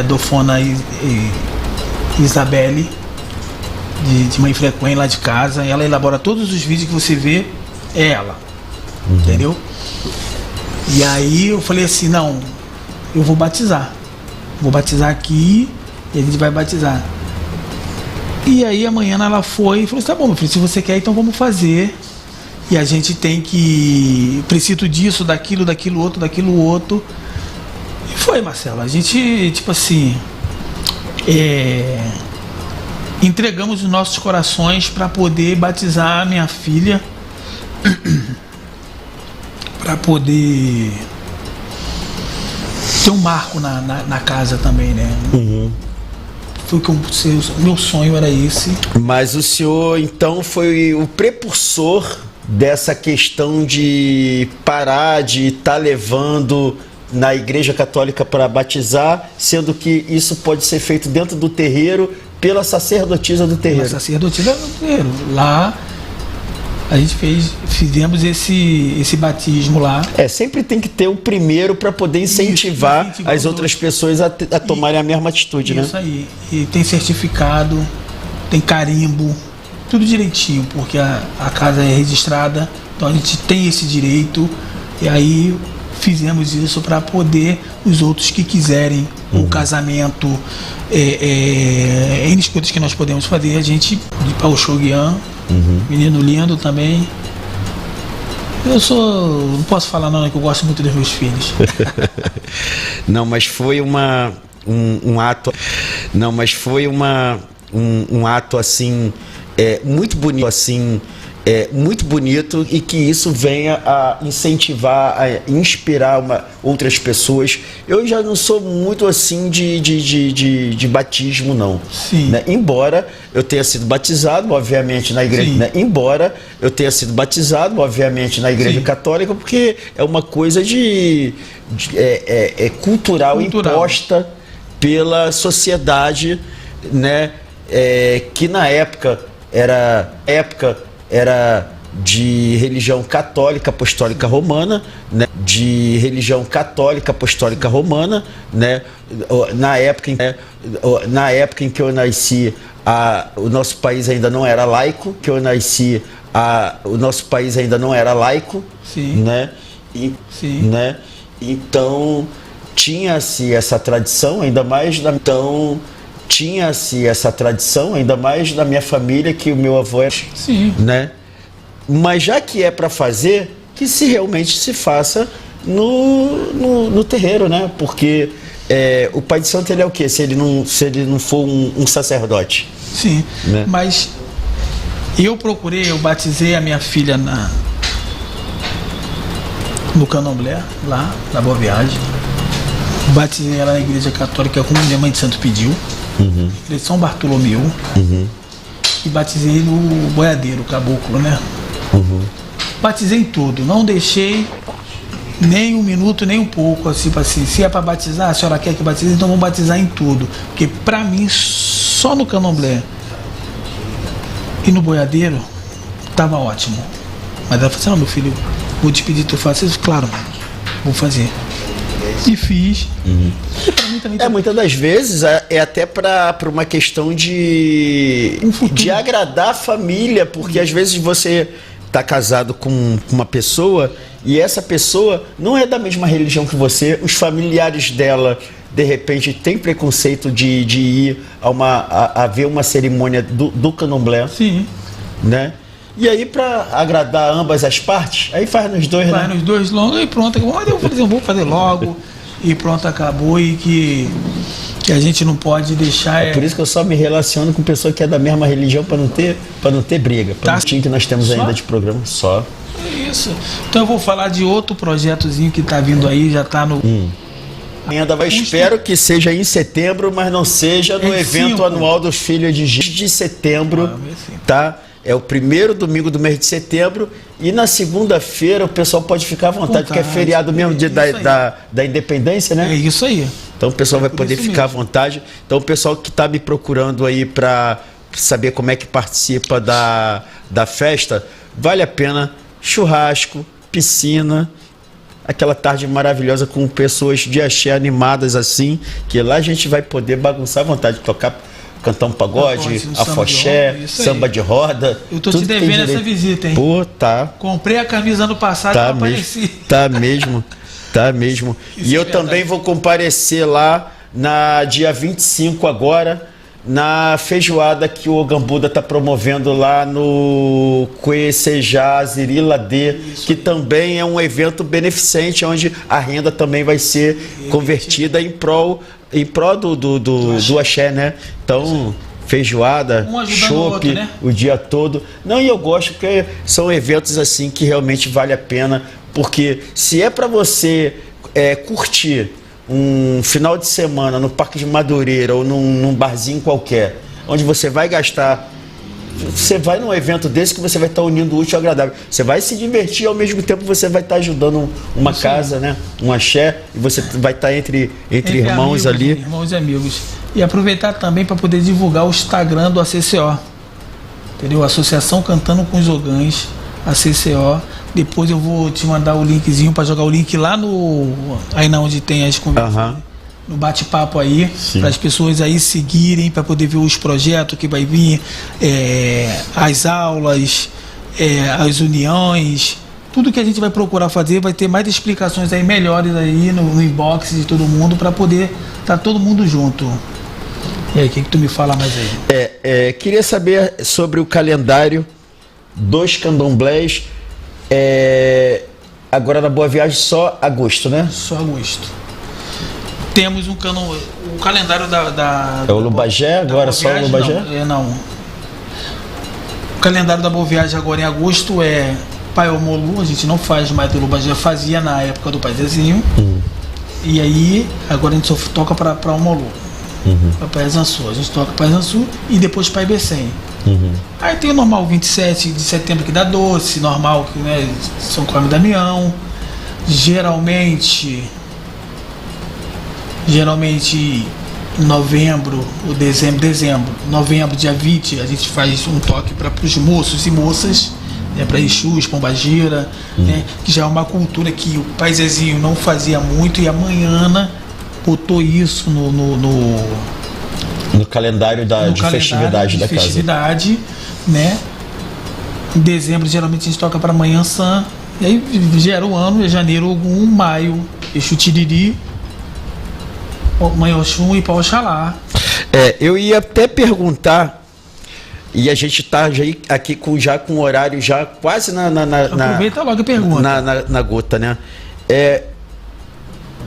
[SPEAKER 4] Dofona Isabelle, de Mãe Frequente lá de casa. Ela elabora todos os vídeos que você vê, é ela. Entendeu? E aí eu falei assim, não, eu vou batizar. Vou batizar aqui e a gente vai batizar. E aí amanhã ela foi e falou assim, tá bom, meu filho, se você quer, então vamos fazer. E a gente tem que... Preciso disso, daquilo outro. E foi, Marcelo. A gente, tipo assim... entregamos os nossos corações para poder batizar a minha filha, para poder ter um marco na casa também, né? Foi que meu sonho era esse.
[SPEAKER 3] Mas o senhor então foi o precursor dessa questão de parar de estar levando na Igreja Católica para batizar, sendo que isso pode ser feito dentro do terreiro pela sacerdotisa do terreiro.
[SPEAKER 4] Pela sacerdotisa do terreiro. Lá a gente fizemos esse batismo lá.
[SPEAKER 3] Sempre tem que ter o primeiro para poder incentivar as outras pessoas a tomarem a mesma atitude, né?
[SPEAKER 4] Isso aí. E tem certificado, tem carimbo, tudo direitinho, porque a casa é registrada, então a gente tem esse direito. E aí fizemos isso para poder os outros que quiserem o casamento, N coisas que nós podemos fazer, a gente de Pau Shoguian, menino lindo também. Não posso falar não, é que eu gosto muito dos meus filhos.
[SPEAKER 3] Não, mas foi um ato. Não, mas foi um ato assim muito bonito, muito bonito, e que isso venha a incentivar, a inspirar outras pessoas. Eu já não sou muito assim de batismo, não.
[SPEAKER 4] Sim.
[SPEAKER 3] Né? Embora eu tenha sido batizado, obviamente, na igreja. Né? Embora eu tenha sido batizado, obviamente, na igreja católica, porque é uma coisa cultural imposta pela sociedade, né? Que na época era de religião católica apostólica romana, né? De religião católica apostólica romana, né? Na época em que eu nasci, o nosso país ainda não era laico, o nosso país ainda não era laico, né? Né? Então tinha-se essa tradição, ainda mais da minha família, que o meu avô é, né? Mas já que é para fazer, que se realmente se faça no terreiro, né? Porque o pai de santo, ele é o quê? Se ele não for um sacerdote.
[SPEAKER 4] Sim,
[SPEAKER 3] né?
[SPEAKER 4] Mas eu batizei a minha filha no Candomblé, lá na Boa Viagem. Batizei ela na igreja católica como minha mãe de santo pediu. De São Bartolomeu. E batizei no boiadeiro, caboclo, né? Batizei em tudo, não deixei nem um minuto, nem um pouco, assim, se é para batizar, a senhora quer que batize, então vamos batizar em tudo, porque para mim, só no Candomblé e no boiadeiro tava ótimo. Mas ela falou assim: não, meu filho, vou te pedir, tu faça isso? Claro, mãe, vou fazer. E fiz. E pra mim também
[SPEAKER 3] muitas das vezes é até para uma questão de agradar a família, porque às vezes você está casado com uma pessoa e essa pessoa não é da mesma religião que você, os familiares dela de repente têm preconceito de ir a ver uma cerimônia do Candomblé. Né? E aí, para agradar ambas as partes, aí faz nos dois,
[SPEAKER 4] faz nos dois logo e pronto. Mas eu falei assim, vou fazer logo e pronto, acabou. E que a gente não pode deixar...
[SPEAKER 3] É por isso que eu só me relaciono com pessoa que é da mesma religião, para não ter briga. Para que nós temos ainda de programa só.
[SPEAKER 4] Isso. Então eu vou falar de outro projetozinho que está vindo aí, já está no...
[SPEAKER 3] Espero que seja em setembro, mas não seja no evento anual dos Filhos de setembro, tá? É o primeiro domingo do mês de setembro, e na segunda-feira o pessoal pode ficar à vontade, porque é feriado mesmo da independência, né?
[SPEAKER 4] É isso aí.
[SPEAKER 3] Então o pessoal vai poder ficar à vontade. Então o pessoal que está me procurando aí para saber como é que participa da festa, vale a pena. Churrasco, piscina, aquela tarde maravilhosa com pessoas de axé animadas assim, que lá a gente vai poder bagunçar à vontade, cantar um pagode, afoxé, samba de roda.
[SPEAKER 4] Eu tô te devendo essa visita, hein?
[SPEAKER 3] Pô, tá.
[SPEAKER 4] Comprei a camisa ano passado e não apareci.
[SPEAKER 3] Tá mesmo. E eu também vou comparecer lá dia 25 agora, na feijoada que o Ogambuda está promovendo lá no Cuecejá Ziriladê, que também é um evento beneficente, onde a renda também vai ser convertida em prol do axé, né? Então, feijoada, chopp, né? O dia todo. Não, e eu gosto porque são eventos assim que realmente vale a pena, porque se é para você curtir um final de semana no Parque de Madureira ou num barzinho qualquer, onde você vai gastar, você vai num evento desse que você vai estar unindo o útil ao agradável. Você vai se divertir e ao mesmo tempo você vai estar ajudando uma casa, né? Um axé, e você vai estar entre irmãos amigos, ali.
[SPEAKER 4] Irmãos e amigos. E aproveitar também para poder divulgar o Instagram do ACCO. Entendeu? Associação Cantando com os Ogães, ACCO. Depois eu vou te mandar o linkzinho para jogar o link lá aí na onde tem as conversas. No bate-papo aí, para as pessoas aí seguirem, para poder ver os projetos que vai vir, as aulas, as uniões, tudo que a gente vai procurar fazer, vai ter mais explicações aí melhores aí no inbox de todo mundo, para poder estar todo mundo junto. E aí, o que tu me fala mais aí?
[SPEAKER 3] Queria saber sobre o calendário dos candomblés. Agora na Boa Viagem só agosto, né?
[SPEAKER 4] Só agosto. Temos o calendário da
[SPEAKER 3] É o Lubagé agora, só o Lubagé?
[SPEAKER 4] Não. O calendário da Boa Viagem agora em agosto é Pai Omolu, a gente não faz mais do Lubagé, fazia na época do Pai Zezinho. E aí, agora a gente só toca para Omolu. Para Pai Zansu. A gente toca Pai Zansu e depois Pai Becém. Aí tem o normal 27 de setembro que dá doce, normal que, né, São Carlos e Damião. Geralmente novembro ou novembro, dia 20, a gente faz um toque para os moços e moças, né, para Exus, Pombagira, né, que já é uma cultura que o Pai Zezinho não fazia muito e a Manhana botou isso no
[SPEAKER 3] calendário de festividade da casa.
[SPEAKER 4] Né? Em dezembro, geralmente a gente toca para Manhã San. E aí gera o ano, é janeiro, Ogum, maio, Exu Tiriri, Mãe Oxum e Pau Oxalá.
[SPEAKER 3] Eu ia até perguntar, e a gente está aqui já com o horário já quase
[SPEAKER 4] aproveita logo a pergunta.
[SPEAKER 3] Na gota, né?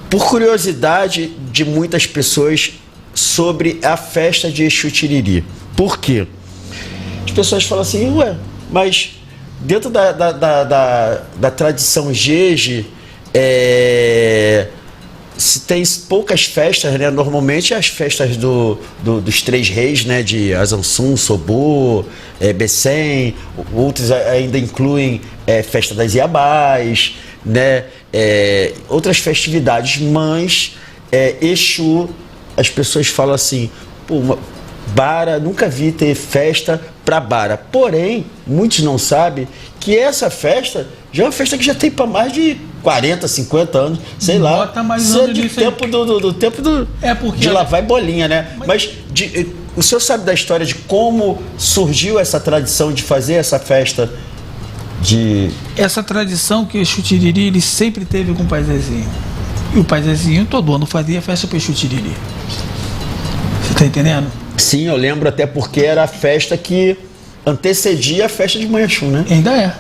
[SPEAKER 3] Por curiosidade de muitas pessoas sobre a festa de Exu Tiriri. Por quê? As pessoas falam assim, mas dentro da tradição Jeje, se tem poucas festas, né? Normalmente as festas dos três reis, né? De Azansun, Sobu, Becém, outros ainda incluem festa das Iabás, né? Outras festividades, mas Exu, as pessoas falam assim, Bara, nunca vi ter festa para Bara. Porém, muitos não sabem que essa festa já é uma festa que já tem para mais de 40, 50 anos, sei lá.
[SPEAKER 4] Bota mais
[SPEAKER 3] isso é de tempo do tempo de lavar bolinha, né? Mas o senhor sabe da história de como surgiu essa tradição de fazer essa festa?
[SPEAKER 4] Essa tradição que o Exu Tiriri, ele sempre teve com o Pai Zezinho. E o Pai Zezinho todo ano fazia festa para o Exu Tiriri. Você tá entendendo?
[SPEAKER 3] Sim, eu lembro, até porque era a festa que antecedia a festa de Manhã-Xum, né?
[SPEAKER 4] Ainda é.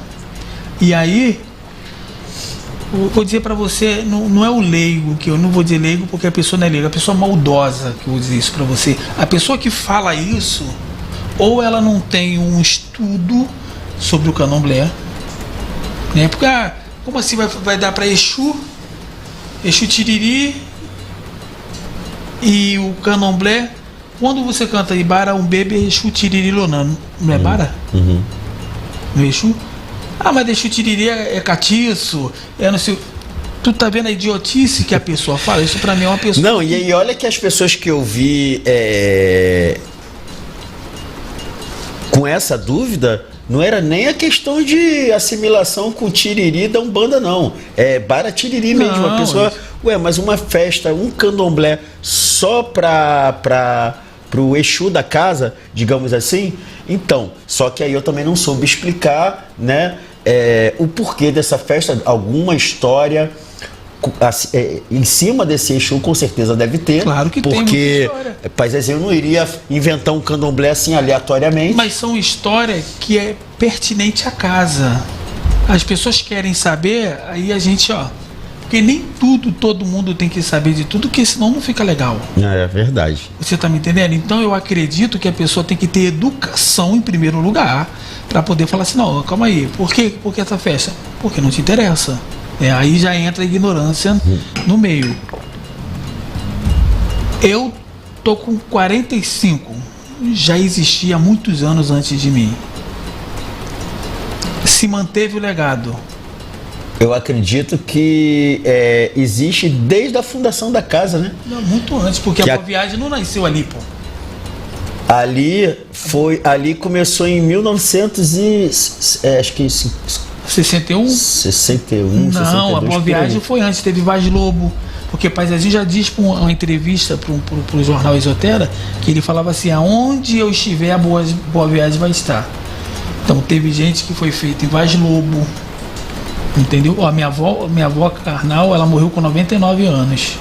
[SPEAKER 4] E aí, eu vou dizer pra você, não é o leigo, que eu não vou dizer leigo porque a pessoa não é leiga, a pessoa maldosa que eu vou dizer isso pra você. A pessoa que fala isso, ou ela não tem um estudo sobre o candomblé, né? Porque, como assim vai dar pra Exu Tiriri e o candomblé? Quando você canta Ibara, um bebê, Exu Tiriri Lonano, não é Bara? Não é Exu? Mas Exu Tiriri é catiço, não sei. Tu tá vendo a idiotice que a pessoa fala? Isso pra mim é uma pessoa.
[SPEAKER 3] Não, e aí olha que as pessoas que eu vi com essa dúvida, não era nem a questão de assimilação com Tiriri da Umbanda, não. É Bara Tiriri mesmo. A pessoa, mas uma festa, um candomblé só pro Exu da casa, digamos assim. Então, só que aí eu também não soube explicar, né, o porquê dessa festa, alguma história em cima desse Exu, com certeza deve ter.
[SPEAKER 4] Claro que tem muita história.
[SPEAKER 3] Porque Pai Zezinho não iria inventar um candomblé assim aleatoriamente.
[SPEAKER 4] Mas são histórias que é pertinente à casa. As pessoas querem saber, aí a gente, porque nem todo mundo tem que saber de tudo, porque senão não fica legal.
[SPEAKER 3] É verdade.
[SPEAKER 4] Você tá me entendendo? Então eu acredito que a pessoa tem que ter educação em primeiro lugar, para poder falar assim, não, calma aí, por que essa festa? Porque não te interessa. Aí já entra a ignorância no meio. Eu tô com 45, já existia há muitos anos antes de mim. Se manteve o legado.
[SPEAKER 3] Eu acredito que existe desde a fundação da casa, né?
[SPEAKER 4] Não, muito antes, porque a Boa Viagem não nasceu ali, pô.
[SPEAKER 3] Ali começou em 1900 e acho que
[SPEAKER 4] 61?
[SPEAKER 3] 61,
[SPEAKER 4] não,
[SPEAKER 3] 62,
[SPEAKER 4] a Boa Viagem foi antes, teve Vaz Lobo. Porque Pai Zezinho já diz para uma entrevista pro jornal Esotera que ele falava assim, aonde eu estiver a Boa Viagem vai estar. Então teve gente que foi feita em Vaz Lobo, entendeu? A minha avó carnal, ela morreu com 99 anos.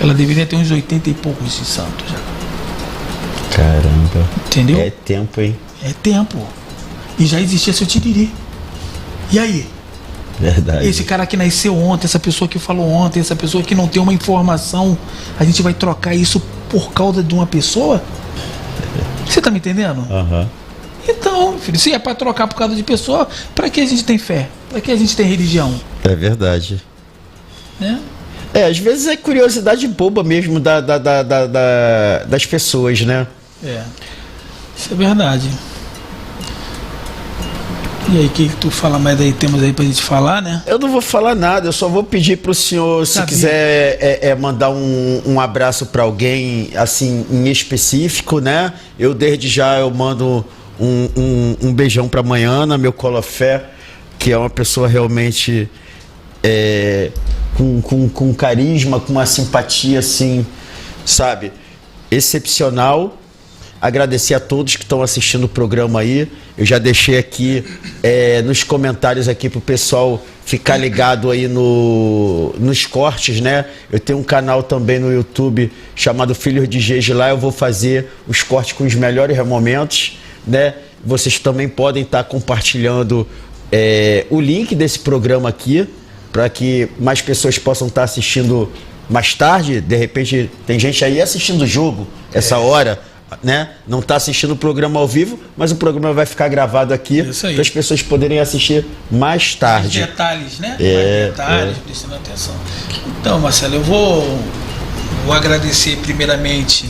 [SPEAKER 4] Ela deveria ter uns 80 e poucos de santo já.
[SPEAKER 3] Caramba.
[SPEAKER 4] Entendeu?
[SPEAKER 3] É tempo, hein?
[SPEAKER 4] É tempo. E já existia seu Tiriri. E aí?
[SPEAKER 3] Verdade.
[SPEAKER 4] Esse cara que nasceu ontem, essa pessoa que falou ontem, essa pessoa que não tem uma informação, a gente vai trocar isso por causa de uma pessoa? Você tá me entendendo?
[SPEAKER 3] Aham.
[SPEAKER 4] Então, filho, se é pra trocar por causa de pessoa, pra que a gente tem fé? Pra que a gente tem religião?
[SPEAKER 3] É verdade.
[SPEAKER 4] Né?
[SPEAKER 3] Às vezes é curiosidade boba mesmo das pessoas, né?
[SPEAKER 4] Isso é verdade. E aí, o que tu fala mais aí? Temos aí pra gente falar, né?
[SPEAKER 3] Eu não vou falar nada, eu só vou pedir pro senhor, se quiser mandar um abraço para alguém, assim, em específico, né? Eu, desde já, eu mando um beijão pra Manhana, meu Colofé, que é uma pessoa realmente com carisma, com uma simpatia, assim, sabe? Excepcional. Agradecer a todos que estão assistindo o programa aí. Eu já deixei aqui nos comentários aqui pro pessoal ficar ligado aí nos cortes, né? Eu tenho um canal também no YouTube chamado Filhos de Gege. Lá eu vou fazer os cortes com os melhores momentos, né? Vocês também podem estar compartilhando o link desse programa aqui, para que mais pessoas possam estar assistindo mais tarde. De repente tem gente aí assistindo o jogo essa hora, né? Não está assistindo o programa ao vivo, mas o programa vai ficar gravado aqui para as pessoas poderem assistir mais tarde.
[SPEAKER 4] Mais detalhes, né? Mais detalhes, prestando atenção. Então, Marcelo, eu vou agradecer primeiramente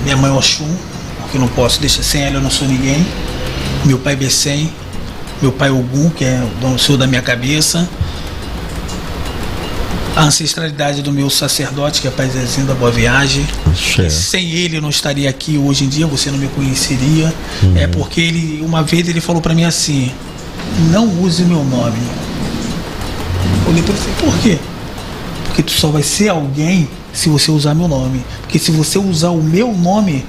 [SPEAKER 4] minha mãe Oxum, porque eu não posso deixar sem ela, eu não sou ninguém. Meu pai Bessem, meu pai Ogum, que é o dono senhor da minha cabeça. A ancestralidade do meu sacerdote, que é Pai Zezinho da Boa Viagem. Sem ele eu não estaria aqui hoje em dia, você não me conheceria. É porque uma vez ele falou para mim assim: não use meu nome. Eu olhei para ele e falei: por quê? Porque tu só vai ser alguém se você usar meu nome. Porque se você usar o meu nome,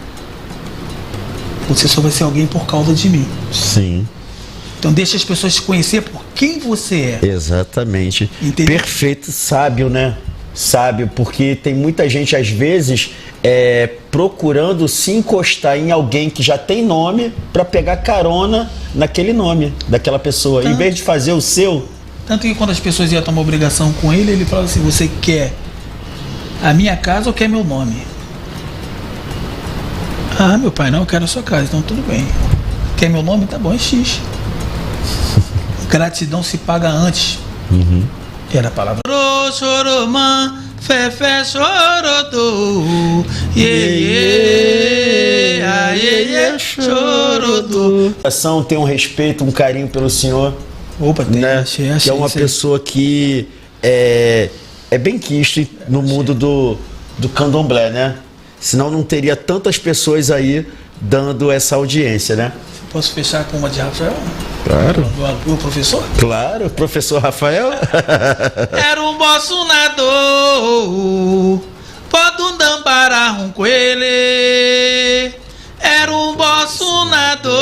[SPEAKER 4] você só vai ser alguém por causa de mim.
[SPEAKER 3] Sim.
[SPEAKER 4] Então deixa as pessoas te conhecer por quem você é.
[SPEAKER 3] Exatamente.
[SPEAKER 4] Entendeu?
[SPEAKER 3] Perfeito, sábio, né? Sábio, porque tem muita gente, às vezes, procurando se encostar em alguém que já tem nome para pegar carona naquele nome daquela pessoa. Em vez de fazer o seu.
[SPEAKER 4] Tanto que quando as pessoas iam tomar obrigação com ele, ele falava assim: você quer a minha casa ou quer meu nome? Ah, meu pai, não, eu quero a sua casa, então tudo bem. Quer meu nome? Tá bom, é X. Gratidão se paga antes. Era a palavra. Choromã, fé, chorodo. Chorodo.
[SPEAKER 3] Tem um respeito, um carinho pelo senhor.
[SPEAKER 4] Opa, tem,
[SPEAKER 3] né?
[SPEAKER 4] achei
[SPEAKER 3] que é uma pessoa que é bem quisto no mundo do candomblé, né? Senão não teria tantas pessoas aí dando essa audiência, né?
[SPEAKER 4] Posso fechar com uma de Rafael?
[SPEAKER 3] Claro.
[SPEAKER 4] O professor?
[SPEAKER 3] Claro, professor Rafael.
[SPEAKER 4] Era um bolsonador, pode um dambará um coelho. Era um bolsonador,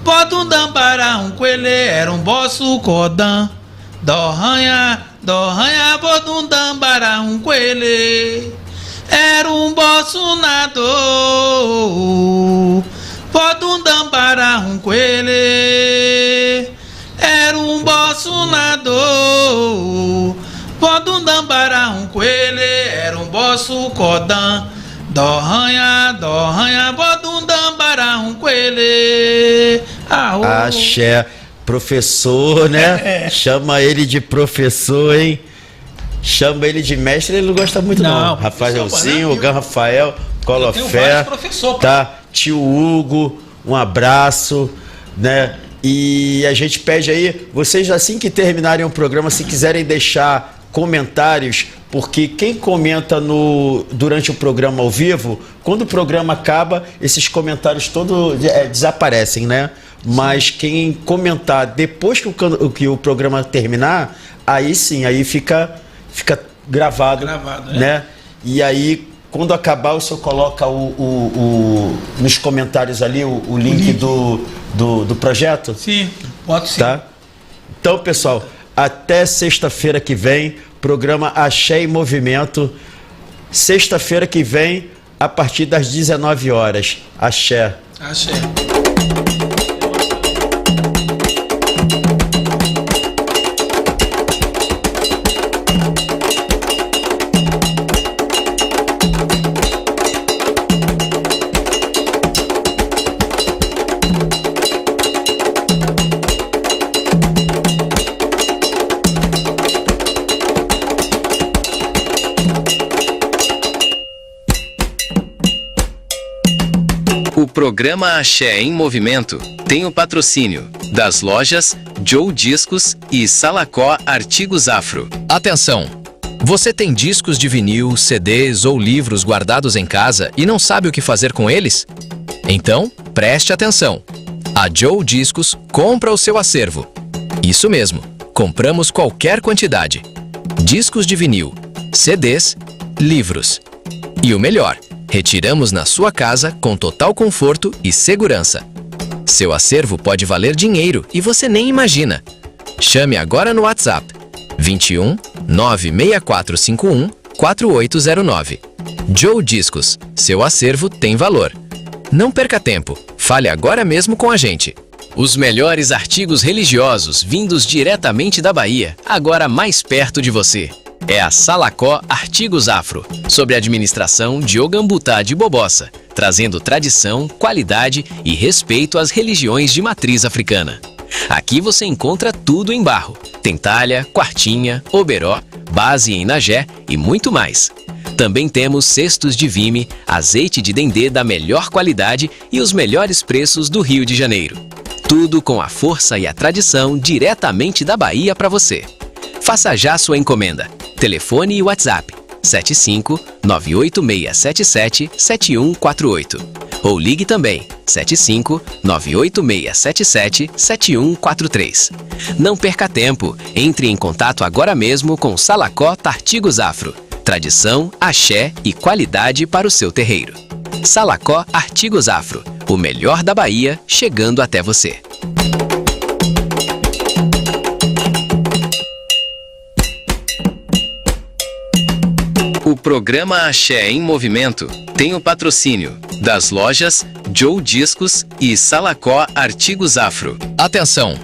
[SPEAKER 4] pode um dambará um coelho. Era um bosso codã, dorranha, pode um dambará um coelho. Era um bolsonador, pode um dambará um coelho. Era um bolsonador, pode um dambará um coelho. Era um bosso codã, dorranha, pode um dambará um coelho.
[SPEAKER 3] Axé, professor, né? Chama ele de professor, hein? Chama ele de mestre, ele não gosta muito não. Rafaelzinho, Ogã Rafael, Colofé, tá? Tio Hugo, um abraço, né? E a gente pede aí, vocês assim que terminarem o programa, se quiserem deixar comentários, porque quem comenta durante o programa ao vivo, quando o programa acaba, esses comentários todos desaparecem, né? Mas quem comentar depois que o programa terminar, aí sim, aí fica gravado, né? E aí, quando acabar, o senhor coloca nos comentários ali o link do projeto?
[SPEAKER 4] Sim, pode sim.
[SPEAKER 3] Tá? Então, pessoal, até sexta-feira que vem, programa Axé em Movimento. Sexta-feira que vem, a partir das 19 horas. Axé.
[SPEAKER 4] Axé.
[SPEAKER 2] programa Axé em Movimento tem o patrocínio das lojas Joe Discos e Salacó Artigos Afro. Atenção! Você tem discos de vinil, CDs ou livros guardados em casa e não sabe o que fazer com eles? Então, preste atenção! A Joe Discos compra o seu acervo. Isso mesmo, compramos qualquer quantidade. Discos de vinil, CDs, livros. E o melhor, retiramos na sua casa com total conforto e segurança. Seu acervo pode valer dinheiro e você nem imagina. Chame agora no WhatsApp 21 96451 4809. Joe Discos, seu acervo tem valor. Não perca tempo, fale agora mesmo com a gente. Os melhores artigos religiosos vindos diretamente da Bahia, agora mais perto de você. É a Salacó Artigos Afro, sob a administração de Ogambutá de Bobossa, trazendo tradição, qualidade e respeito às religiões de matriz africana. Aqui você encontra tudo em barro, tem talha, quartinha, oberó, base em nagé e muito mais. Também temos cestos de vime, azeite de dendê da melhor qualidade e os melhores preços do Rio de Janeiro. Tudo com a força e a tradição diretamente da Bahia para você. Faça já sua encomenda. Telefone e WhatsApp 75 98677 7148 ou ligue também 75 98677 7143. Não perca tempo, entre em contato agora mesmo com Salacó Artigos Afro. Tradição, axé e qualidade para o seu terreiro. Salacó Artigos Afro, o melhor da Bahia chegando até você. O programa Axé em Movimento tem o patrocínio das lojas Joe Discos e Salacó Artigos Afro. Atenção!